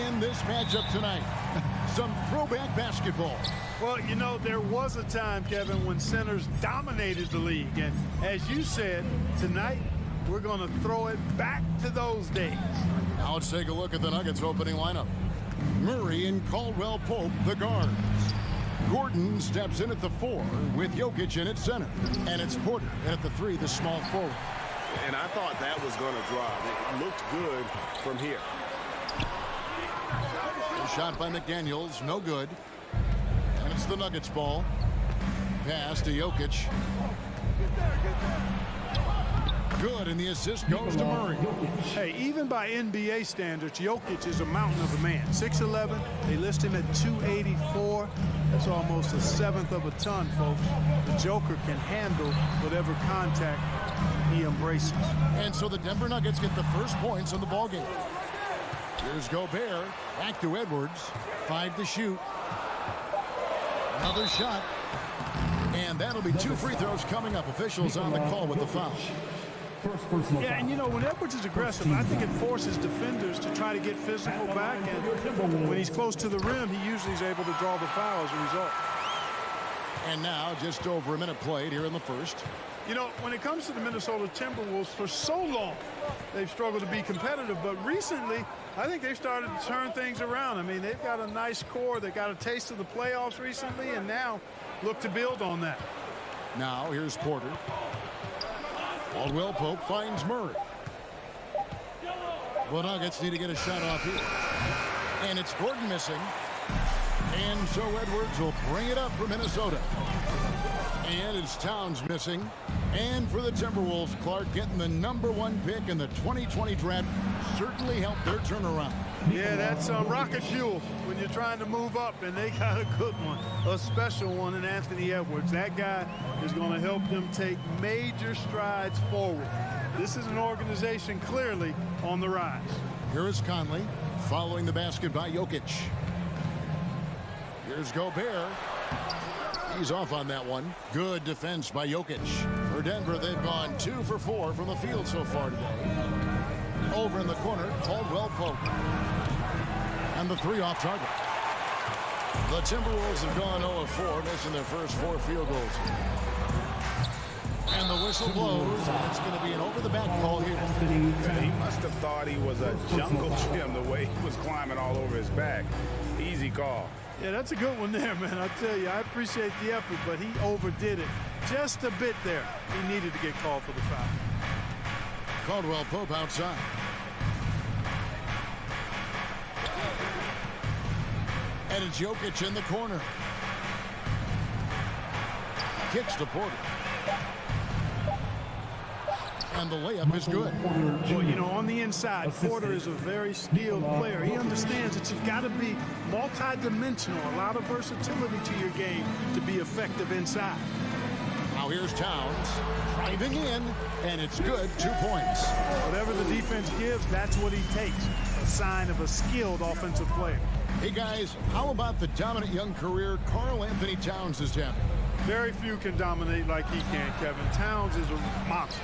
in this matchup tonight. Some throwback basketball. Well, you know, there was a time, Kevin, when centers dominated the league. And as you said, tonight we're going to throw it back to those days. Now let's take a look at the Nuggets opening lineup. Murray and Caldwell Pope, the guards. Gordon steps in at the 4 with Jokic in at center. And it's Porter in at the 3, the small forward. And I thought that was going to drop. It looked good from here. A shot by McDaniels, no good. And it's the Nuggets ball. Pass to Jokic. Good, and the assist goes to Murray. Hey, even by NBA standards, Jokic is a mountain of a man. 6'11", they list him at 284. That's almost a seventh of a ton, folks. The Joker can handle whatever contact he embraces. And so the Denver Nuggets get the first points in the ballgame. Here's Gobert, back to Edwards. 5 to shoot. Another shot. And that'll be 2 free throws coming up. Officials on the call with the foul. Yeah, and you know, when Edwards is aggressive, I think it forces defenders to try to get physical back. And when he's close to the rim, he usually is able to draw the foul as a result. And now just over a minute played here in the first. You know, when it comes to the Minnesota Timberwolves, for so long, they've struggled to be competitive. But recently, I think they've started to turn things around. I mean, they've got a nice core. They got a taste of the playoffs recently, and now look to build on that. Now here's Porter. Caldwell Pope finds Murray. The Nuggets need to get a shot off here. And it's Gordon missing. And so Edwards will bring it up for Minnesota. And it's Towns missing. And for the Timberwolves, Clark getting the #1 pick in the 2020 draft certainly helped their turnaround. Yeah, that's rocket fuel when you're trying to move up, and they got a good one, a special one in Anthony Edwards. That guy is going to help them take major strides forward. This is an organization clearly on the rise. Here is Conley following the basket by Jokic. Here's Gobert. He's off on that one. Good defense by Jokic. For Denver, they've gone 2 for 4 from the field so far today. Over in the corner, Caldwell Pope. And the 3 off target. The Timberwolves have gone 0 of 4, missing their first 4 field goals. And the whistle blows. It's going to be an over-the-back call here. He must have thought he was a jungle gym the way he was climbing all over his back. Easy call. Yeah, that's a good one there, man. I tell you, I appreciate the effort, but he overdid it just a bit there. He needed to get called for the foul. Caldwell Pope outside. And it's Jokic in the corner. Kicks to Porter. And the layup is good. Well, you know, on the inside, Porter is a very skilled player. He understands that you've got to be multi-dimensional, a lot of versatility to your game to be effective inside. Now here's Towns driving in, and it's good. 2 points. Whatever the defense gives, that's what he takes. A sign of a skilled offensive player. Hey, guys, how about the dominant young career Karl Anthony Towns is having? Very few can dominate like he can, Kevin. Towns is a monster.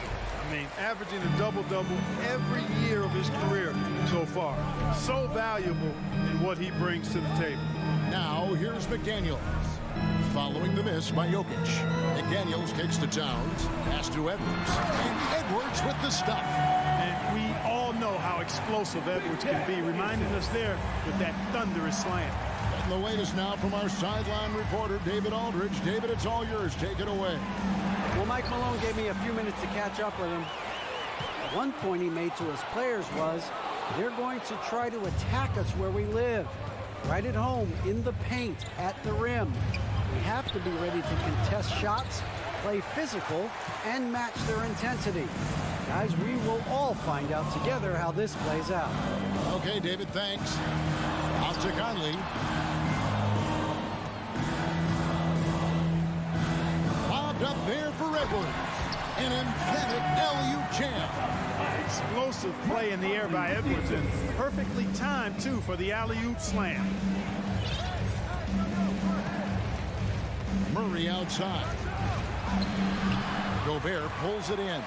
I mean, averaging a double-double every year of his career so far. So valuable in what he brings to the table. Now, here's McDaniels. Following the miss by Jokic. McDaniels kicks to Towns. Pass to Edwards. And Edwards with the stuff. And we all know how explosive Edwards can be, reminding us there with that thunderous slam. And the latest now from our sideline reporter, David Aldridge. David, it's all yours. Take it away. Well, Mike Malone gave me a few minutes to catch up with him. One point he made to his players was, they're going to try to attack us where we live. Right at home, in the paint, at the rim. We have to be ready to contest shots, play physical, and match their intensity. Guys, we will all find out together how this plays out. Okay, David, thanks. Out to Conley. Bobbed up there for Edwards. An emphatic LU jam. Explosive play in the air by Edwards, and perfectly timed, too, for the alley-oop slam. Murray outside. Gobert pulls it in.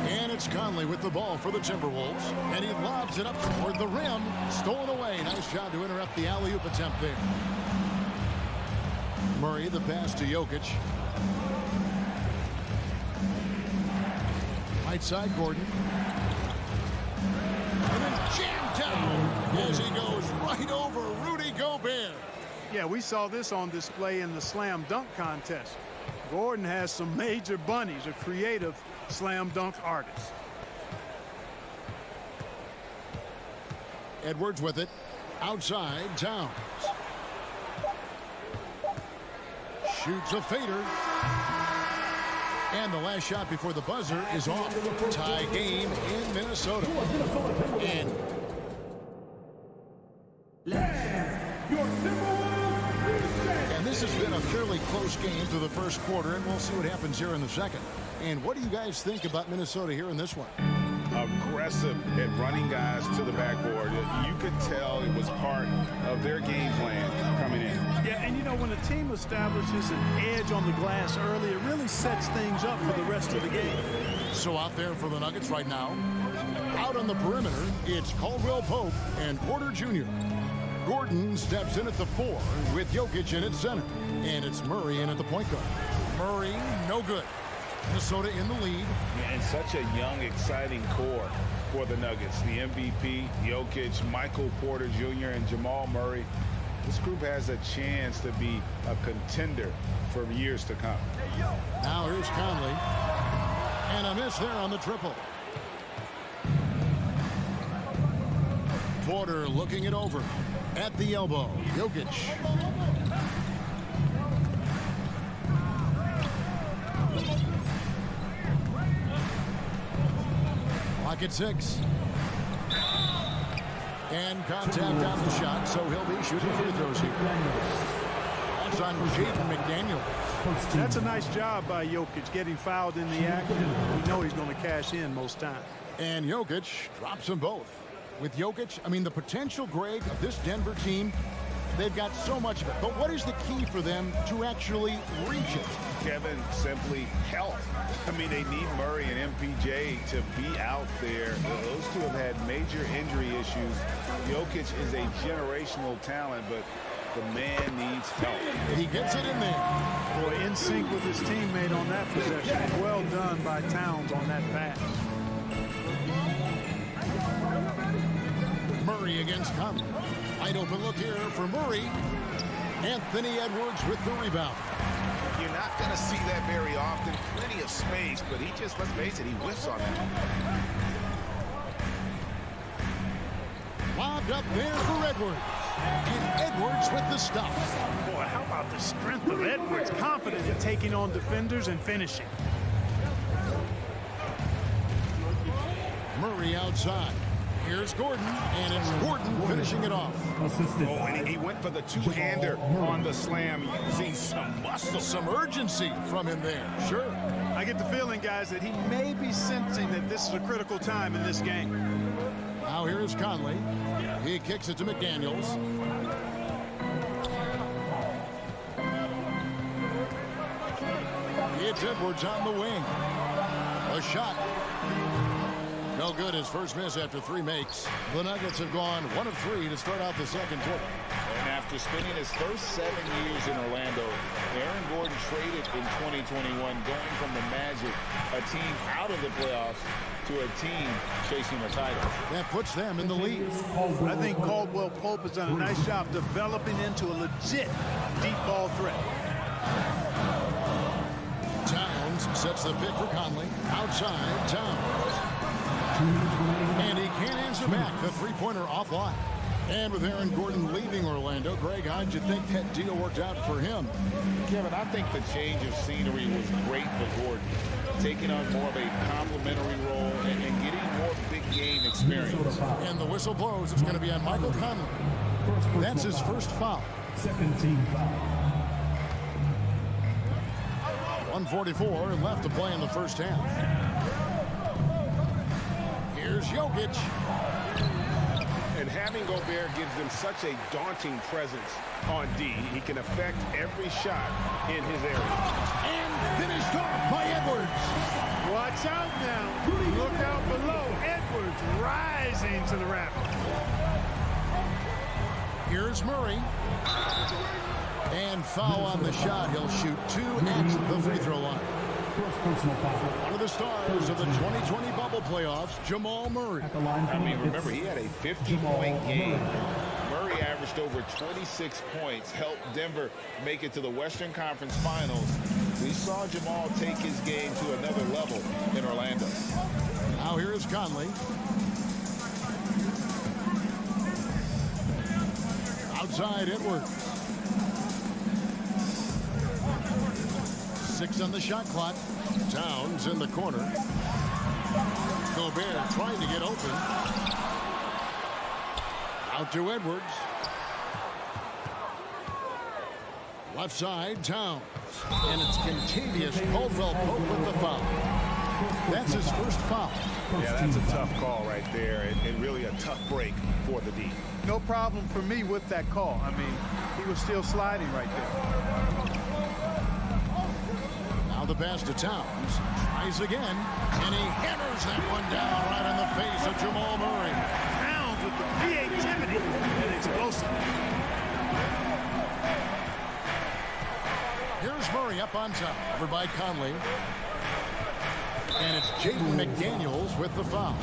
And it's Conley with the ball for the Timberwolves. And he lobs it up toward the rim. Stolen away. Nice job to interrupt the alley-oop attempt there. Murray, the pass to Jokic. Right side, Gordon. And then jammed down as he goes right over Rudy Gobert. Yeah, we saw this on display in the slam dunk contest. Gordon has some major bunnies, a creative slam dunk artist. Edwards with it. Outside, Towns. Shoots a fader. And the last shot before the buzzer is off. Tie game in Minnesota. And this has been a fairly close game through the first quarter, and we'll see what happens here in the second. And what do you guys think about Minnesota here in this one? Aggressive at running guys to the backboard. You could tell it was part of their game plan coming in. Yeah, and you know, when a team establishes an edge on the glass early, it really sets things up for the rest of the game. So out there for the Nuggets right now, out on the perimeter, it's Caldwell Pope and Porter Jr. Gordon steps in at the 4 with Jokic in at center. And it's Murray in at the point guard. Murray, no good. Minnesota in the lead. Yeah, and such a young, exciting core for the Nuggets. The MVP, Jokic, Michael Porter Jr., and Jamal Murray. This group has a chance to be a contender for years to come. Now here's Conley. And a miss there on the triple. Porter looking it over. At the elbow, Jokic. Clock at 6. And contact on the shot, so he'll be shooting free throws here. That's on Jaden McDaniel. That's a nice job by Jokic getting fouled in the act. We know he's going to cash in most times. And Jokic drops them both. With Jokic, I mean, the potential, Greg, of this Denver team, they've got so much of it. But what is the key for them to actually reach it? Kevin, simply health. I mean, they need Murray and MPJ to be out there. Those two have had major injury issues. Jokic is a generational talent, but the man needs help. He gets it in there. Boy, in sync with his teammate on that possession. Well done by Towns on that pass. Murray against Conley. Wide open look here for Murray. Anthony Edwards with the rebound. You're not going to see that very often. Plenty of space, but he just, let's face it, he whiffs on that. Lobbed up there for Edwards. And Edwards with the stop. Boy, how about the strength of Edwards? Confident in taking on defenders and finishing. Murray outside. Here's Gordon, and it's Gordon finishing it off. Oh, and he went for the two-hander on the slam, using some muscle. Some urgency from him there. Sure. I get the feeling, guys, that he may be sensing that this is a critical time in this game. Now here is Conley. He kicks it to McDaniels. It's Edwards on the wing. A shot. No good. His first miss after 3 makes. The Nuggets have gone 1 of 3 to start out the second quarter. And after spending his first 7 years in Orlando, Aaron Gordon traded in 2021, going from the Magic, a team out of the playoffs, to a team chasing a title. That puts them in the lead. I think Caldwell Pope has done a nice job developing into a legit deep ball threat. Towns sets the pick for Conley. Outside, Towns. And he can't answer back. The three-pointer offline. And with Aaron Gordon leaving Orlando, Greg, how'd you think that deal worked out for him? Kevin, I think the change of scenery was great for Gordon, taking on more of a complimentary role and getting more big game experience. And the whistle blows. It's going to be on Michael Conley. That's his first foul. Second team foul. 1:44 left to play in the first half. Here's Jokic. And And having Gobert gives them such a daunting presence on D. He can affect every shot in his area. And finished off by Edwards. Watch out now. Look out below. Edwards rising to the rafters. Here's Murray. And foul on the shot. He'll shoot 2 at the free throw line. One of the stars of the 2020 bubble playoffs, Jamal Murray. I mean, remember, he had a 50-point game. Murray averaged over 26 points, helped Denver make it to the Western Conference Finals. We saw Jamal take his game to another level in Orlando. Now here is Conley. Outside Edwards. 6 on the shot clock. Towns in the corner. Gobert trying to get open. Out to Edwards. Left side, Towns. And it's Contavious Caldwell-Pope with the foul. That's his first foul. Yeah, that's a tough call right there, and really a tough break for the D. No problem for me with that call. I mean, he was still sliding right there. Now the pass to Towns. Tries again, and he hammers that one down right in the face of Jamal Murray. Towns with the creativity and explosiveness. Here's Murray up on top, over by Conley. And it's Jaden McDaniels with the foul.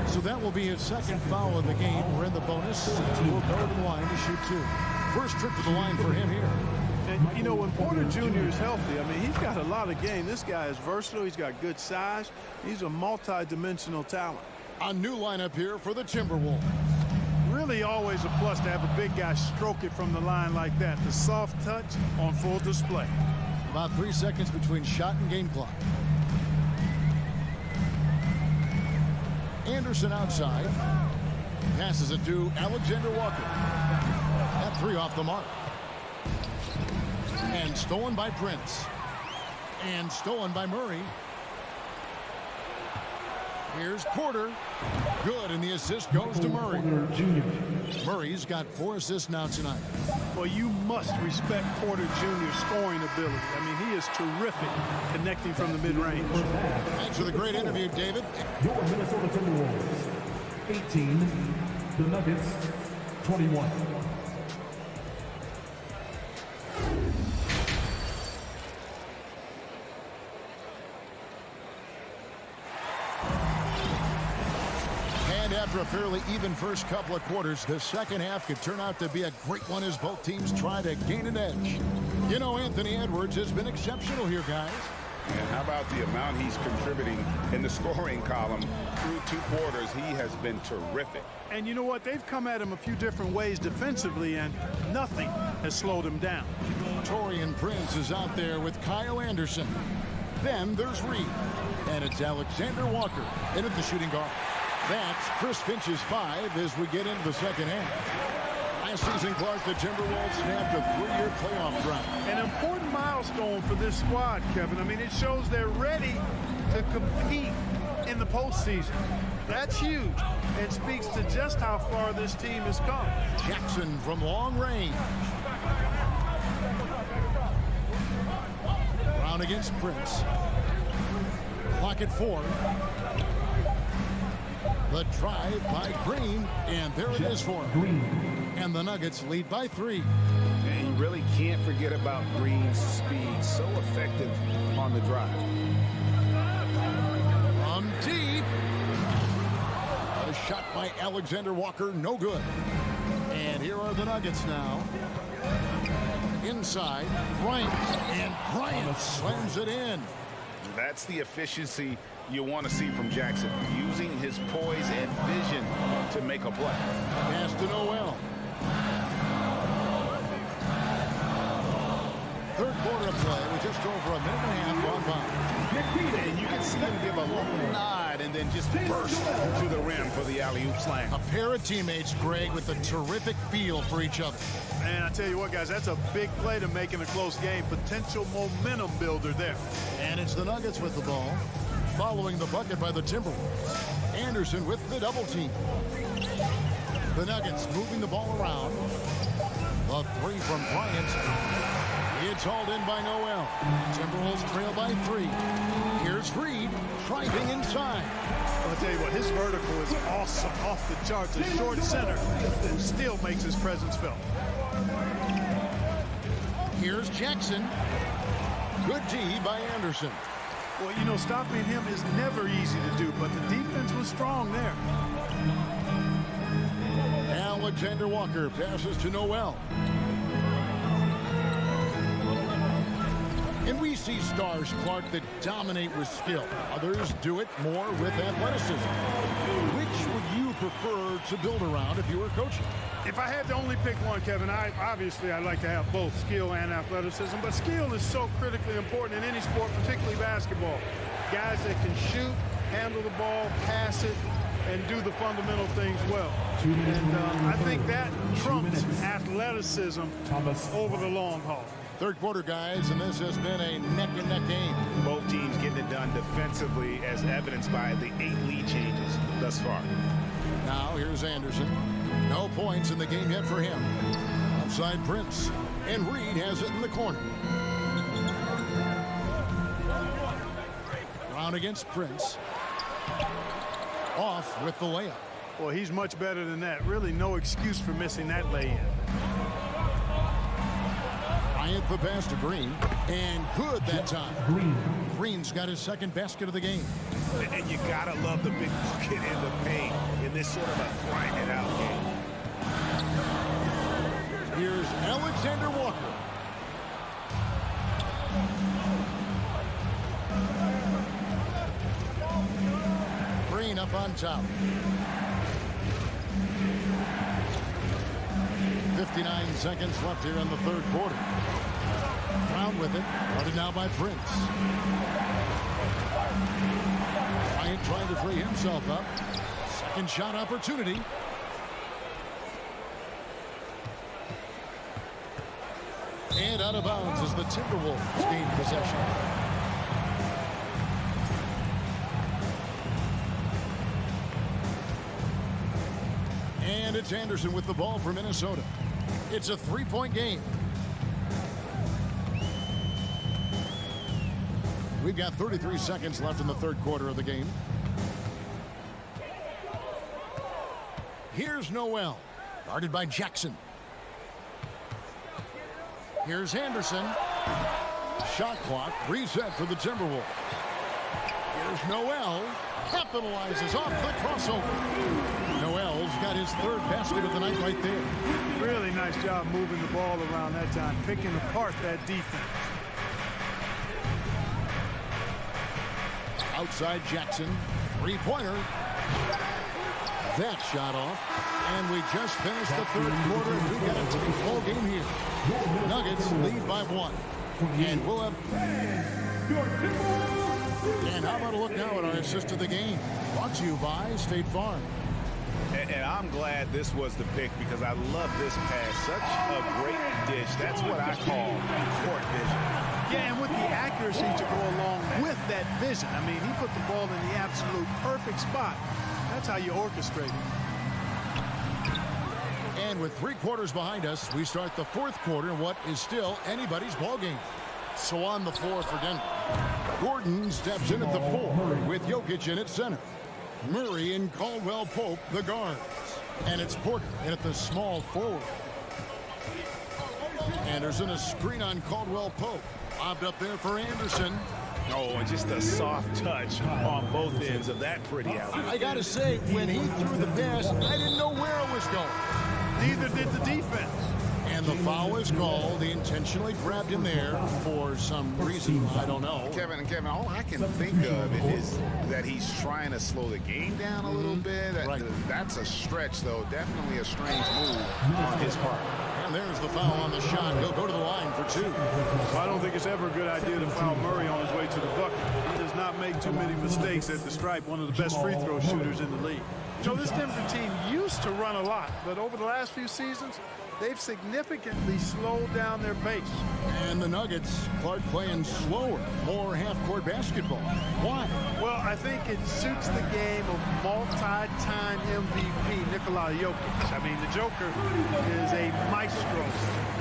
So that will be his second foul of the game. We're in the bonus. We'll go to the line to shoot 2. First trip to the line for him here. And, you know, when Porter Jr. is healthy, I mean, he's got a lot of game. This guy is versatile. He's got good size. He's a multi-dimensional talent. A new lineup here for the Timberwolves. Really always a plus to have a big guy stroke it from the line like that. The soft touch on full display. About 3 seconds between shot and game clock. Anderson outside. Passes it to Alexander Walker. That 3 off the mark. And stolen by Prince. And stolen by Murray. Here's Porter. Good, and the assist goes to Murray. Murray's got 4 assists now tonight. Well, you must respect Porter Jr.'s scoring ability. I mean, he is terrific connecting from the mid-range. Thanks for the great interview, David. Your Minnesota Timberwolves, 18. The Nuggets, 21. After a fairly even first couple of quarters, the second half could turn out to be a great one as both teams try to gain an edge. You know, Anthony Edwards has been exceptional here, guys. And how about the amount he's contributing in the scoring column through 2 quarters? He has been terrific. And you know what? They've come at him a few different ways defensively, and nothing has slowed him down. Taurean Prince is out there with Kyle Anderson. Then there's Reed. And it's Alexander Walker in at the shooting guard. That's Chris Finch's 5 as we get into the second half. Last season, Clark, the Timberwolves snapped a 3-year playoff run. An important milestone for this squad, Kevin. I mean, it shows they're ready to compete in the postseason. That's huge and speaks to just how far this team has come. Jackson from long range. Brown against Prince. Clock at 4. The drive by Green, and there it is for him. And the Nuggets lead by 3. And you really can't forget about Green's speed. So effective on the drive. From deep. A shot by Alexander Walker, no good. And here are the Nuggets now. Inside, Bryant. And Bryant slams it in. That's the efficiency you want to see from Jackson, using his poise and vision to make a play. Pass to Noel. Third quarter of play with just over a minute and a half gone by. And you can see him give a little nod and then just burst to the rim for the alley-oop slam. A pair of teammates, Greg, with a terrific feel for each other. And I tell you what, guys, that's a big play to make in a close game. Potential momentum builder there. And it's the Nuggets with the ball, following the bucket by the Timberwolves. Anderson with the double team. The Nuggets moving the ball around. The three from Bryant. It's hauled in by Noel. Timberwolves trail by 3. Here's Reed driving inside. I'll tell you what, his vertical is awesome, off the charts. A short center who still makes his presence felt. Here's Jackson. Good D by Anderson. Well, you know, stopping him is never easy to do, but the defense was strong there. Alexander Walker passes to Noel. And we see stars, Clark, that dominate with skill. Others do it more with athleticism. Which would you prefer to build around if you were coaching? If I had to only pick one, Kevin, obviously I'd like to have both skill and athleticism, but skill is so critically important in any sport, particularly basketball. Guys that can shoot, handle the ball, pass it, and do the fundamental things well. And I think that trumps athleticism over the long haul. Third quarter, guys, and this has been a neck-and-neck game. Both teams getting it done defensively, as evidenced by the 8 lead changes thus far. Now here's Anderson. No points in the game yet for him. Outside Prince, and Reed has it in the corner. Brown against Prince. Off with the layup. Well, he's much better than that. Really no excuse for missing that lay-in. Bryant the pass to Green, and good that time. Green's got his second basket of the game. And you gotta love the big bucket in the paint in this sort of a grind-it-out game. Here's Alexander Walker. Green up on top. 59 seconds left here in the third quarter. Brown with it. Guarded now by Prince. Bryant trying to free himself up. Second shot opportunity. And out of bounds as the Timberwolves gain possession. And it's Anderson with the ball for Minnesota. It's a 3-point game. We've got 33 seconds left in the third quarter of the game. Here's Noel, guarded by Jackson. Here's Anderson. Shot clock reset for the Timberwolves. Here's Noel. Capitalizes off the crossover. Noel's got his third basket of the night right there. Really nice job moving the ball around that time, picking apart that defense. Outside Jackson, three-pointer. That shot off, and we just finished the third quarter, and we got a tight ball game here. Nuggets lead by 1, and we'll have. And how about a look now at our assist of the game? Brought to you by State Farm. And I'm glad this was the pick because I love this pass. Such a great dish. That's what I call court vision. Yeah, and with the accuracy to go along with that vision. I mean, he put the ball in the absolute perfect spot. That's how you orchestrate it. And with 3 quarters behind us, we start the fourth quarter in what is still anybody's ball game. So on the floor for Denver, Gordon steps in at the 4 with Jokic in at center. Murray and Caldwell Pope, the guards. And it's Porter in at the small forward. Anderson, a screen on Caldwell Pope. Lobbed up there for Anderson. Oh, and just a soft touch on both ends of that pretty alley. I got to say, when he threw the pass, I didn't know where it was going. Neither did the defense. And the foul is called. He intentionally grabbed him there for some reason. I don't know. Kevin, all I can think of is that he's trying to slow the game down a little bit. Right. That's a stretch, though. Definitely a strange move on his part. And there's the foul on the shot. He'll go to the line for 2. Well, I don't think it's ever a good idea to foul Murray on his way to the bucket. He does not make too many mistakes at the stripe, one of the best free throw shooters in the league. You know, this Denver team used to run a lot, but over the last few seasons, they've significantly slowed down their pace. And the Nuggets, Clark playing slower, more half-court basketball. Why? Well, I think it suits the game of multi-time MVP Nikola Jokic. I mean, the Joker is a maestro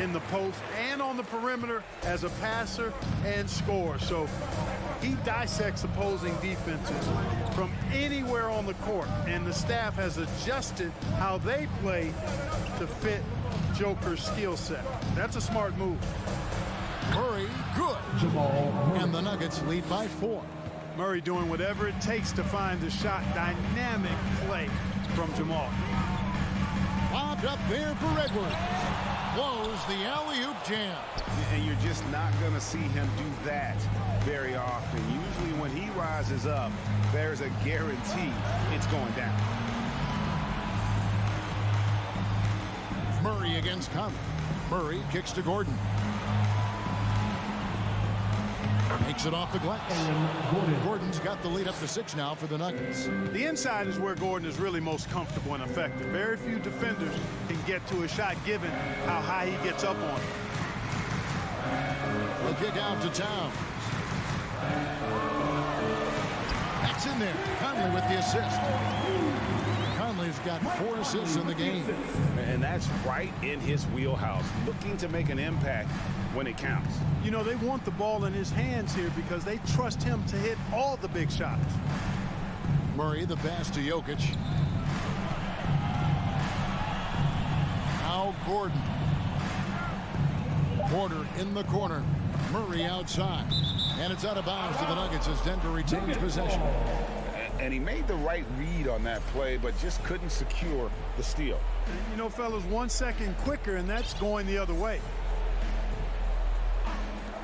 in the post and on the perimeter as a passer and scorer. So he dissects opposing defenses from anywhere on the court, and the staff has adjusted how they play to fit Joker's skill set. That's a smart move. Murray, good. And the Nuggets lead by 4. Murray doing whatever it takes to find the shot. Dynamic play from Jamal. Lobbed up there for Edwards. Blows the alley-oop jam. And you're just not going to see him do that very often. Usually when he rises up, there's a guarantee it's going down. Murray against Conley. Murray kicks to Gordon. Makes it off the glass. Gordon's got the lead up to 6 now for the Nuggets. The inside is where Gordon is really most comfortable and effective. Very few defenders can get to a shot given how high he gets up on it. The kick out to Towns. That's in there. Conley with the assist. Conley's got 4 assists in the game. And that's right in his wheelhouse, looking to make an impact when it counts. You know, they want the ball in his hands here because they trust him to hit all the big shots. Murray, the pass to Jokic. Now Gordon. Porter in the corner. Murray outside. And it's out of bounds to the Nuggets as Denver retains possession. And he made the right read on that play, but just couldn't secure the steal. You know, fellas, 1 second quicker, and that's going the other way.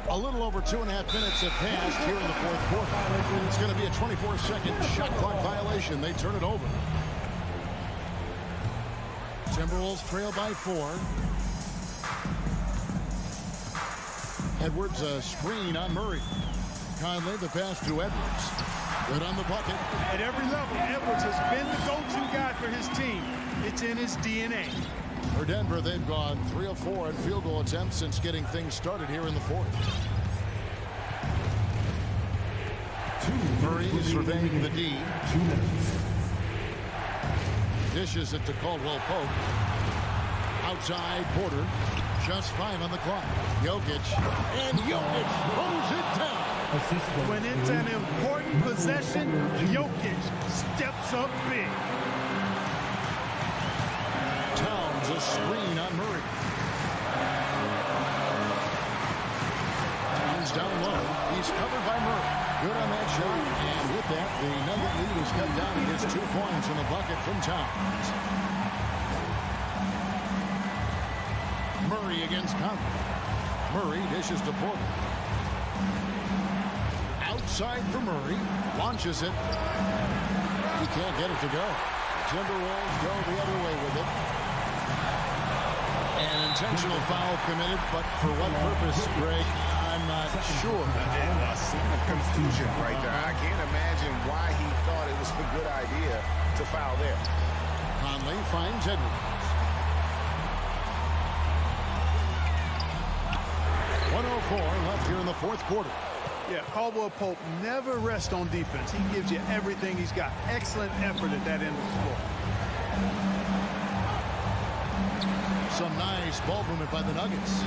A little over 2.5 minutes have passed here in the 4th quarter. It's going to be a 24-second shot clock violation. They turn it over. Timberwolves trail by 4. Edwards, a screen on Murray. Conley, the pass to Edwards. Good on the bucket. At every level, Edwards has been the go-to guy for his team. It's in his DNA. For Denver, they've gone 3 of 4 in field goal attempts since getting things started here in the 4th. Murray surveying the D. Dishes it to Caldwell Pope. Outside Porter. Just 5 on the clock. Jokic. And Jokic throws it down. When it's an important possession, Jokic steps up big. Towns a screen on Murray. Towns down low. He's covered by Murray. Good on that shot. And with that, the Nugget lead is cut down. He gets 2 points in the bucket from Towns. Murray against Conley. Murray dishes to Porter. Outside for Murray. Launches it. He can't get it to go. Timberwolves go the other way with it. An intentional foul committed, but for what purpose, Greg, I'm not sure. A scene of confusion right there. I can't imagine why he thought it was a good idea to foul there. Conley finds Edwards. 1:04 left here in the 4th quarter. Yeah, Caldwell Pope never rests on defense. He gives you everything he's got. Excellent effort at that end of the floor. Some nice ball movement by the Nuggets.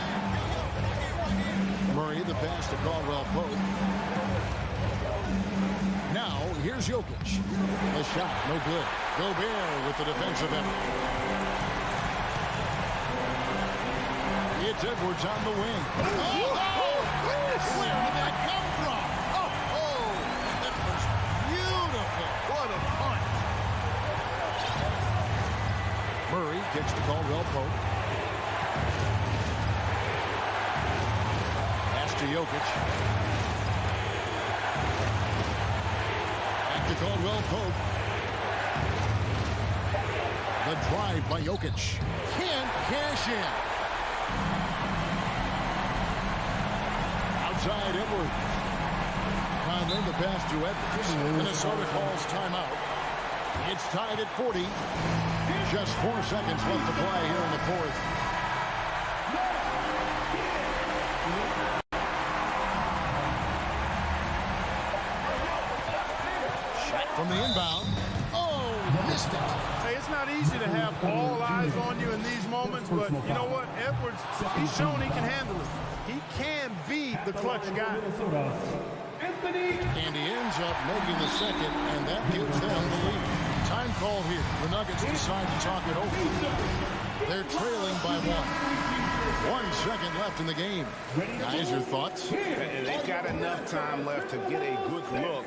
Murray, the pass to Caldwell Pope. Now, here's Jokic. The shot, no good. Gobert with the defensive effort. It's Edwards on the wing. Where did that come from? That was beautiful. What a punch. Murray kicks to Caldwell Pope. Pass to Jokic. Back to Caldwell Pope. The drive by Jokic. Can't cash in. Outside Edwards. Conley, the pass to Edwards. Minnesota calls timeout. It's tied at 40. Just 4 seconds left to play here in the 4th. from the inbound. Oh, missed it. Hey, it's not easy to have all eyes on you in these moments, but you know what? Edwards, he's shown he can handle it. He can be the clutch guy. And he ends up making the second, and that gives them the lead. Time call here. The Nuggets decide to talk it over. They're trailing by 1 second left in the game. Guys, your thoughts? And they've got enough time left to get a good look.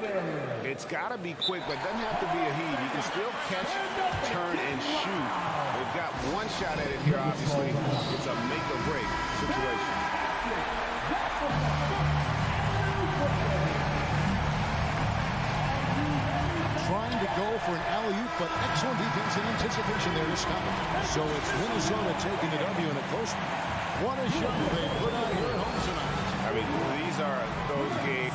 It's got to be quick, but it doesn't have to be a heave. You can still catch, turn, and shoot. They've got one shot at it here, obviously. It's a make-or-break situation. Trying to go for an alley-oop, but excellent defense and anticipation there to stop it. So it's Minnesota taking the W in a close one. What a show they put out here at home tonight. I mean, these are those games.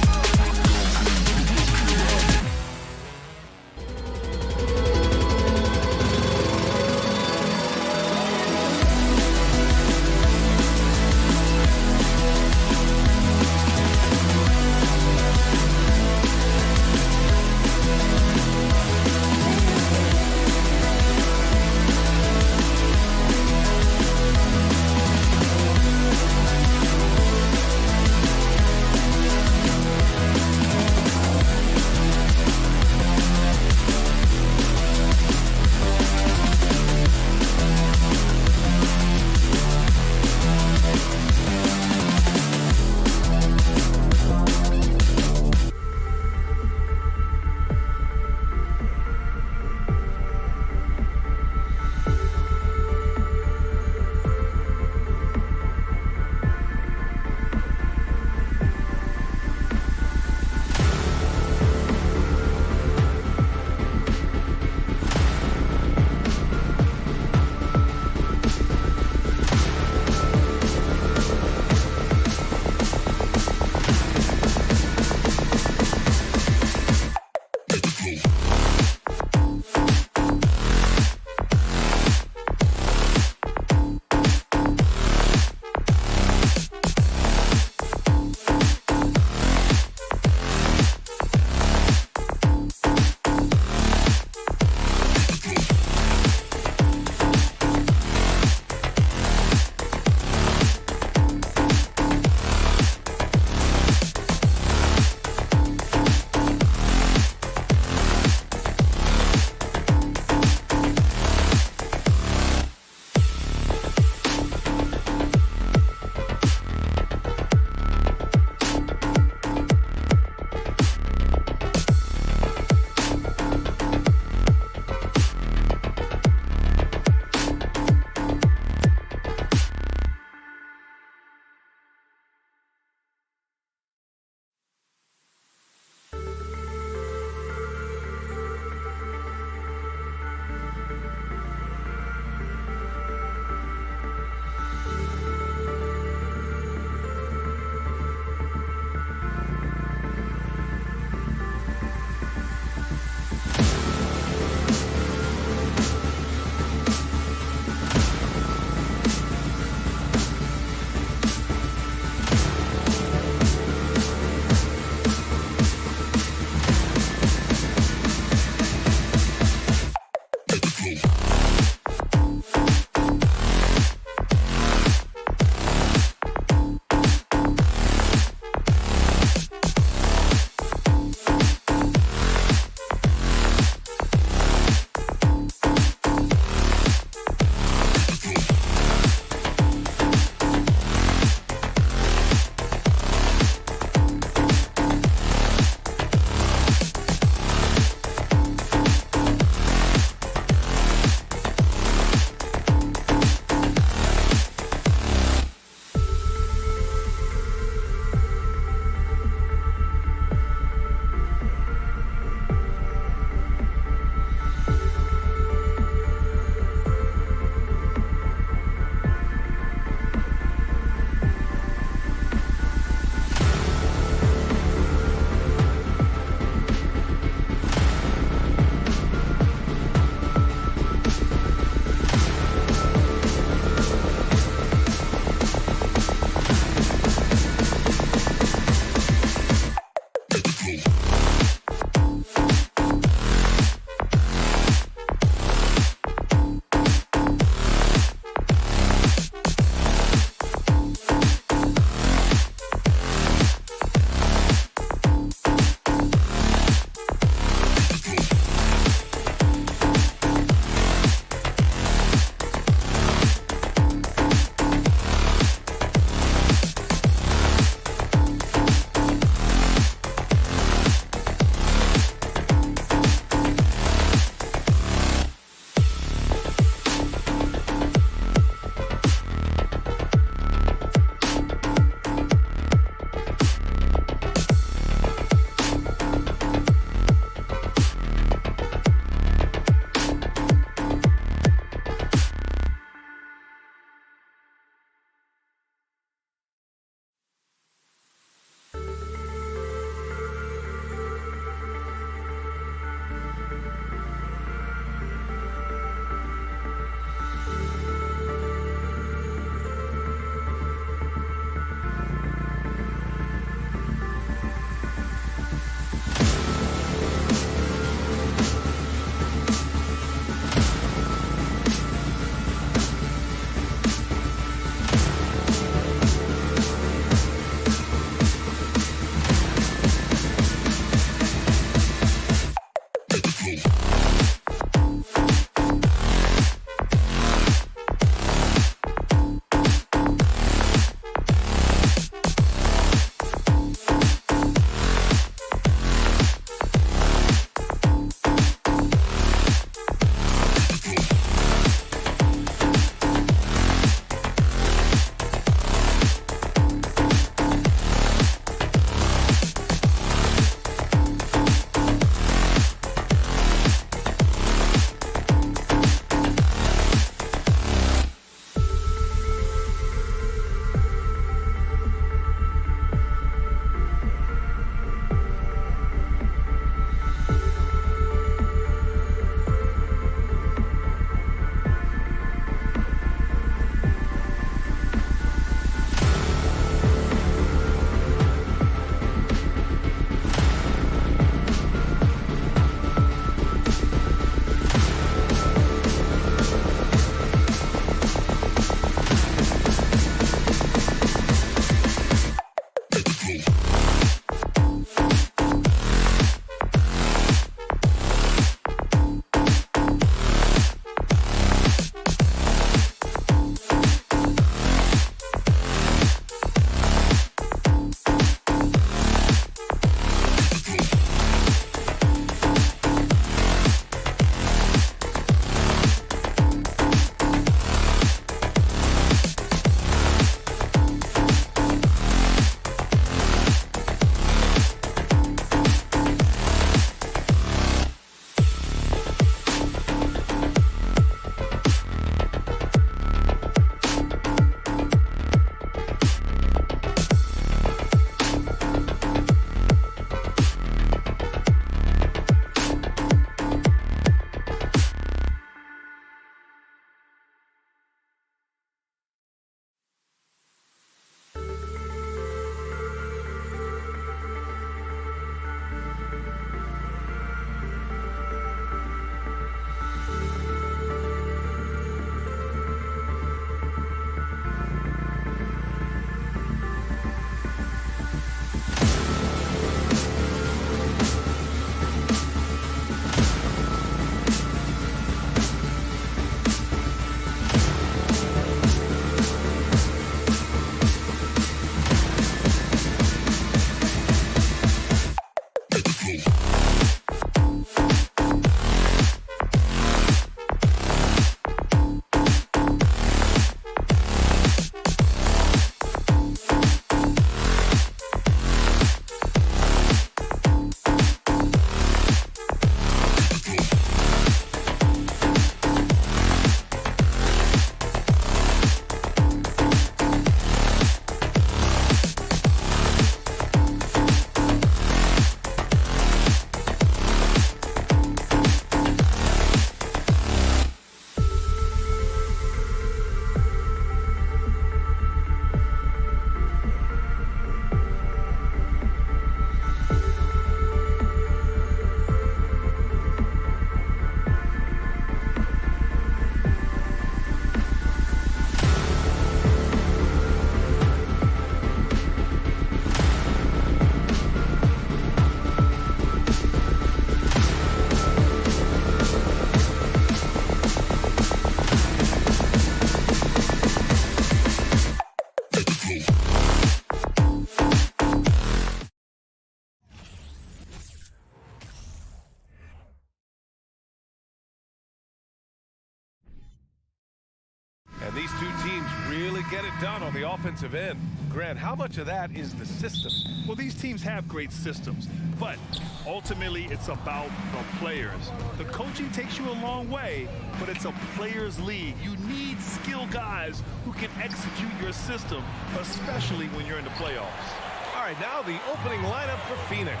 And these two teams really get it done on the offensive end. Grant, how much of that is the system? Well, these teams have great systems, but ultimately it's about the players. The coaching takes you a long way, but it's a players' league. You need skilled guys who can execute your system, especially when you're in the playoffs. All right, now the opening lineup for Phoenix.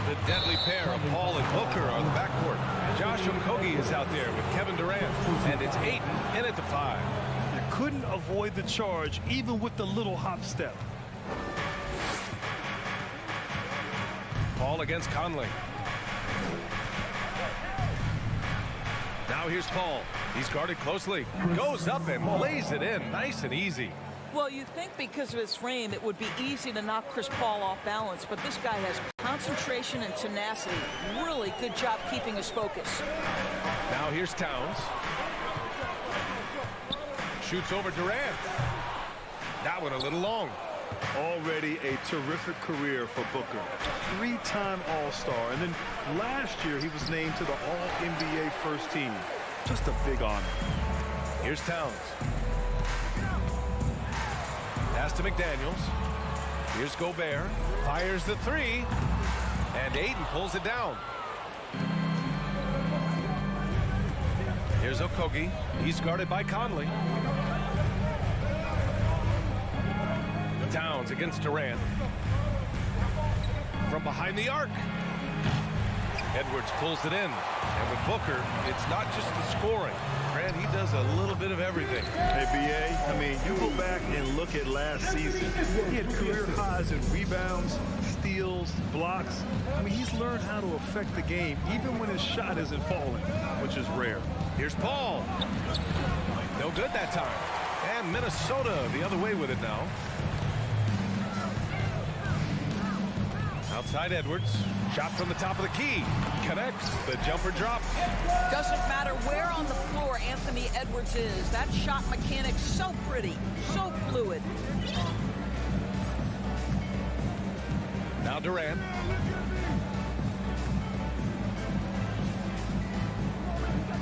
The deadly pair of Paul and Booker are the backcourt. Josh Okogie is out there with Kevin Durant, and it's Ayton in at the 5. You couldn't avoid the charge, even with the little hop step. Paul against Conley. Now here's Paul. He's guarded closely. Goes up and lays it in. Nice and easy. Well, you'd think because of his frame, it would be easy to knock Chris Paul off balance, but this guy has concentration and tenacity. Really good job keeping his focus. Now here's Towns. Shoots over Durant. That one a little long. Already a terrific career for Booker. 3-time All-Star, and then last year he was named to the All-NBA first team. Just a big honor. Here's Towns. Pass to McDaniels. Here's Gobert. Fires the 3. And Ayton pulls it down. Here's Okogie. He's guarded by Conley. Towns against Durant. From behind the arc. Edwards pulls it in. And with Booker, it's not just the scoring. Grant, he does a little bit of everything. Hey, B.A., I mean, you go back and look at last season. He had career highs in rebounds, steals, blocks. I mean, he's learned how to affect the game, even when his shot isn't falling, which is rare. Here's Paul. No good that time. And Minnesota the other way with it now. Outside Edwards. Shot from the top of the key. Connects. The jumper drops. Doesn't matter where on the floor Anthony Edwards is. That shot mechanic's so pretty, so fluid. Now Durant.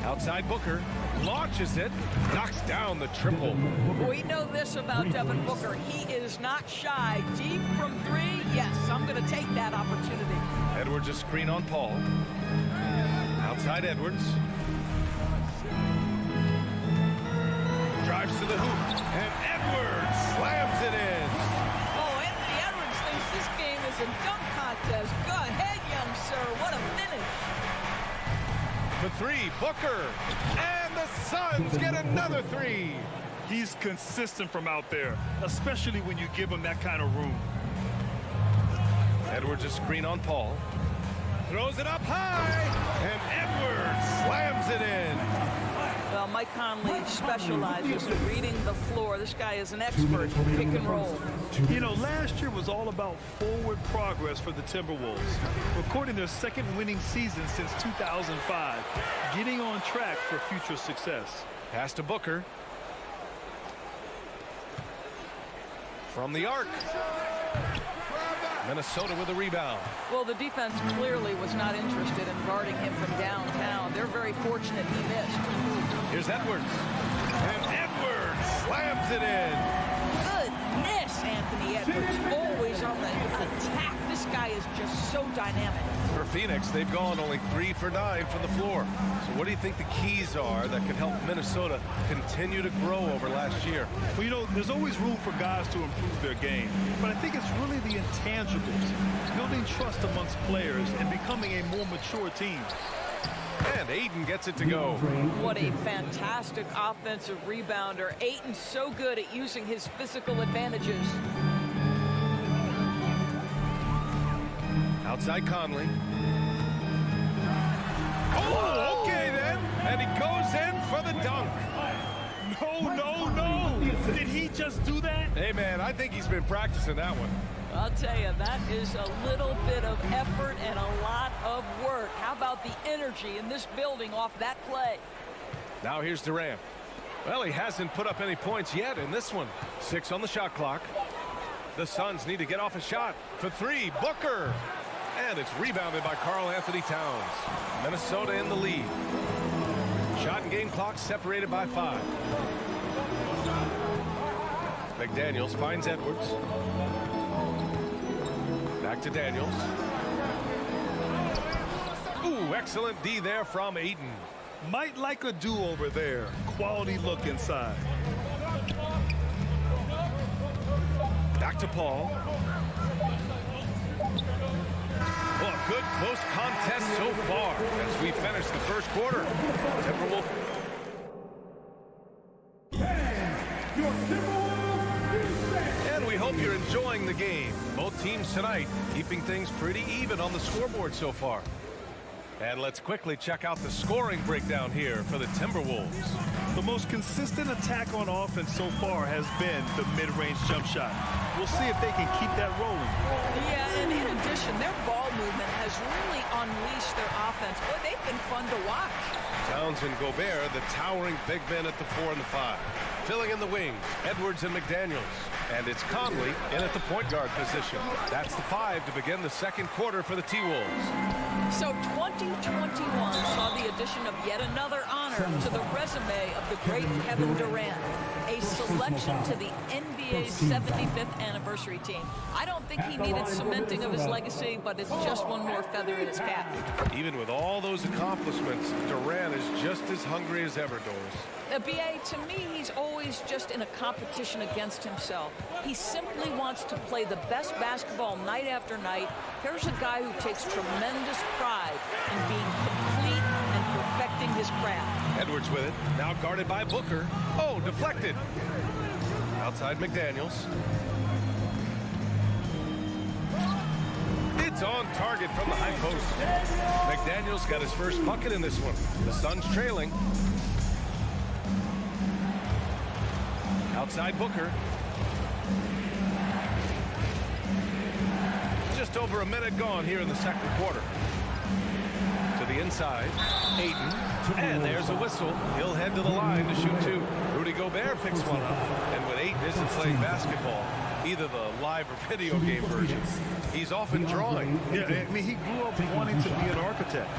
Outside Booker. Launches it. Knocks down the triple. We know this about Devin Booker. He is not shy. Deep from 3, yes, I'm going to take that opportunity. Edwards a screen on Paul. Outside Edwards. Drives to the hoop. And Edwards slams it in. Oh, Anthony Edwards thinks this game is a dunk contest. Go ahead, young sir. What a finish. For 3, Booker. And the Suns get another 3. He's consistent from out there, especially when you give him that kind of room. Edwards a screen on Paul. Throws it up high. And Edwards slams it in. Well, Mike Conley specializes in reading the floor. This guy is an expert in pick and roll. You know, last year was all about forward progress for the Timberwolves, recording their second winning season since 2005, getting on track for future success. Pass to Booker. From the arc. Minnesota with a rebound. Well, the defense clearly was not interested in guarding him from downtown. They're very fortunate he missed. Here's Edwards. And Edwards slams it in. Goodness, Anthony Edwards, always on the attack. This guy is just so dynamic. For Phoenix, they've gone only 3 for 9 from the floor. So what do you think the keys are that could help Minnesota continue to grow over last year? Well, you know, there's always room for guys to improve their game, but I think it's really the intangibles, building trust amongst players and becoming a more mature team. And Ayton gets it to go. What a fantastic offensive rebounder. Ayton's so good at using his physical advantages. Outside Conley. Oh, okay then. And he goes in for the dunk. No. Did he just do that? Hey, man, I think he's been practicing that one. I'll tell you, that is a little bit of effort and a lot of work. How about the energy in this building off that play? Now here's Durant. Well, he hasn't put up any points yet in this one. 6 on the shot clock. The Suns need to get off a shot. For 3, Booker. And it's rebounded by Karl Anthony Towns. Minnesota in the lead. Shot and game clock separated by 5. McDaniels finds Edwards. Back to Daniels. Ooh, excellent D there from Ayton. Might like a do-over there. Quality look inside. Back to Paul. Well, a good close contest so far as we finish the first quarter. Timberwolves. And we hope you're enjoying the game. Both teams tonight keeping things pretty even on the scoreboard so far. And let's quickly check out the scoring breakdown here for the Timberwolves. The most consistent attack on offense so far has been the mid-range jump shot. We'll see if they can keep that rolling. Yeah, and in addition, their ball movement has really unleashed their offense. Boy, they've been fun to watch. Towns and Gobert, the towering big men at the 4 and the 5. Filling in the wings, Edwards and McDaniels. And it's Conley in at the point guard position. That's the 5 to begin the second quarter for the T-Wolves. So 2021 saw the addition of yet another honor to the resume of the great Kevin Durant, a selection to the NBA's 75th anniversary team. I don't think he needed cementing of his legacy, but it's just one more feather in his cap. Even with all those accomplishments, Durant is just as hungry as ever, Doris. BA, to me, he's always just in a competition against himself. He simply wants to play the best basketball night after night. Here's a guy who takes tremendous pride in being complete and perfecting his craft. Edwards with it, now guarded by Booker. Oh, deflected. Outside McDaniels. It's on target from the high post. McDaniels got his first bucket in this one. The Suns trailing. Outside Booker. Just over a minute gone here in the second quarter. To the inside, Ayton. And there's a whistle. He'll head to the line to shoot 2. Rudy Gobert picks one up. And when Ayton isn't playing basketball, either the live or video game version, he's often drawing. Yeah, I mean, he grew up wanting to be an architect.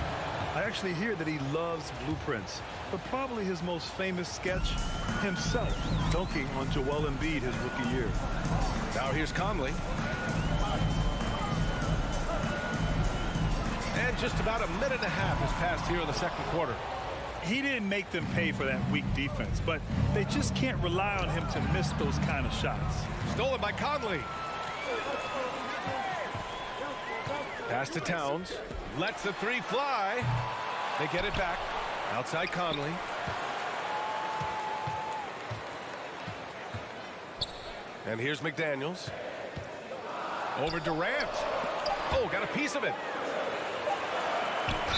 I actually hear that he loves blueprints, but probably his most famous sketch, himself dunking on Joel Embiid his rookie year. Now here's Conley. And just about a minute and a half has passed here in the second quarter. He didn't make them pay for that weak defense, but they just can't rely on him to miss those kind of shots. Stolen by Conley. Pass to Towns. Lets the 3 fly. They get it back. Outside Conley. And here's McDaniels. Over Durant. Oh, got a piece of it.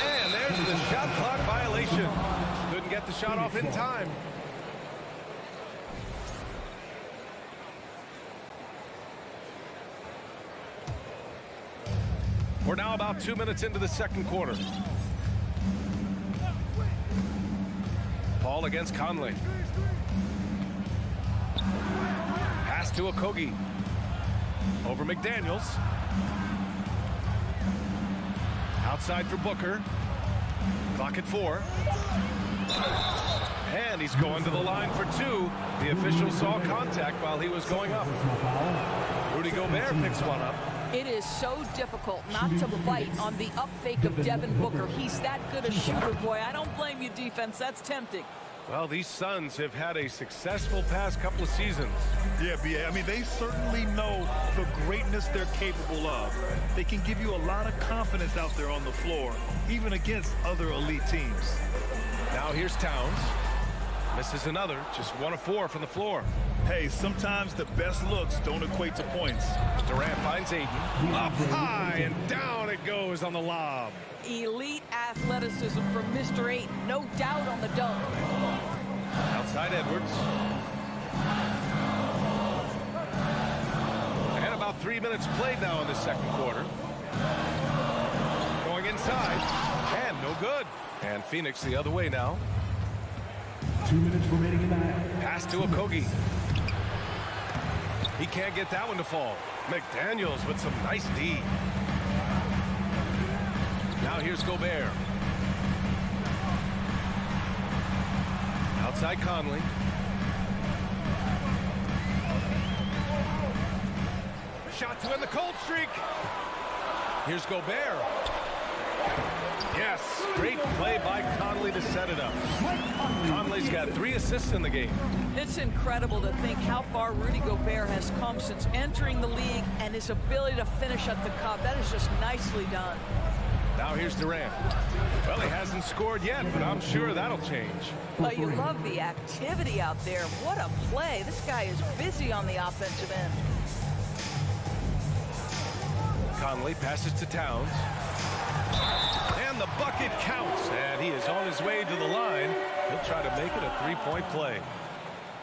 And there's the shot clock violation. Couldn't get the shot off in time. We're now about 2 minutes into the second quarter. Paul against Conley. Pass to Okogie. Over McDaniels. Outside for Booker. Clock at 4. And he's going to the line for 2. The official saw contact while he was going up. Rudy Gobert picks one up. It is so difficult not to bite on the up fake of Devin Booker. He's that good a shooter, boy. I don't blame you, defense. That's tempting. Well, these Suns have had a successful past couple of seasons. Yeah, B.A. I mean, they certainly know the greatness they're capable of. They can give you a lot of confidence out there on the floor, even against other elite teams. Now here's Towns. Misses another, just 1 of 4 from the floor. Hey, sometimes the best looks don't equate to points. Durant finds Ayton. Up high and down it goes on the lob. Elite athleticism from Mr. Ayton. No doubt on the dunk. Outside Edwards. And about 3 minutes played now in the second quarter. Going inside. And no good. And Phoenix the other way now. 2 minutes remaining in the half. Pass to Okogie. He can't get that one to fall. McDaniels with some nice D. Now here's Gobert. Outside Conley. shot to end the cold streak. Here's Gobert. Yes, great play by Conley to set it up. Conley's got 3 assists in the game. It's incredible to think how far Rudy Gobert has come since entering the league and his ability to finish at the cup. That is just nicely done. Now here's Durant. Well, he hasn't scored yet, but I'm sure that'll change. But you love the activity out there. What a play. This guy is busy on the offensive end. Conley passes to Towns. And the bucket counts. And he is on his way to the line. He'll try to make it a 3-point play.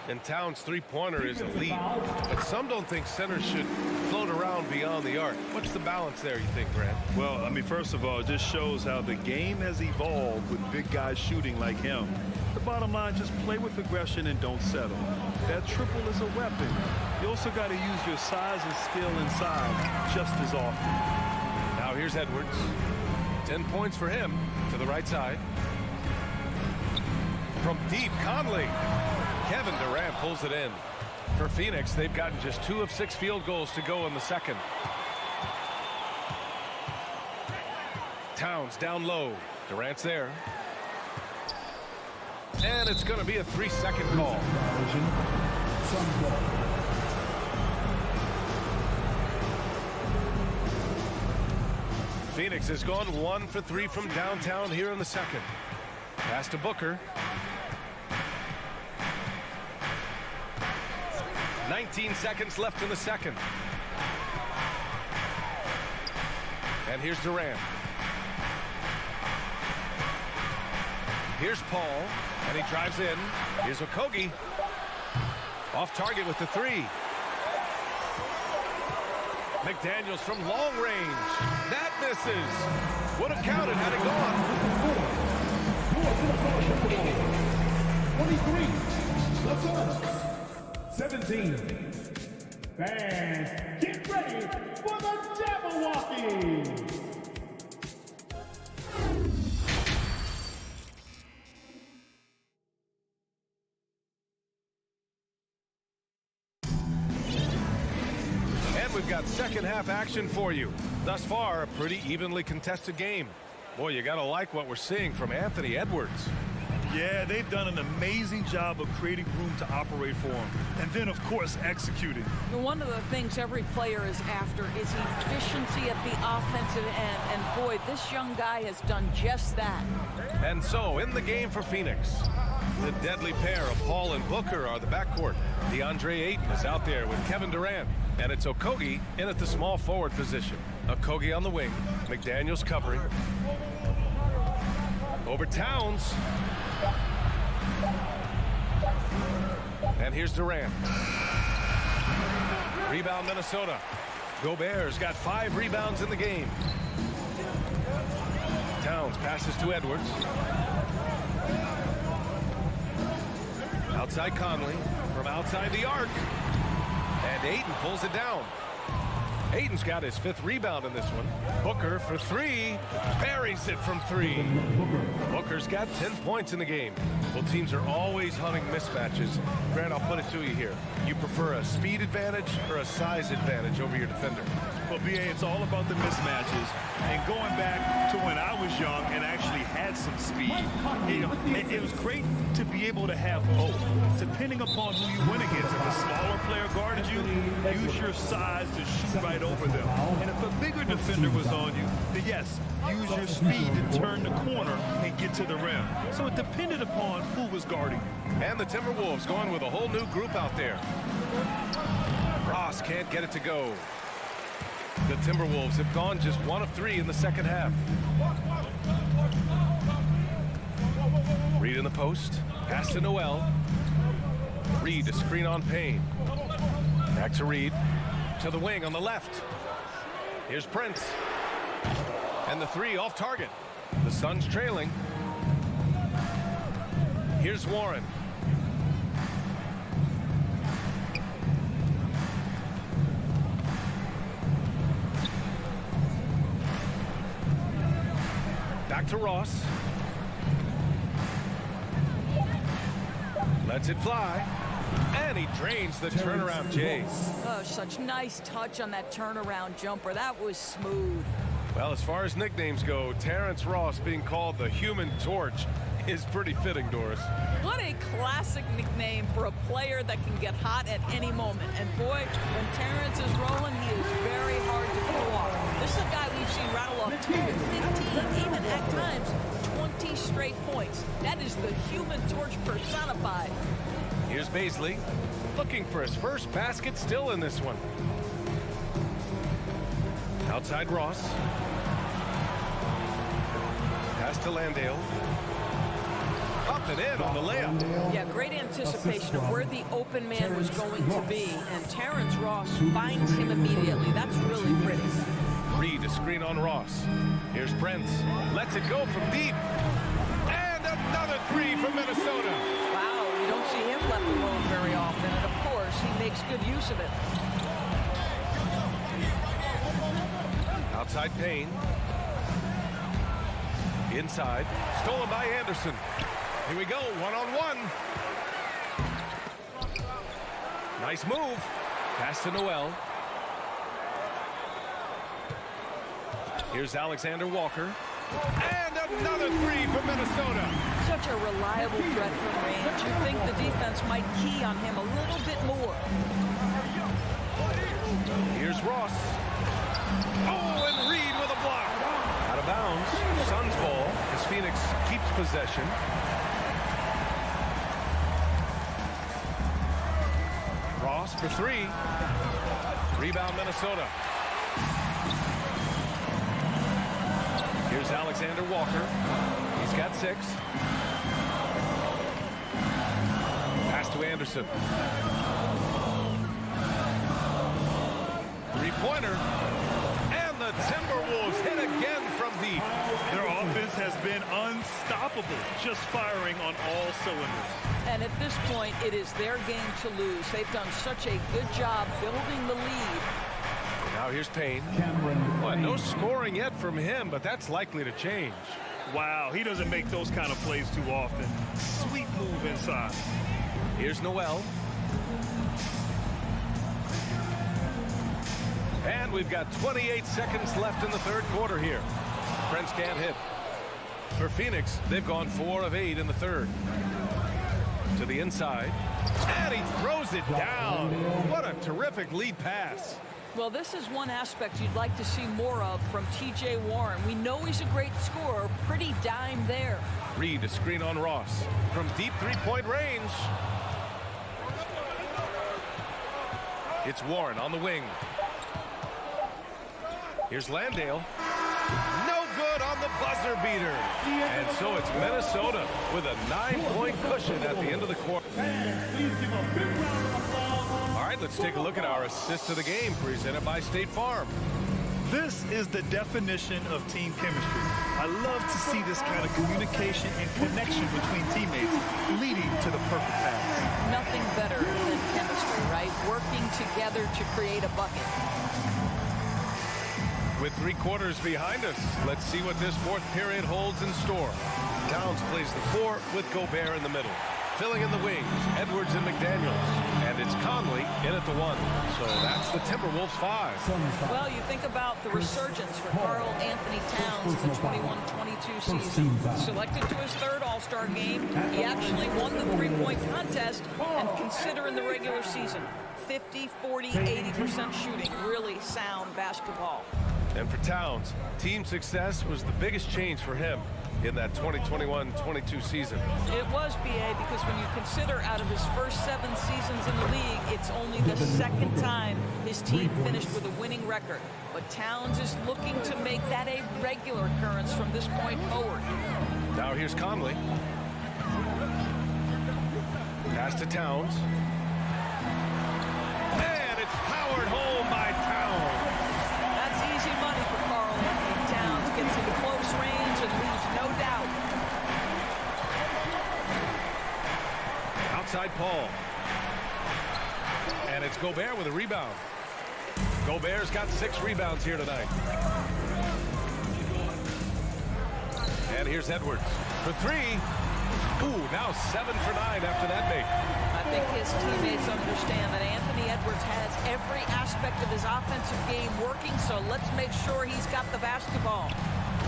And Towns' three-pointer is elite. But some don't think centers should float around beyond the arc. What's the balance there, you think, Grant? Well, I mean, first of all, it just shows how the game has evolved with big guys shooting like him. The bottom line, just play with aggression and don't settle. That triple is a weapon. You also got to use your size and skill inside just as often. Now here's Edwards. 10 points for him to the right side. From deep, Conley. Kevin Durant pulls it in. For Phoenix, they've gotten just 2 of 6 field goals to go in the second. Towns down low. Durant's there. And it's going to be a 3-second call. Phoenix has gone 1 for 3 from downtown here in the second. Pass to Booker. 19 seconds left in the second. And here's Durant. Here's Paul, and he drives in. Here's Okogie. Off target with the 3. McDaniels from long range. That misses. Would have counted had it gone. 23. 17. Fans, get ready for the Jabberwockies! And we've got second half action for you. Thus far, a pretty evenly contested game. Boy, you gotta like what we're seeing from Anthony Edwards. Yeah, they've done an amazing job of creating room to operate for him. And then, of course, executing. One of the things every player is after is efficiency at the offensive end. And boy, this young guy has done just that. And so, in the game for Phoenix, the deadly pair of Paul and Booker are the backcourt. DeAndre Ayton is out there with Kevin Durant. And it's Okogie in at the small forward position. Okogie on the wing. McDaniels covering. Over Towns. And here's Durant. Rebound Minnesota. Gobert's got 5 rebounds in the game. Towns passes to Edwards. Outside Conley. From outside the arc. And Ayton pulls it down. Ayton's got his 5th rebound in this one. Booker for 3. Buries it from 3. Booker's got 10 points in the game. Well, teams are always hunting mismatches. Grant, I'll put it to you here. You prefer a speed advantage or a size advantage over your defender? Well, BA, it's all about the mismatches. And going back to when I was young and actually had some speed, it was great to be able to have both. Depending upon who you went against, if a smaller player guarded you, use your size to shoot right over them. And if a bigger defender was on you, then yes, use your speed to turn the corner and get to the rim. So it depended upon who was guarding you. And the Timberwolves going with a whole new group out there. Ross can't get it to go. The Timberwolves have gone just 1 of 3 in the second half. Reed in the post. Pass to Noel. Reed to screen on Payne. Back to Reed. To the wing on the left. Here's Prince. And the 3 off target. The Suns trailing. Here's Warren. Back to Ross. Lets it fly. And he drains the turnaround J. Oh, such nice touch on that turnaround jumper. That was smooth. Well, as far as nicknames go, Terrence Ross being called the Human Torch is pretty fitting, Doris. What a classic nickname for a player that can get hot at any moment. And boy, when Terrence is rolling, he is very hard to pull off. This is a guy we've seen rattle off 10, 15, even at times 20 straight points. That is the Human Torch personified. Here's Baisley, looking for his first basket, still in this one. Outside Ross. Pass to Landale. Up and in on the layup. Yeah, great anticipation of where the open man was going to be, and Terrence Ross finds him immediately. That's really pretty. Reed, a screen on Ross. Here's Brent. Lets it go from deep. And another three from Minnesota. Wow, you don't see him left alone very often, and of course, he makes good use of it. Outside Payne. Inside. Stolen by Anderson. Here we go, one-on-one. Nice move. Pass to Noel. Here's Alexander Walker. And another three from Minnesota. Such a reliable threat from range. You think the defense might key on him a little bit more. Here's Ross. Oh, and Reed with a block. Out of bounds. Suns ball as Phoenix keeps possession. Ross for three. Rebound Minnesota. Here's Alexander Walker. He's got 6. Pass to Anderson. Three-pointer. And the Timberwolves hit again from deep. Their offense has been unstoppable, just firing on all cylinders. And at this point, it is their game to lose. They've done such a good job building the lead. Now here's Payne. Well, no scoring yet from him, but that's likely to change. Wow, he doesn't make those kind of plays too often. Sweet move inside. Here's Noel. And we've got 28 seconds left in the third quarter here. Prince can't hit. For Phoenix, they've gone 4 of 8 in the third. To the inside. And he throws it down. What a terrific lead pass. Well, this is one aspect you'd like to see more of from T.J. Warren. We know he's a great scorer. Pretty dime there. Reed, a screen on Ross. From deep three-point range. It's Warren on the wing. Here's Landale. No good on the buzzer beater. And so it's Minnesota with a 9-point cushion at the end of the quarter. All right, let's take a look at our assist of the game presented by State Farm. This is the definition of team chemistry. I love to see this kind of communication and connection between teammates leading to the perfect pass. Nothing better than chemistry, right? Working together to create a bucket. With 3 quarters behind us, let's see what this fourth period holds in store. Towns plays the 4 with Gobert in the middle. Filling in the wings, Edwards and McDaniels. And it's Conley in at the 1. So that's the Timberwolves 5. Well, you think about the resurgence for Karl Anthony Towns in the 21-22 season. Selected to his 3rd All-Star game, he actually won the 3-point contest. And consider in the regular season, 50, 40, 80% shooting. Really sound basketball. And for Towns, team success was the biggest change for him in that 2021-22 season. It was, BA, because when you consider out of his first 7 seasons in the league, it's only the 2nd time his team finished with a winning record. But Towns is looking to make that a regular occurrence from this point forward. Now here's Conley. Pass to Towns. And it's powered home by Towns. That's easy money for Karl Anthony Towns. Gets into close range and leaves no doubt. Outside Paul. And it's Gobert with a rebound. Gobert's got 6 rebounds here tonight. And here's Edwards for 3. Ooh, now 7 for 9 after that make. I think his teammates understand that Anthony Edwards has every aspect of his offensive game working, so let's make sure he's got the basketball.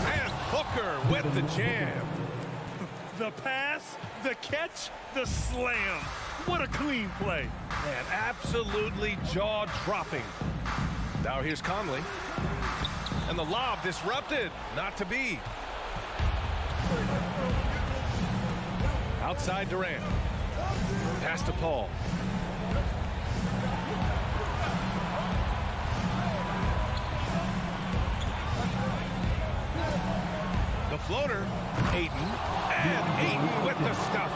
And Booker with the jam. The pass, the catch, the slam. What a clean play. Man, absolutely jaw-dropping. Now here's Conley. And the lob disrupted. Not to be. Outside Durant. Pass to Paul. The floater. Ayton. And Ayton with the stuff.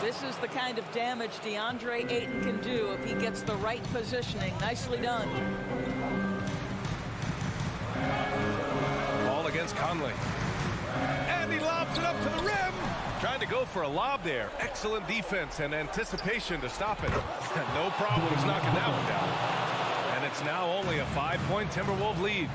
This is the kind of damage DeAndre Ayton can do if he gets the right positioning. Nicely done. Ball against Conley. And he lobs it up to the rim. Trying to go for a lob there. Excellent defense and anticipation to stop it. No problems knocking that one down. And it's now only a 5-point Timberwolves lead.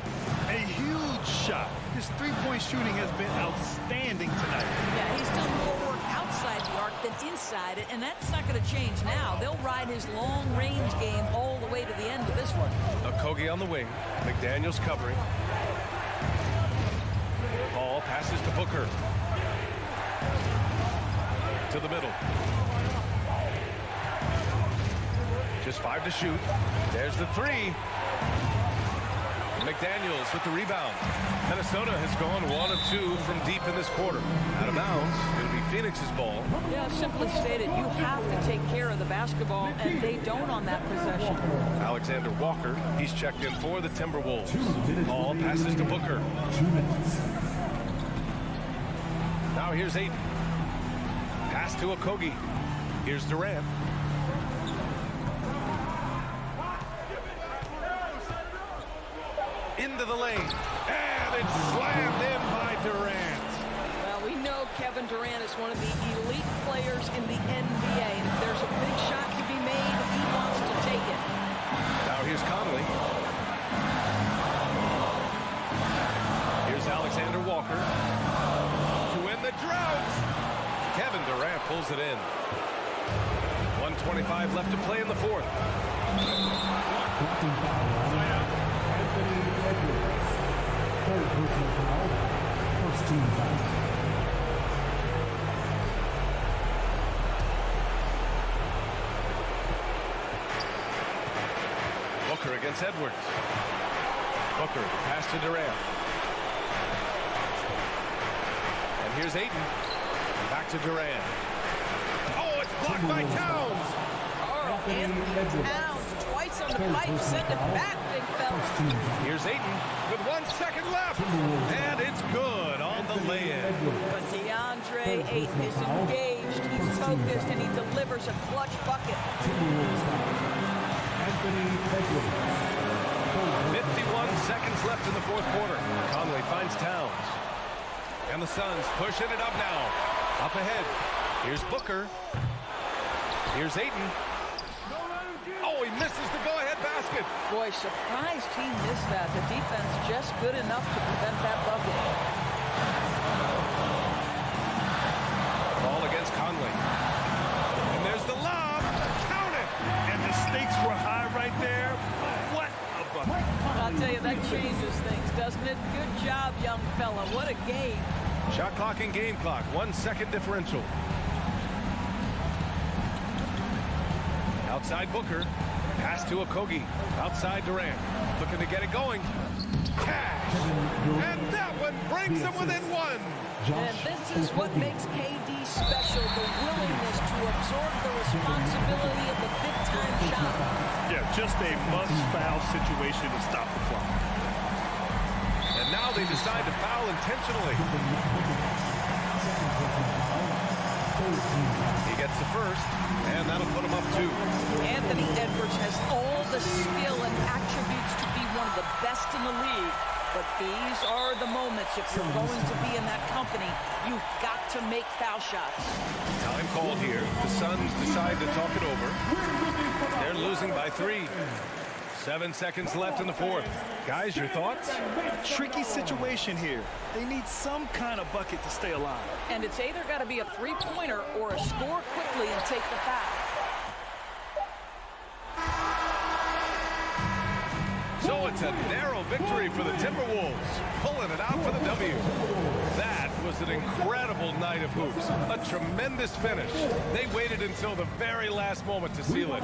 A huge shot. His three-point shooting has been outstanding tonight. Yeah, he's done more work outside the arc than inside it, and that's not going to change now. They'll ride his long-range game all the way to the end of this one. Okogie on the wing. McDaniels covering. Ball passes to Booker. To the middle. Just 5 to shoot. There's the 3. McDaniels with the rebound. Minnesota has gone 1 of 2 from deep in this quarter. Out of bounds. It'll be Phoenix's ball. Yeah, simply stated, you have to take care of the basketball, and they don't on that possession. Alexander Walker, he's checked in for the Timberwolves. Ball passes to Booker. Now here's Ayton. Pass to Okogie. Here's Durant. Into the lane. And it's slammed in by Durant. Well, we know Kevin Durant is one of the elite players in the NBA. And if there's a big shot to be made, he wants to take it. Now here's Conley. Here's Alexander Walker. To win the drought. Kevin Durant pulls it in. 1:25 left to play in the fourth. Booker against Edwards. Booker, pass to Durant. And here's Ayton. Back to Durant. Oh, it's blocked by Towns. Carl Anthony Towns twice on the pipe, sent it back, big fella. Here's Ayton with 1 second left. And it's good on the lay-in. But DeAndre Ayton is engaged, he's focused, and he delivers a clutch bucket. 51 seconds left in the fourth quarter. Conley finds Towns. And the Suns pushing it up now. Up ahead. Here's Booker. Here's Ayton. Oh, he misses the go-ahead basket. Boy, surprised he missed that. The defense just good enough to prevent that bucket. Ball against Conley. And there's the lob. Count it. And the stakes were high right there. What a bucket. I'll tell you, that changes things, doesn't it? Good job, young fella. What a game. Shot clock and game clock. 1 second differential. Outside Booker. Pass to Okogie. Outside Durant. Looking to get it going. Cash. And that one brings them within 1. And this is what makes KD special, the willingness to absorb the responsibility of the big-time shot. Yeah, just a must-foul situation to stop the clock. And now they decide to foul intentionally. He gets the first, and that'll put him up 2. Anthony Edwards has all the skill and attributes to be one of the best in the league. But these are the moments, if you're going to be in that company, you've got to make foul shots. Time called here. The Suns decide to talk it over. They're losing by 3. 7 seconds left in the fourth. Guys, your thoughts? Tricky situation here. They need some kind of bucket to stay alive. And it's either got to be a three-pointer or a score quickly and take the foul. So it's a narrow victory for the Timberwolves, pulling it out for the W. That was an incredible night of hoops, a tremendous finish. They waited until the very last moment to seal it.